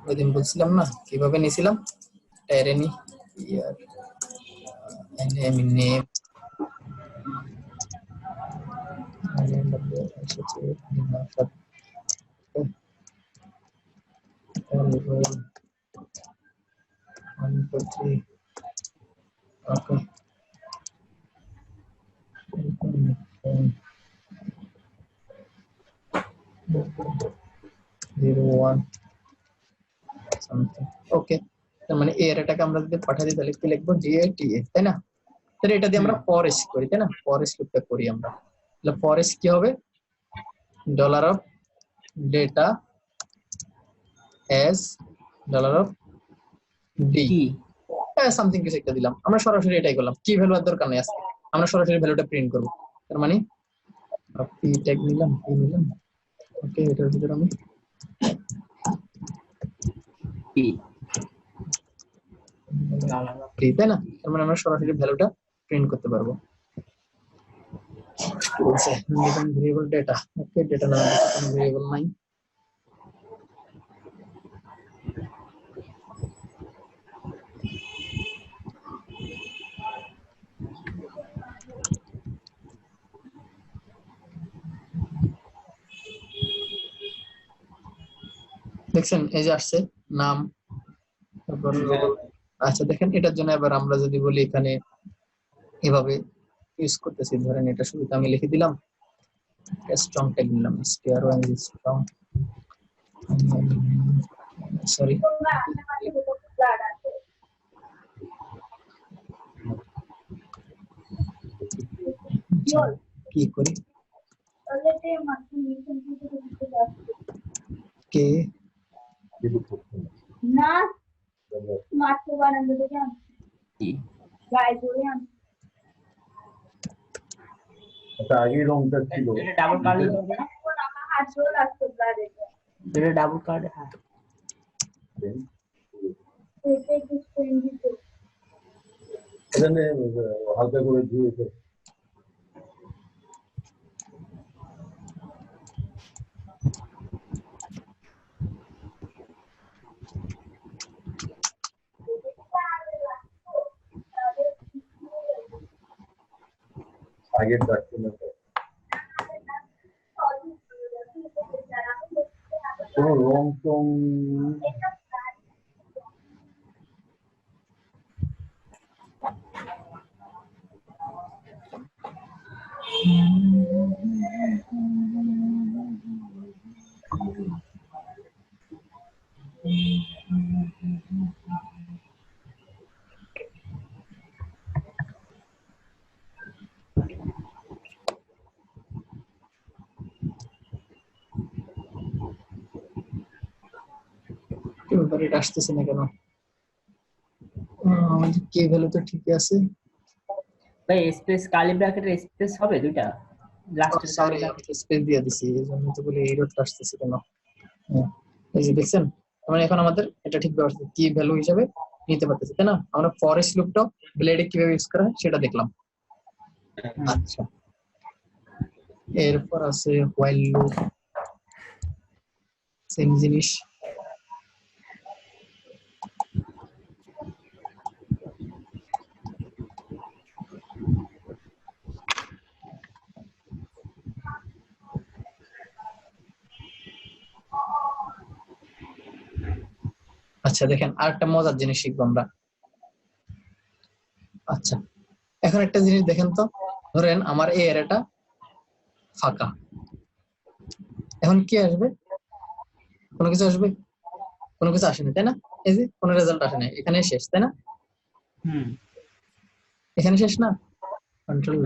ওইদিন বলছিলাম না কিভাবে নিয়েছিলাম, অ্যারে নি ইয়ার নেম Okay. 01 something. ওকে, তার মানে এই অ্যারেটাকে আমরা যদি পাঠিয়ে দিই তাহলে কি লিখবো, GATA, তাই না? তাহলে এটা দিয়ে আমরা ফরেস্ট করি, তাই না? ফরেস্ট লুপটা করি আমরা। তাহলে ফরেস্ট কি হবে, dollar of data S dollar of D কি সামথিং কিছু একটা দিলাম। আমরা সরাসরি এটাই করলাম, কি ভ্যালু আর দরকার নেই আজকে, আমরা সরাসরি ভ্যালুটা প্রিন্ট করব। তার মানে পি ট্যাগ নিলাম, পি নিলাম। ওকে, এটার ভিতরে আমি কি পি, তাই না? তার মানে আমরা সরাসরি ভ্যালুটা প্রিন্ট করতে পারবো। ভেরিয়েবল ডেটা, ওকে, ডেটা না কোনো ভেরিয়েবল নাই। দেখছেন এই যে আসছে নাম, তারপর আচ্ছা দেখেন এটার জন্য এবার আমরা যদি বলি এখানে এভাবে ইউজ করতেছি, ধরেন এটা শুরুতে আমি লিখে দিলাম স্ট্রং ট্যাগ নিলাম, str1 স্ট্রং, সরি কি করি কে না স্মার্ট বানানো দেখে কি গাই করে আচ্ছা আগে রংটা ছিল এটা ডাবল কার্ড এখন আমার হাত জোর লাগছে ব্লাডে এটা ডাবল কার্ড। হ্যাঁ এটা একটু স্ক্রিন দিতে এখানে হালকা করে দিয়েছে আগের ডাক্তার তো রং টং ব্যাপারে এটা আসতেছে না কেন? আমাদের কে ভ্যালু তো ঠিকই আছে। ভাই স্পেস কার্লি ব্র্যাকেটের স্পেস হবে দুইটা লাস্টের সরি আমি তো স্পেস দিয়ে দিছি, এই জন্য তো বলি এররটা আসতেছে কেন। এই যে দেখছেন, মানে এখন আমাদের এটা ঠিক ব্যবস্থা কি ভ্যালু হিসেবে নিতে পারতেছি, তাই না? আমরা ফরেস্ট লুপটা ব্লেডে কিভাবে ইউজ করা হয় সেটা দেখলাম। আচ্ছা, এরপর আছে হোয়াইল লুপ, সেম জিনিস। আচ্ছা দেখেন আরেকটা মজার জিনিস শিখবো আমরা। আচ্ছা এখন একটা জিনিস দেখেন তো, ধরেন আমার এই এরিয়াটা ফাঁকা, এখন কি আসবে? কোনো কিছু আসবে? কোনো কিছু আসেনি, তাই না? এই যে কোনো রেজাল্ট আসে না, এখানে শেষ, তাই না? এখানে শেষ না, কন্ট্রোল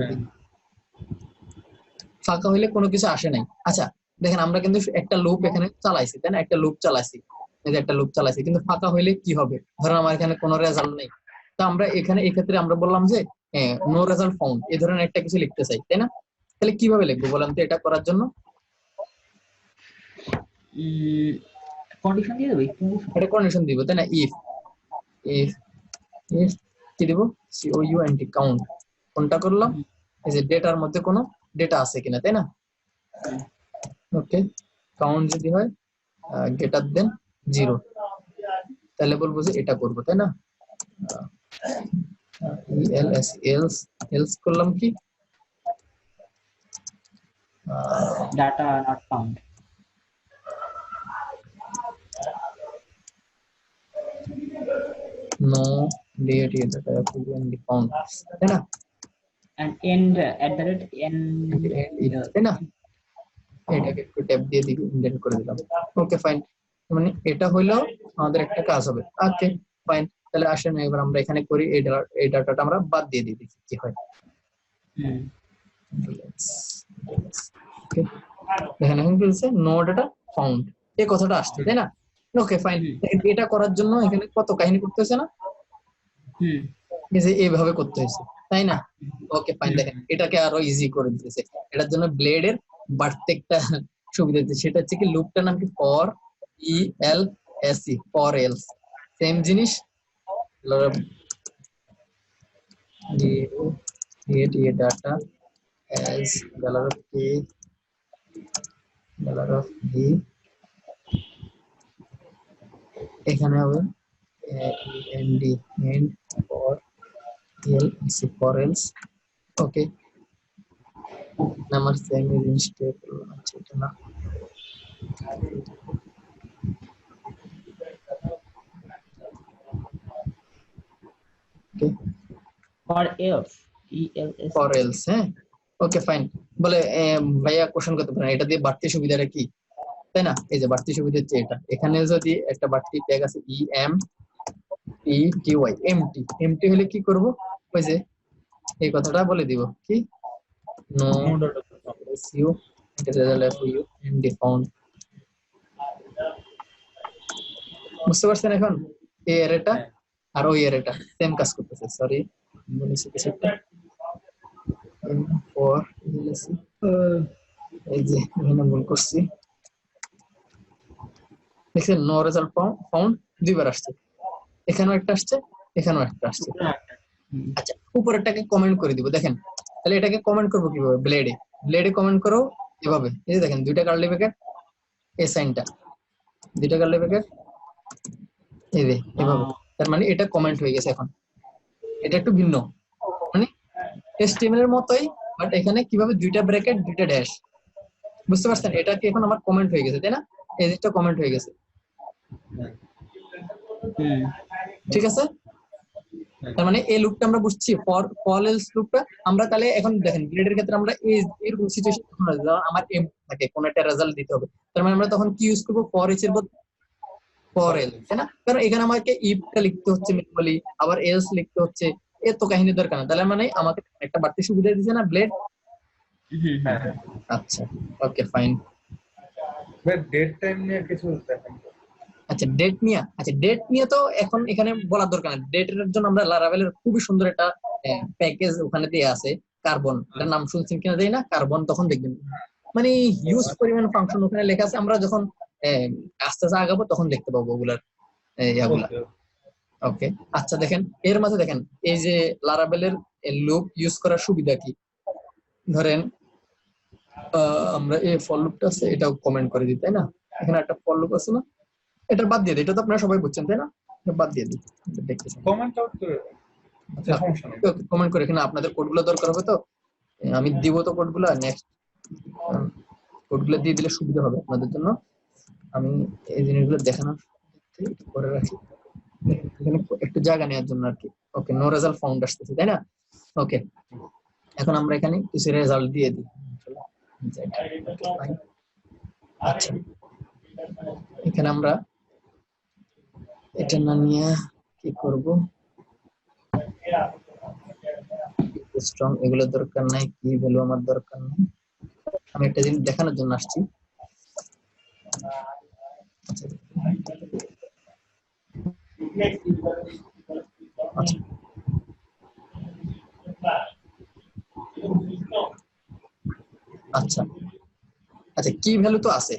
ফাঁকা হইলে কোনো কিছু আসে নাই। আচ্ছা দেখেন আমরা কিন্তু একটা লুপ এখানে চালাইছি, তাই না? একটা লুপ চালাইছি, এই যে একটা লুপ চালাইছি, কিন্তু ফাঁকা হইলে কি হবে? ধরেন আমার এখানে কোনো রেজাল্ট নেই, তো আমরা এখানে এই ক্ষেত্রে আমরা বললাম যে নো রেজাল্ট ফাউন্ড, এই ধরনের একটা কিছু লিখতে চাই, তাই না? তাহলে কিভাবে লিখবো বলেন তো এটা করার জন্য? কন্ডিশন দিয়ে দেব, এটা কন্ডিশন দিব, তাই না? ইফ ইফ ইফ কি দিব, COUNT কাউন্ট, কোনটা করলাম? এই যে ডেটার মধ্যে কোনো ডেটা আছে কিনা, তাই না? ওকে, কাউন্ট যদি হয় গ্রেটার দেন 0, তাহলে বলবো যে এটা করবো, তাই না? এলস এলস করলাম কি data not found. No data and found, তাই না? and end at the rate end তাই না? এটাকে একটু ট্যাব দিয়ে দিবি, ইন্ডেন্ট করে দিলাম। ওকে ফাইন, মানে এটা হইলো আমাদের একটা কাজ হবে। ওকে ফাইন, তাহলে আসেন এবার আমরা এখানে করি, এই ডাটাটা আমরা বাদ দিয়ে দিই, দেখি কি হয়। ওকে, এখানে কি বলছে? নো ডাটা ফাউন্ড, এই কথাটা আসছে, তাই না? ওকে ফাইন, এটা করার জন্য এখানে কত কাহিনী করতে হয়েছে না? এই যে এইভাবে করতে হয়েছে, তাই না? ওকে ফাইন, দেখেন এটাকে আরো ইজি করে দিতেছে। এটার জন্য ব্লেডের বাড়তে একটা সুবিধা দিচ্ছে, সেটা হচ্ছে কি লুপটার নাম কি for ELSE, for else. Same জিনিস, create data as $k $v, এখানে হবে end for ELSE, for else। ওকে, আমার সেম জিনিসটা আচ্ছা এটা না, ওকে for else ELS for else, হ্যাঁ ওকে ফাইন। বলে ভাইয়া কোশ্চেন করতে পারেন এটা দিয়ে বাড়তি সুবিধাটা কি, তাই না? এই যে বাড়তি সুবিধা হচ্ছে এটা, এখানে যদি একটা বাড়তি ট্যাগ আছে EMPTY, এমটি হলে কি করব? ওই যে এই কথাটা বলে দিব, কি no SU FU and found, বুঝতে পারছেন এখন? এই এরটা আর ওই এরটা সেম কাজ করতেছে। সরি বলেছি কিছু একটা ফর ELSE, এই যে এখানে ভুল করছি, দেখেন নো রেজাল্ট ফাউন্ড দুইবার আসছে, এখানেও একটা আসছে, এখানেও একটা আসছে। আচ্ছা, উপরেরটাকে কমেন্ট করে দিব, দেখেন তাহলে এটাকে কমেন্ট করব কিভাবে? ব্লেডে কমেন্ট করো এভাবে, এই যে দেখেন দুইটা কার্লি ব্র্যাকেট, এই সাইনটা দুইটা কার্লি ব্র্যাকেট, এই যে এভাবে, তার মানে এটা কমেন্ট হয়ে গেছে। এখন এটা একটু ভিন্ন, মানে HTML এর মতোই, বাট এখানে কিভাবে দুইটা ব্র্যাকেট দুইটা ড্যাশ, বুঝতে পারছেন? এটা কি এখন আমার কমেন্ট হয়ে গেছে, তাই না? এই জিনিসটা কমেন্ট হয়ে গেছে, ঠিক আছে? তার মানে এই লুপটা আমরা বুঝছি, ফর এলস লুপটা আমরা তাহলে এখন দেখেন গ্রেডের ক্ষেত্রে আমরা এরকম সিচুয়েশন আমার এম থাকে কোন একটা রেজাল্ট দিতে হবে, তার মানে আমরা তখন কি ইউজ করব? ফর এর বদলে ফর এল, তাই না? কারণ এখানে আমাকে ইফটা লিখতে হচ্ছে ম্যানুয়ালি, আবার এলস লিখতে হচ্ছে, এত কাহিনী দরকার না। তাহলে মানে আমাকে একটা বাড়তি সুবিধা দিয়েছে না ব্লেড? আচ্ছা ওকে ফাইন। ডেট টাইম নিয়ে কিছু দেখেন। আচ্ছা ডেট নিয়ে তো এখন এখানে বলার দরকার নেই। ডেটের জন্য আমরা লারাভেলের খুবই সুন্দর একটা প্যাকেজ ওখানে দিয়ে আছে, কার্বন, এটার নাম শুনছেন কিনা জানি না, কার্বন। তখন দেখবেন মানে হিউজ পরিমাণ ফাংশন ওখানে লেখা আছে, আমরা যখন আস্তে আস্তে আগাবো তখন দেখতে পাবো ওগুলার ইয়াগুলা। ওকে আচ্ছা, দেখেন এর মাঝে দেখেন এই যে লারাভেলের লুপ ইউজ করার সুবিধা কি। ধরেন আমরা এই ফর লুপটা আছে, এটাও কমেন্ট করে দিই, তাই না? এখানে একটা ফর লুপ আছে না, এটা বাদ দিয়ে দিই, এটা তো আপনারা সবাই বুঝছেন, তাই না? বাদ দিয়ে দিই, দেখতেছেন কমেন্ট আউট করে সমস্যা নেই, কমেন্ট করে। এখানে আপনাদের কোডগুলো দরকার হবে, তো আমি দিব তো কোডগুলো, নেক্সট কোডগুলো দিয়ে দিলে সুবিধা হবে আপনাদের জন্য। আমি এই জিনিসগুলো দেখানোর করে রাখি এখানে একটু জায়গা নেওয়ার জন্য আর কি। ওকে, নো রেজাল্ট ফাউন্ড আসতেছে, তাই না? ওকে, এখন আমরা এখানে কিছু রেজাল্ট দিয়ে দিই। আচ্ছা, এখানে আমরা এটা না নিয়ে কি করব? স্ট্রং এগুলো দরকার নাই, কি ভ্যালু আমার দরকার নাই, আমি একটা জিনিস দেখানোর জন্য আসছি। আচ্ছা আচ্ছা আচ্ছা, কি ভ্যালু তো আছে,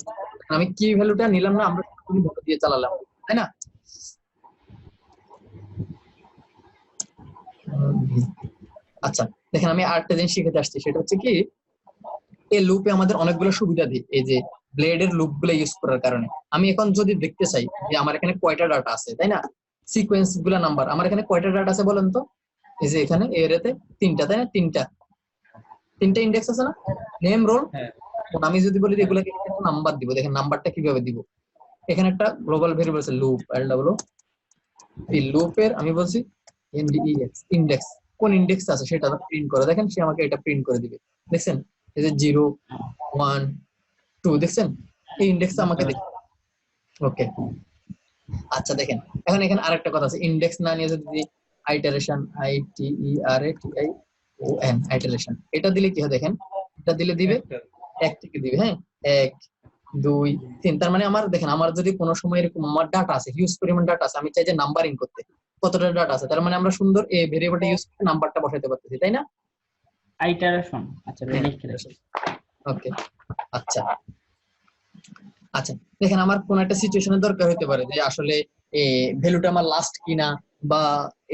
আমি কি ভ্যালুটা নিলাম না, আমরা ভ্যালু দিয়ে চালালাম, তাই না? আচ্ছা দেখেন, আমি আরেকটা জিনিস শিখাতে আসছি, সেটা হচ্ছে কি এই লুপে আমাদের অনেকগুলো সুবিধা দিই। এই যে ব্লেডের লুপ গুলো ইউজ করার কারণে আমি এখন যদি দেখতে চাই যে আমার এখানে কয়টা ডাটা আছে, তাই না? সিকোয়েন্স গুলা নাম্বার আমার এখানে কয়টা ডাটা আছে বলেন তো? এই যে এখানে এরিয়াতে তিনটা, তাই না? তিনটা ইন্ডেক্স আছে না, নেম, রোল, এখন আমি যদি বলি যে এগুলাকে একটা নাম্বার দিব, দেখেন নাম্বারটা কিভাবে দিব। এখানে একটা গ্লোবাল ভেরিয়েবল আছে লুপ, LW এই লুপের আমি বলছি NDEX ইন্ডেক্স, কোন ইন্ডেক্স আছে সেটা প্রিন্ট করে। দেখেন সে আমাকে এটা প্রিন্ট করে দিবে, দেখছেন এই যে 0 1 2 দেখছেন এই ইন্ডেক্সটা আমাকে দেখুন। ওকে আচ্ছা দেখেন এখন এখানে আরেকটা কথা আছে, ইন্ডেক্স না নিয়ে যদি আইটারেশন ITERATION আইটারেশন এটা দিলে কি হয় দেখেন, এটা দিলে দিবে এক থেকে দিবে, হ্যাঁ 1 2 3। তার মানে আমার দেখেন আমার যদি কোনো সময় এরকম আমার ডাটা আছে, হিউজ পরিমাণ ডাটা আছে, আমি চাই যে নাম্বারিং করতে কতটা ডাটা আছে, তার মানে আমরা সুন্দর এই ভেরিয়েবলটা ইউজ করে নাম্বারটা বসাতে পারতেছি, তাই না? আইটারেশন আচ্ছা লিখে রাখি। ওকে আচ্ছা আচ্ছা দেখেন আমার কোন একটা সিচুয়েশনের দরকার হতে পারে যে আসলে ভ্যালুটা আমার লাস্ট কিনা বা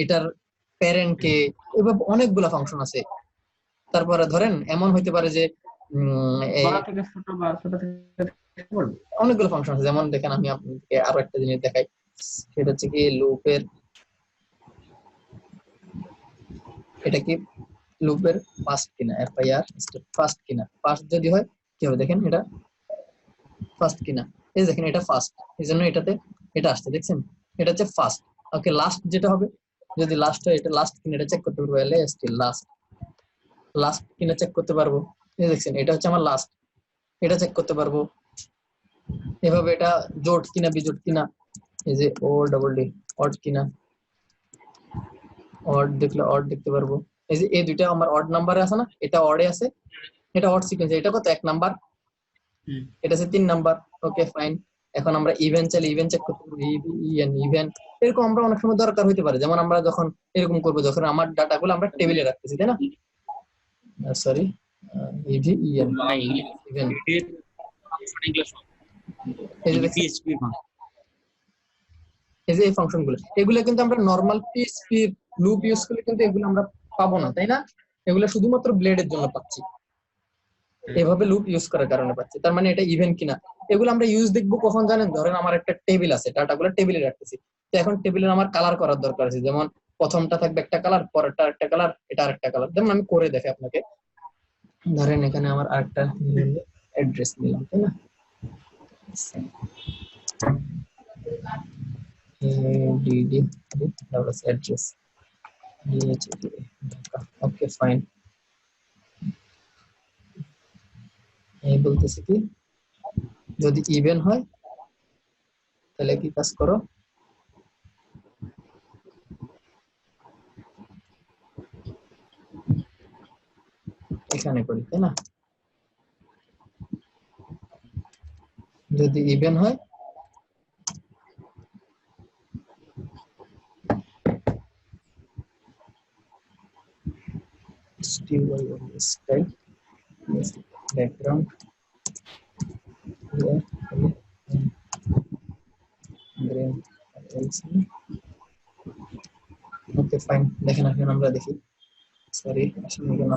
এটার প্যারেন্ট কে, এভাবে অনেকগুলা ফাংশন আছে। তারপরে ধরেন এমন হইতে পারে যে বড় থেকে ছোট বা ছোট থেকে বড় অনেকগুলো ফাংশন আছে। যেমন দেখেন আমি আপনাকে আরো একটা জিনিস দেখাই, সেটা হচ্ছে কি লুপের, এটা কি লুপের ফার্স্ট কিনা, FIR ফার্স্ট কিনা, ফার্স্ট যদি হয় কি হবে দেখেন এটা ফার্স্ট কিনা, এই দেখেন এটা ফার্স্ট, এই জন্য এটাতে এটা আসছে দেখছেন এটা হচ্ছে ফার্স্ট। ওকে লাস্ট যেটা হবে যদি লাস্ট হয় এটা লাস্ট কিনা, এটা চেক করতে পারবো LAST লাস্ট, লাস্ট কিনা চেক করতে পারবো, এই দেখছেন এটা হচ্ছে আমার লাস্ট, এটা চেক করতে পারবো। এভাবে এটা জোট কিনা বিজোট কিনা, এই যে ODD অড কিনা, অড দেখলে অড দেখতে পারবো। এই যে এই দুইটা আমার অড নাম্বারে আছে না, এটা অডে আছে, এটা অড সিকোয়েন্স, এটা কত 1 নাম্বার, এটা আছে 3 নাম্বার। ওকে ফাইন, এখন আমরা ইভেন চাইলে ইভেন চেক করতে পারবো, ইভেন এরকম আমরা অনেক সময় দরকার হতে পারে। যেমন আমরা যখন এরকম করবো যখন আমার ডাটাগুলো আমরা টেবিলে রাখতেছি, তাই না? সরি ইভেন এই যে PHP এই যে এই ফাংশনগুলো এগুলো কিন্তু আমরা নরমাল PHP লুপ ইউজ করলে কিন্তু এগুলো আমরা পাবো না, তাই না? এগুলো শুধুমাত্র ব্লেডের জন্য পাচ্ছি, এভাবে লুপ ইউজ করার কারণে পাচ্ছি। তার মানে এটা ইভেন কিনা, এগুলো আমরা ইউজ দেখবো কখন জানেন, ধরেন আমার একটা টেবিল আছে, ডাটাগুলো টেবিলে রাখতেছি, তো এখন টেবিলের আমার কালার করার দরকার আছে। যেমন প্রথমটা থাকবে একটা কালার, পরেরটা একটা কালার, এটা আরেকটা কালার। যেমন আমি করে দেখে আপনাকে, ধরেন এখানে আমার আরেকটা অ্যাড্রেস নিলাম, তাই না? DD address, okay fine. এই বলতেছি কি যদি ইভেন হয় তাহলে কি কাজ করো, এখানে করি, তাই না? যদি ইভেন হয় style background ওকে ফাইন। দেখেন এখন আমরা দেখি, সরি আসলে কেন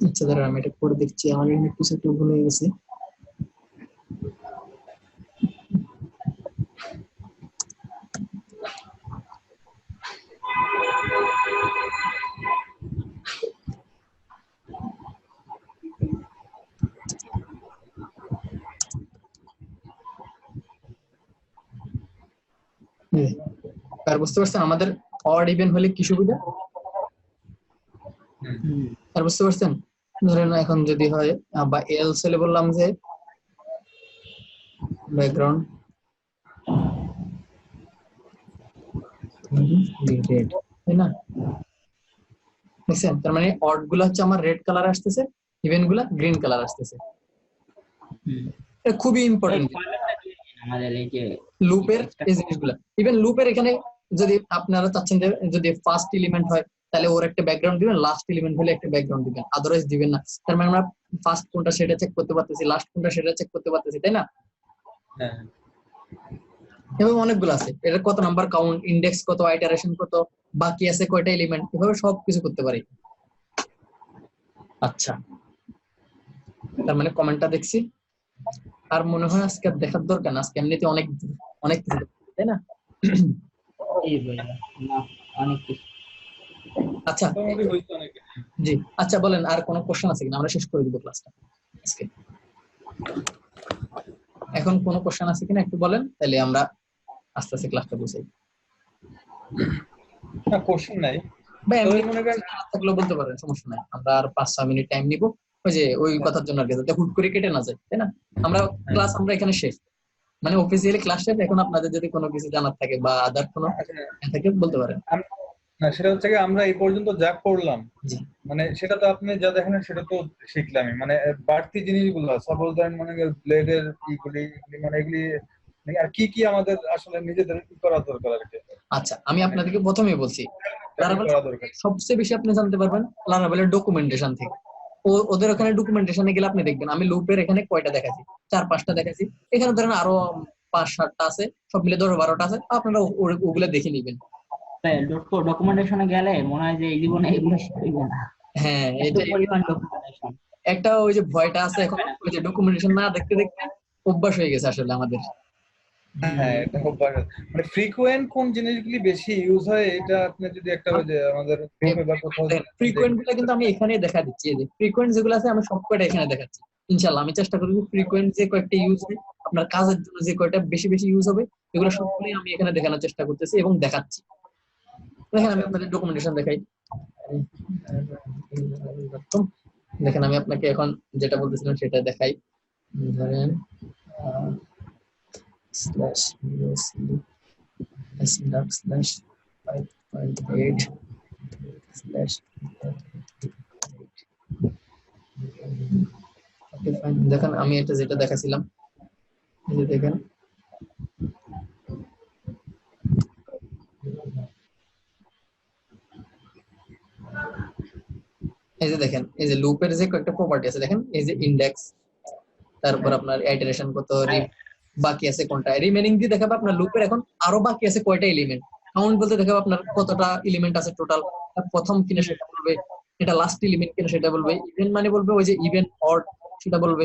আচ্ছা দাঁড়া আমি এটা করে দেখছি, আমার এখানে কিছু একটু ভুল হয়ে গেছে। আর বুঝতে পারছেন আমাদের অড ইভেন হলে কি সুবিধা, আর বুঝতে পারছেন? ধরেন এখন যদি হয় বা এলস হলে বললাম যে ব্যাকগ্রাউন্ড রেড, তাই না? দেখছেন, তার মানে অড গুলো হচ্ছে আমার রেড কালার আসতেছে, ইভেন গুলা গ্রিন কালার আসতেছে। এটা খুবই এই ইম্পর্টেন্ট ফরম্যাটটা দিয়ে দিন আমাদের এই যে লুপের extract এই জিনিসগুলা। ইভেন লুপের এখানে যদি আপনারা চাচ্ছেন যে যদি ফার্স্ট এলিমেন্ট হয় তাহলে ওর একটা ব্যাকগ্রাউন্ড দিবেন, লাস্ট এলিমেন্ট হলে একটা ব্যাকগ্রাউন্ড দিবেন, আদারওয়াইজ দিবেন না। তার মানে আমরা ফার্স্ট কোনটা সেটা চেক করতে পারতেছি, লাস্ট কোনটা সেটা চেক করতে পারতেছি, তাই না? হ্যাঁ এভাবে অনেকগুলো আছে, এটা কত নাম্বার কাউন্ট, ইন্ডেক্স কত, আইটারেশন কত, বাকি আছে কয়টা এলিমেন্ট, এভাবে সব কিছু করতে পারি। আচ্ছা, তার মানে কমেন্টটা দেখছি, আর মনে হয় আজকে আর দেখার দরকার না, আজকে এমনিতে অনেক অনেক কিছু দেখছি, তাই না? এই বলে না অনেক কিছু। আচ্ছা মোটামুটি হয়েছে অনেক। জি, আচ্ছা বলেন আর কোনো কোশ্চেন আছে কিনা, আমরা শেষ করে দিব ক্লাসটা আজকে। এখন কোনো কোশ্চেন আছে কিনা একটু বলেন, তাহলে আমরা আস্তে আস্তে ক্লাসটা বুঝাই। না কোশ্চেন নাই, বা তবে এমনি মনে করেন থাকলেও বলতে পারেন, সমস্যা নাই, আমরা আর 5-6 মিনিট টাইম নিব, ওই যে ওই কথার জন্য আর কি, যাতে হুট করে কেটে না যায়, তাই না? আমরা ক্লাস আমরা এখানে শেষ, মানে অফিসিয়ালি ক্লাস শেষ। এখন আপনাদের যদি কোনো কিছু জানার থাকে বা আদার কোনো থাকে বলতে পারেন। না সেটা হচ্ছে কি আমরা এই পর্যন্ত যা করলাম জি মানে সেটা তো আপনি যা দেখেন সেটা তো শিখলামই, মানে বাড়তি জিনিসগুলো সাপোজ ধরেন মনে করেন ব্লেডের মানে এগুলি মানে আর কি কি আমাদের আসলে নিজেদের কি করা দরকার আর কি। আচ্ছা, আমি আপনাদেরকে প্রথমেই বলছি লারাভেল করা দরকার। সবচেয়ে বেশি আপনি জানতে পারবেন লারাভেলের ডকুমেন্টেশন থেকে। ওদের ওখানে ডকুমেন্টেশনে গেলে আপনি দেখবেন আমি লুপের এখানে কয়টা দেখাচ্ছি, 4-5টা দেখাচ্ছি, এখানে ধরেন আরো 5-7টা আছে, সব মিলে 10-12টা আছে, আপনারা ওগুলো দেখে নিবেন। ডকুমেন্টেশনে গেলে মনে হয় যে এই জীবনে এগুলো শিখবে না, হ্যাঁ, এত এটা পরিমাণ ডকুমেন্টেশন। একটা ওই যে ভয়টা আছে এখন, ওই যে ডকুমেন্টেশন না দেখতে দেখতে অভ্যাস হয়ে গেছে আসলে আমাদের। হ্যাঁ এটা অভ্যাস। মানে ফ্রিকোয়েন্ট কোন জিনিসগুলি বেশি ইউজ হয় এটা আপনি যদি একটা ওই যে আমাদের গ্রুপে বা কোথাও ফ্রিকোয়েন্ট গুলো কিন্তু আমি এখানে দেখা দিচ্ছি, এই যে ফ্রিকোয়েন্ট যেগুলো আছে আমি সবকটা এখানে দেখাচ্ছি। ইনশাআল্লাহ আমি চেষ্টা করব ফ্রিকোয়েন্ট যে কয়েকটা ইউজ হয় আপনার কাজের জন্য, যে কয়টা বেশি বেশি ইউজ হবে, এগুলো সবগুলোই আমি এখানে দেখানোর চেষ্টা করতেছি এবং দেখাচ্ছি। দেখেন আমি আপনাদের ডকুমেন্টেশন দেখাই। দেখেন আমি আপনাকে এখন যেটা বলতেছিলাম সেটা দেখাই। ধরেন স্ল্যাশ স্ল্যাশ 5.8 স্ল্যাশ ওকে ফাইন। দেখেন আমি এটা যেটা দেখাছিলাম, এই যে দেখেন এই যে দেখেন এই যে লুপের যে কয়েকটা প্রপার্টি আছে, দেখেন এই যে ইন্ডেক্স, তারপর আপনার আইটারেশন কত, বাকি আছে কোনটা, রিমেইনিং দিয়ে দেখাবে আপনার লুপের এখন আরো বাকি আছে কয়টা এলিমেন্ট, কাউন্ট বলতে দেখাবে আপনার কতটা এলিমেন্ট আছে টোটাল, প্রথম কিনা সেটা বলবে, এটা লাস্ট এলিমেন্ট কিনা সেটা বলবে, ইভেন মানে বলবে ওই যে ইভেন অড সেটা বলবে,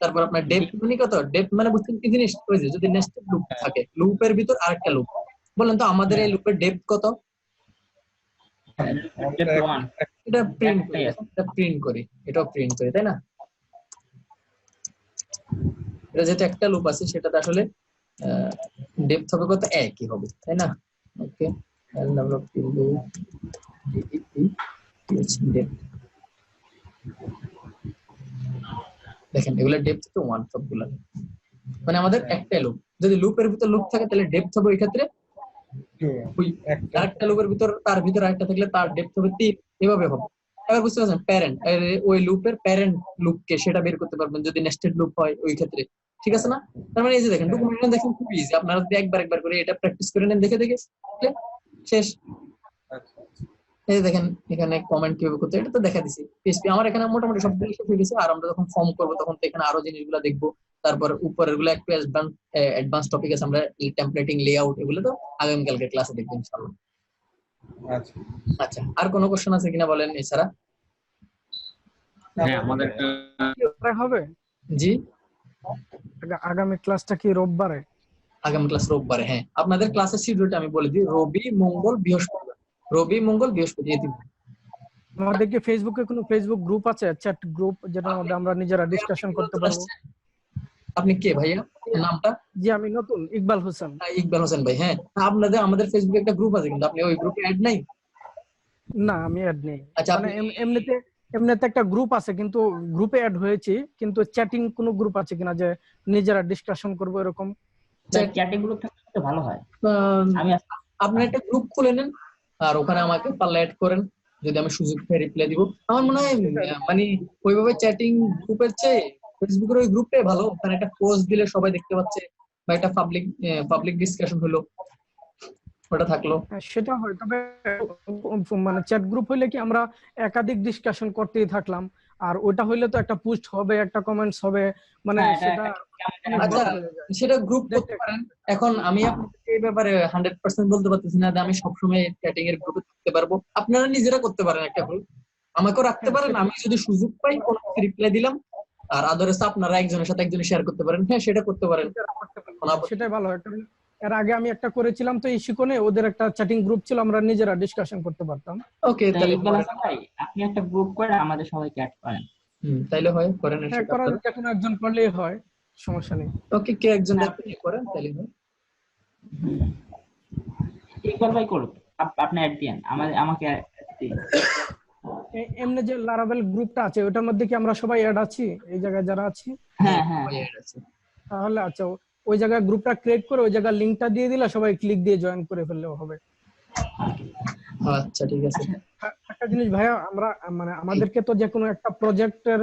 তারপর আপনার ডেপথ মানে কত, ডেপথ মানে বুঝছেন কি জিনিস, ওই যে যদি নেস্টেড লুপ থাকে লুপের ভিতর আরেকটা লুপ, বলেন তো আমাদের এই লুপের ডেপথ কত? এটা প্রিন্ট করি, এটা প্রিন্ট করি, এটাও প্রিন্ট করি, তাই না? এটা যেটা একটা লুপ আছে সেটাতে আসলে ডেপথ হবে কত, একই হবে, তাই না? ওকে, এল ডেভেলপ লুপ ডিইপি ডেপথ, দেখেন এগুলা ডেপথ তো 1 সবগুলা, মানে আমাদের একটাই লুপ, যদি লুপের ভিতর লুপ থাকে তাহলে ডেপথ হবে ওই ক্ষেত্রে ওই আরেকটা লুপের ভিতর, তার ভিতর আরেকটা থাকলে তার ডেপথ হবে 3, এভাবে হবে। এবার বুঝতে পারছেন প্যারেন্ট, ওই লুপের প্যারেন্ট লুপকে সেটা বের করতে পারবেন যদি নেস্টেড লুপ হয় ওই ক্ষেত্রে, ঠিক আছে না? তার মানে এই যে দেখেন ডকুমেন্টেশন দেখেন খুব ইজি, আপনারা যদি একবার করে এটা প্র্যাকটিস করে নেন দেখে দেখে শেষ। এই যে দেখেন এখানে কমেন্ট কিভাবে করতে, এটা তো দেখা দিছি পিএইচপি আমার এখানে মোটামুটি সব কিছু শিখে গেছে, আর আমরা যখন ফর্ম করব তখন তো এখানে আরো জিনিসগুলো দেখবো, তারপর উপরের গুলো একটু অ্যাডভান্স টপিক আছে, আমরা টেমপ্লেটিং লেআউট এগুলো তো আগামী কালকে ক্লাসে দেখবো ইনশাআল্লাহ। আচ্ছা, আর কোনো কোশ্চেন আছে কিনা বলেন এছাড়া? হ্যাঁ আমাদের হবে জি, আগামী ক্লাসটা কি রোববারে? আগামী ক্লাস রোববারে। হ্যাঁ, আপনাদের ক্লাসের শিডিউলটা আমি বলে দিই, রবি মঙ্গল বৃহস্পতি, রবি মঙ্গল বৃহস্পতি এই দিন। আমাদের কি ফেসবুকে কোনো ফেসবুক গ্রুপ আছে, চ্যাট গ্রুপ, যেটার মধ্যে আমরা নিজেরা ডিসকাশন করতে পারবো? আপনি কে ভাইয়া, নামটা? জি আমি নতুন, ইকবাল হোসেন। ইকবাল হোসেন ভাই। হ্যাঁ, আপনাদের আমাদের ফেসবুকে একটা গ্রুপ আছে, কিন্তু আপনি ওই গ্রুপে অ্যাড নাই? না আমি অ্যাড নেই। আচ্ছা, মানে এমনিতে একটা গ্রুপ আছে, কিন্তু গ্রুপে অ্যাড হয়েছি, কিন্তু চ্যাটিং কোনো গ্রুপ আছে কিনা যে নিজেরা ডিসকাশন করবো এরকম? চ্যাটিং গ্রুপ থাকলে ভালো হয়। আমি আপনি একটা গ্রুপ খুলে নেন আর ওখানে আমাকে পারলে অ্যাড করেন, যদি আমি সুযোগ পাই রিপ্লাই দিব। আমার মনে হয় মানে ওইভাবে চ্যাটিং গ্রুপের চেয়ে ফেসবুকের ওই গ্রুপটাই ভালো, ওখানে একটা পোস্ট দিলে সবাই দেখতে পাচ্ছে, বা একটা পাবলিক ডিসকাশন হলো, ওটা থাকলো। সেটা হয়, তবে মানে চ্যাট গ্রুপ হইলে কি আমরা একাধিক ডিসকাশন করতেই থাকলাম, আর ওটা হইলে তো একটা পোস্ট হবে, একটা কমেন্টস হবে, মানে হ্যাঁ, এটা সেটা একটা অনেক আচ্ছা বড় হয়ে যায়। সেটা গ্রুপ করতে পারেন। এখন আমি আপনাকে এই ব্যাপারে 100% বলতে পারতেছি না যে আমি সবসময় চ্যাটিং এর গ্রুপে থাকতে পারবো। আপনারা নিজেরা করতে পারেন একটা গ্রুপ, আমাকেও রাখতে হ্যাঁ, পারেন, সেটা আমি যদি সুযোগ পাই কোনো রিপ্লাই দিলাম, আর আদারস আপনারা একজনের সাথে একজন শেয়ার করতে পারেন। হ্যাঁ সেটা করতে পারেন, করতে পারবো। কোনো আপত্তি সেটাই ভালো হয়, কারণ এর আগে আমি একটা করেছিলাম তো এই শিকনে, ওদের একটা চ্যাটিং গ্রুপ ছিল, আমরা নিজেরা ডিসকাশন করতে পারতাম। ওকে তো তাহলে ইকবাল হাসান ভাই, আপনি একটা গ্রুপ করে আমাদের সবাইকে অ্যাড করেন। তাইলে হয়, করেন হ্যাঁ, সেটা করার আপনারা। যে কোনো একজন করলেই হয়, সমস্যা নেই। ওকে, কে একজন হ্যাঁ, দায়িত্ব করেন তাহলে হয়। ইকবাল ভাই করুক, আপনি অ্যাড দিয়েন, আমাকে add দিন। এমনি যে লারাবেল গ্রুপটা আছে ওটার মধ্যে কি আমরা সবাই অ্যাড আছি এই জায়গায় যারা আছি? হ্যাঁ হ্যাঁ সবাই হ্যাঁ। add আছে। তাহলে আচ্ছা, ওই জায়গায় গ্রুপটা ক্রিয়েট করে ওই জায়গায় লিংকটা দিয়ে দিলে সবাই ক্লিক দিয়ে জয়েন করে ফেললেও হবে। আচ্ছা ঠিক আছে। একটা জিনিস ভাইয়া, আমরা মানে আমাদেরকে তো যে কোনো একটা প্রজেক্টের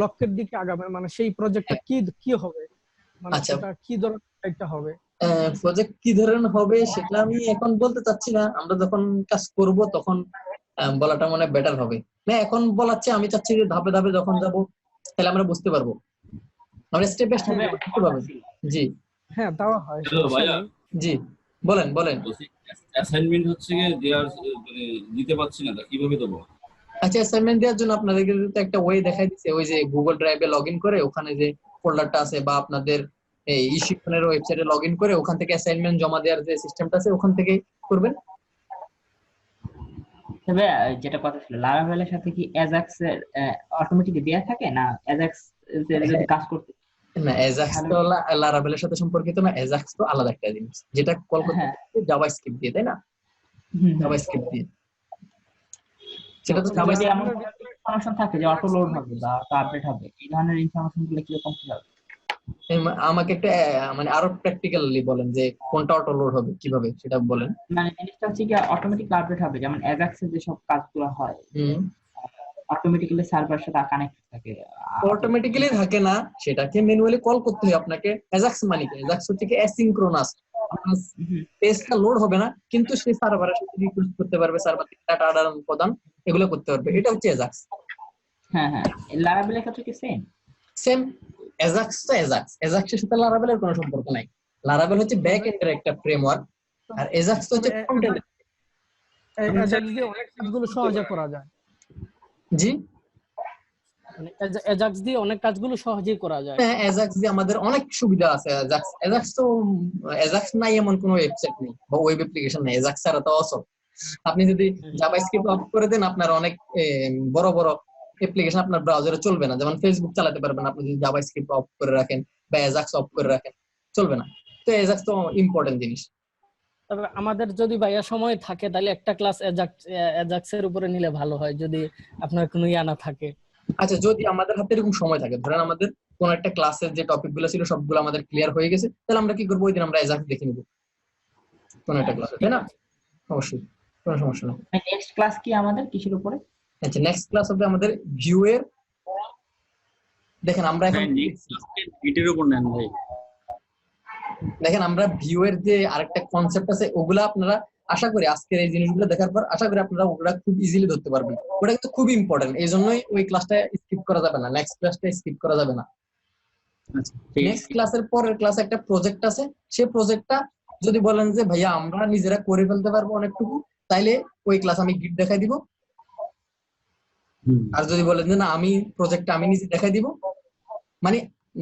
লক্ষ্যের দিকে আগাবে, মানে সেই প্রজেক্টটা কি কি হবে, মানে আচ্ছা সেটা কি ধরনের একটা হবে? প্রজেক্ট কি ধরনের হবে সেটা আমি এখন বলতে চাচ্ছি না, আমরা যখন কাজ করব তখন বলাটা মনে বেটার হবে। না এখন বলাচ্ছে, আমি চাচ্ছি যে ধাপে ধাপে যখন যাব তাহলে আমরা বুঝতে পারবো, আমরা স্টেপ বাই আচ্ছা স্টেপ ভাই, বুঝতে কথা পারবো। ছিল। জি হ্যাঁ, তাও হয়, হ্যালো সমস্যা ভাইয়া, নেই। জি বলেন বলেন। বলছি অ্যাসাইনমেন্ট হচ্ছে গিয়ে দেওয়ার মানে দিতে পারছি না, তা কিভাবে দেবো? আচ্ছা অ্যাসাইনমেন্ট দেওয়ার জন্য আপনাদেরকে তো একটা ওয়ে দেখাই দিচ্ছে, ওই যে গুগল ড্রাইভে লগ ইন করে ওখানে যে ফোল্ডারটা আছে, বা আপনাদের এই শিক্ষণের ওয়েবসাইটে লগ ইন করে ওখান থেকে অ্যাসাইনমেন্ট জমা দেওয়ার যে সিস্টেমটা আছে ওখান থেকে করবেন। তবে যেটা কথা ছিল, লারাভেলের সাথে কি অ্যাজাক্স এর অটোমেটিক দেয়া থাকে না? অ্যাজাক্স এর যদি কাজ করতে না এজাক্স তাহলে তো লারাভেলের সাথে সম্পর্কিত না, এজাক্স তো আলাদা একটা জিনিস, যেটা কল করতে হ্যাঁ, জাভাস্ক্রিপ্ট দিয়ে, তাই না? জাভাস্ক্রিপ্ট দিয়ে, সেটা তো তো আচ্ছা, যদি এমন জাভাস্ক্রিপ্ট। ইনফরমেশন থাকে যে অটো লোড হবে বা অটো আপডেট হবে, এই ধরনের ইনফরমেশন গুলো কিরকম কি হবে? আমাকে একটা মানে আরো প্র্যাকটিক্যালি বলেন যে কোনটা অটো লোড হবে কিভাবে, সেটা বলেন। মানে জিনিসটা হচ্ছে কি অটোমেটিক আপডেট হবে, যেমন অ্যাজাক্স এর যেসব কাজগুলো হয় হুম অটোমেটিক্যালি সার্ভারের সাথে কানেক্ট থাকে। অটোমেটিক্যালি থাকে না, সেটাকে ম্যানুয়ালি কল করতে হয় আপনাকে। অ্যাজাক্স মানে কি? অ্যাজাক্স হচ্ছে কি অ্যাসিনক্রোনাস, আপনার পেজটা লোড হবে না কিন্তু সে সার্ভারের সাথে রিকোয়েস্ট করতে পারবে, সার্ভার থেকে ডাটা আদান প্রদান এগুলো করতে পারবে, এটা হচ্ছে অ্যাজাক্স। হ্যাঁ হ্যাঁ, লারাভেলের ক্ষেত্রে কি সেম? সেম, অ্যাজাক্স তো অ্যাজাক্স, অ্যাজাক্সের সাথে লারাভেলের কোনো সম্পর্ক নাই। লারাভেল হচ্ছে ব্যাক এন্ডের একটা ফ্রেমওয়ার্ক, আর অ্যাজাক্স হচ্ছে ফ্রন্ট এন্ড। অ্যাজাক্স দিয়ে অনেক কাজগুলো সহজে করা যায়, জি মানে অ্যাজাক্স দিয়ে অনেক কাজগুলো সহজেই করা যায়। হ্যাঁ, অ্যাজাক্স দিয়ে আমাদের অনেক সুবিধা আছে। অ্যাজাক্স তো অ্যাজাক্স নাই এমন কোনো ওয়েবসাইট নেই বা ওয়েব অ্যাপ্লিকেশন নেই অ্যাজাক্স ছাড়া, তো অসল। আপনি যদি জাভাস্ক্রিপ্ট অফ করে দেন আপনার অনেক বড় বড় অ্যাপ্লিকেশন আপনার ব্রাউজারে চলবে না, যেমন ফেসবুক চালাতে পারবেন আপনি যদি জাভাস্ক্রিপ্ট অফ করে রাখেন বা অ্যাজাক্স অফ করে রাখেন, চলবে না। তো অ্যাজাক্স তো ইম্পর্টেন্ট জিনিস। তবে আমাদের যদি ভাইয়া সময় থাকে তাহলে একটা ক্লাস অ্যাজাক্স এর উপরে নিলে ভালো হয়, যদি আপনার কোনো ইয়া না থাকে। আচ্ছা যদি আমাদের হাতে এরকম সময় থাকে, ধরেন আমাদের কোন একটা ক্লাসের যে টপিক গুলো ছিল সবগুলো আমাদের ক্লিয়ার হয়ে গেছে, তাহলে আমরা কি করবো, ওই দিন আমরা অ্যাজাক্স দেখে নিবো কোন একটা ক্লাসে, তাই না? অবশ্যই, কোনো সমস্যা নেই। নেক্সট ক্লাস কি আমাদের কিসের উপরে? আচ্ছা নেক্সট ক্লাস হবে আমাদের ভিউ এর। দেখেন আমরা এখন হ্যাঁ, নেক্সট ক্লাসে গিটের উপর নেন ভাই। দেখেন আমরা ভিউ এর যে আরেকটা কনসেপ্ট আছে ওগুলা আপনারা আশা করি আজকের এই জিনিসগুলো দেখার পর আশা করি আপনারা ওগুলা খুব ইজিলি ধরতে পারবেন। ওটা কিন্তু খুব ইম্পর্টেন্ট, এই জন্যই ওই ক্লাসটা স্কিপ করা যাবে না, নেক্সট ক্লাসটা স্কিপ করা যাবে না। আচ্ছা ঠিক নেক্সট ক্লাসের পরের ক্লাসে একটা প্রজেক্ট আছে, সেই প্রজেক্টটা যদি বলেন যে ভাইয়া আমরা নিজেরা করে ফেলতে পারবো অনেকটুকু, তাইলে ওই ক্লাস আমি গিট দেখাই দিব। আর যদি বলেন যে না আমি প্রজেক্টটা আমি নিজে দেখাই দিব, মানে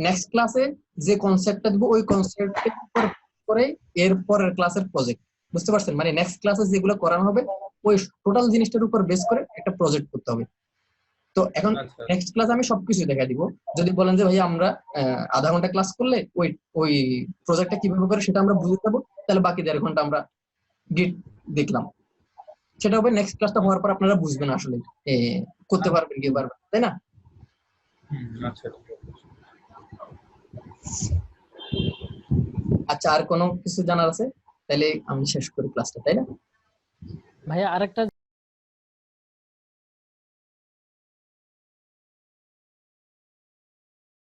নেক্সট ক্লাসে যে কনসেপ্টটা দিব ওই কনসেপ্টের উপর করে এর পরের ক্লাসের প্রজেক্ট, বুঝতে পারছেন? মানে নেক্সট ক্লাসে যেগুলো করানো হবে ওই টোটাল জিনিসটার উপর বেস করে একটা প্রজেক্ট করতে হবে। তো এখন আচ্ছা নেক্সট ক্লাস আমি সবকিছু দেখাই দিব। যদি বলেন যে ভাই আমরা আধা ঘন্টা ক্লাস করলে ওই ওই প্রজেক্টটা কিভাবে করে সেটা আমরা বুঝে যাবো, তাহলে বাকি 1.5 ঘন্টা আমরা গিট দেখলাম, সেটা হবে নেক্সট ক্লাসটা হওয়ার পর আপনারা বুঝবেন আসলে করতে পারবেন কি পারবেন, তাই না? আচ্ছা ঠিক আছে। আচ্ছা আর কোনো কিছু জানার আছে? তাহলে আমি শেষ করি ক্লাসটা, তাই না? ভাইয়া আরেকটা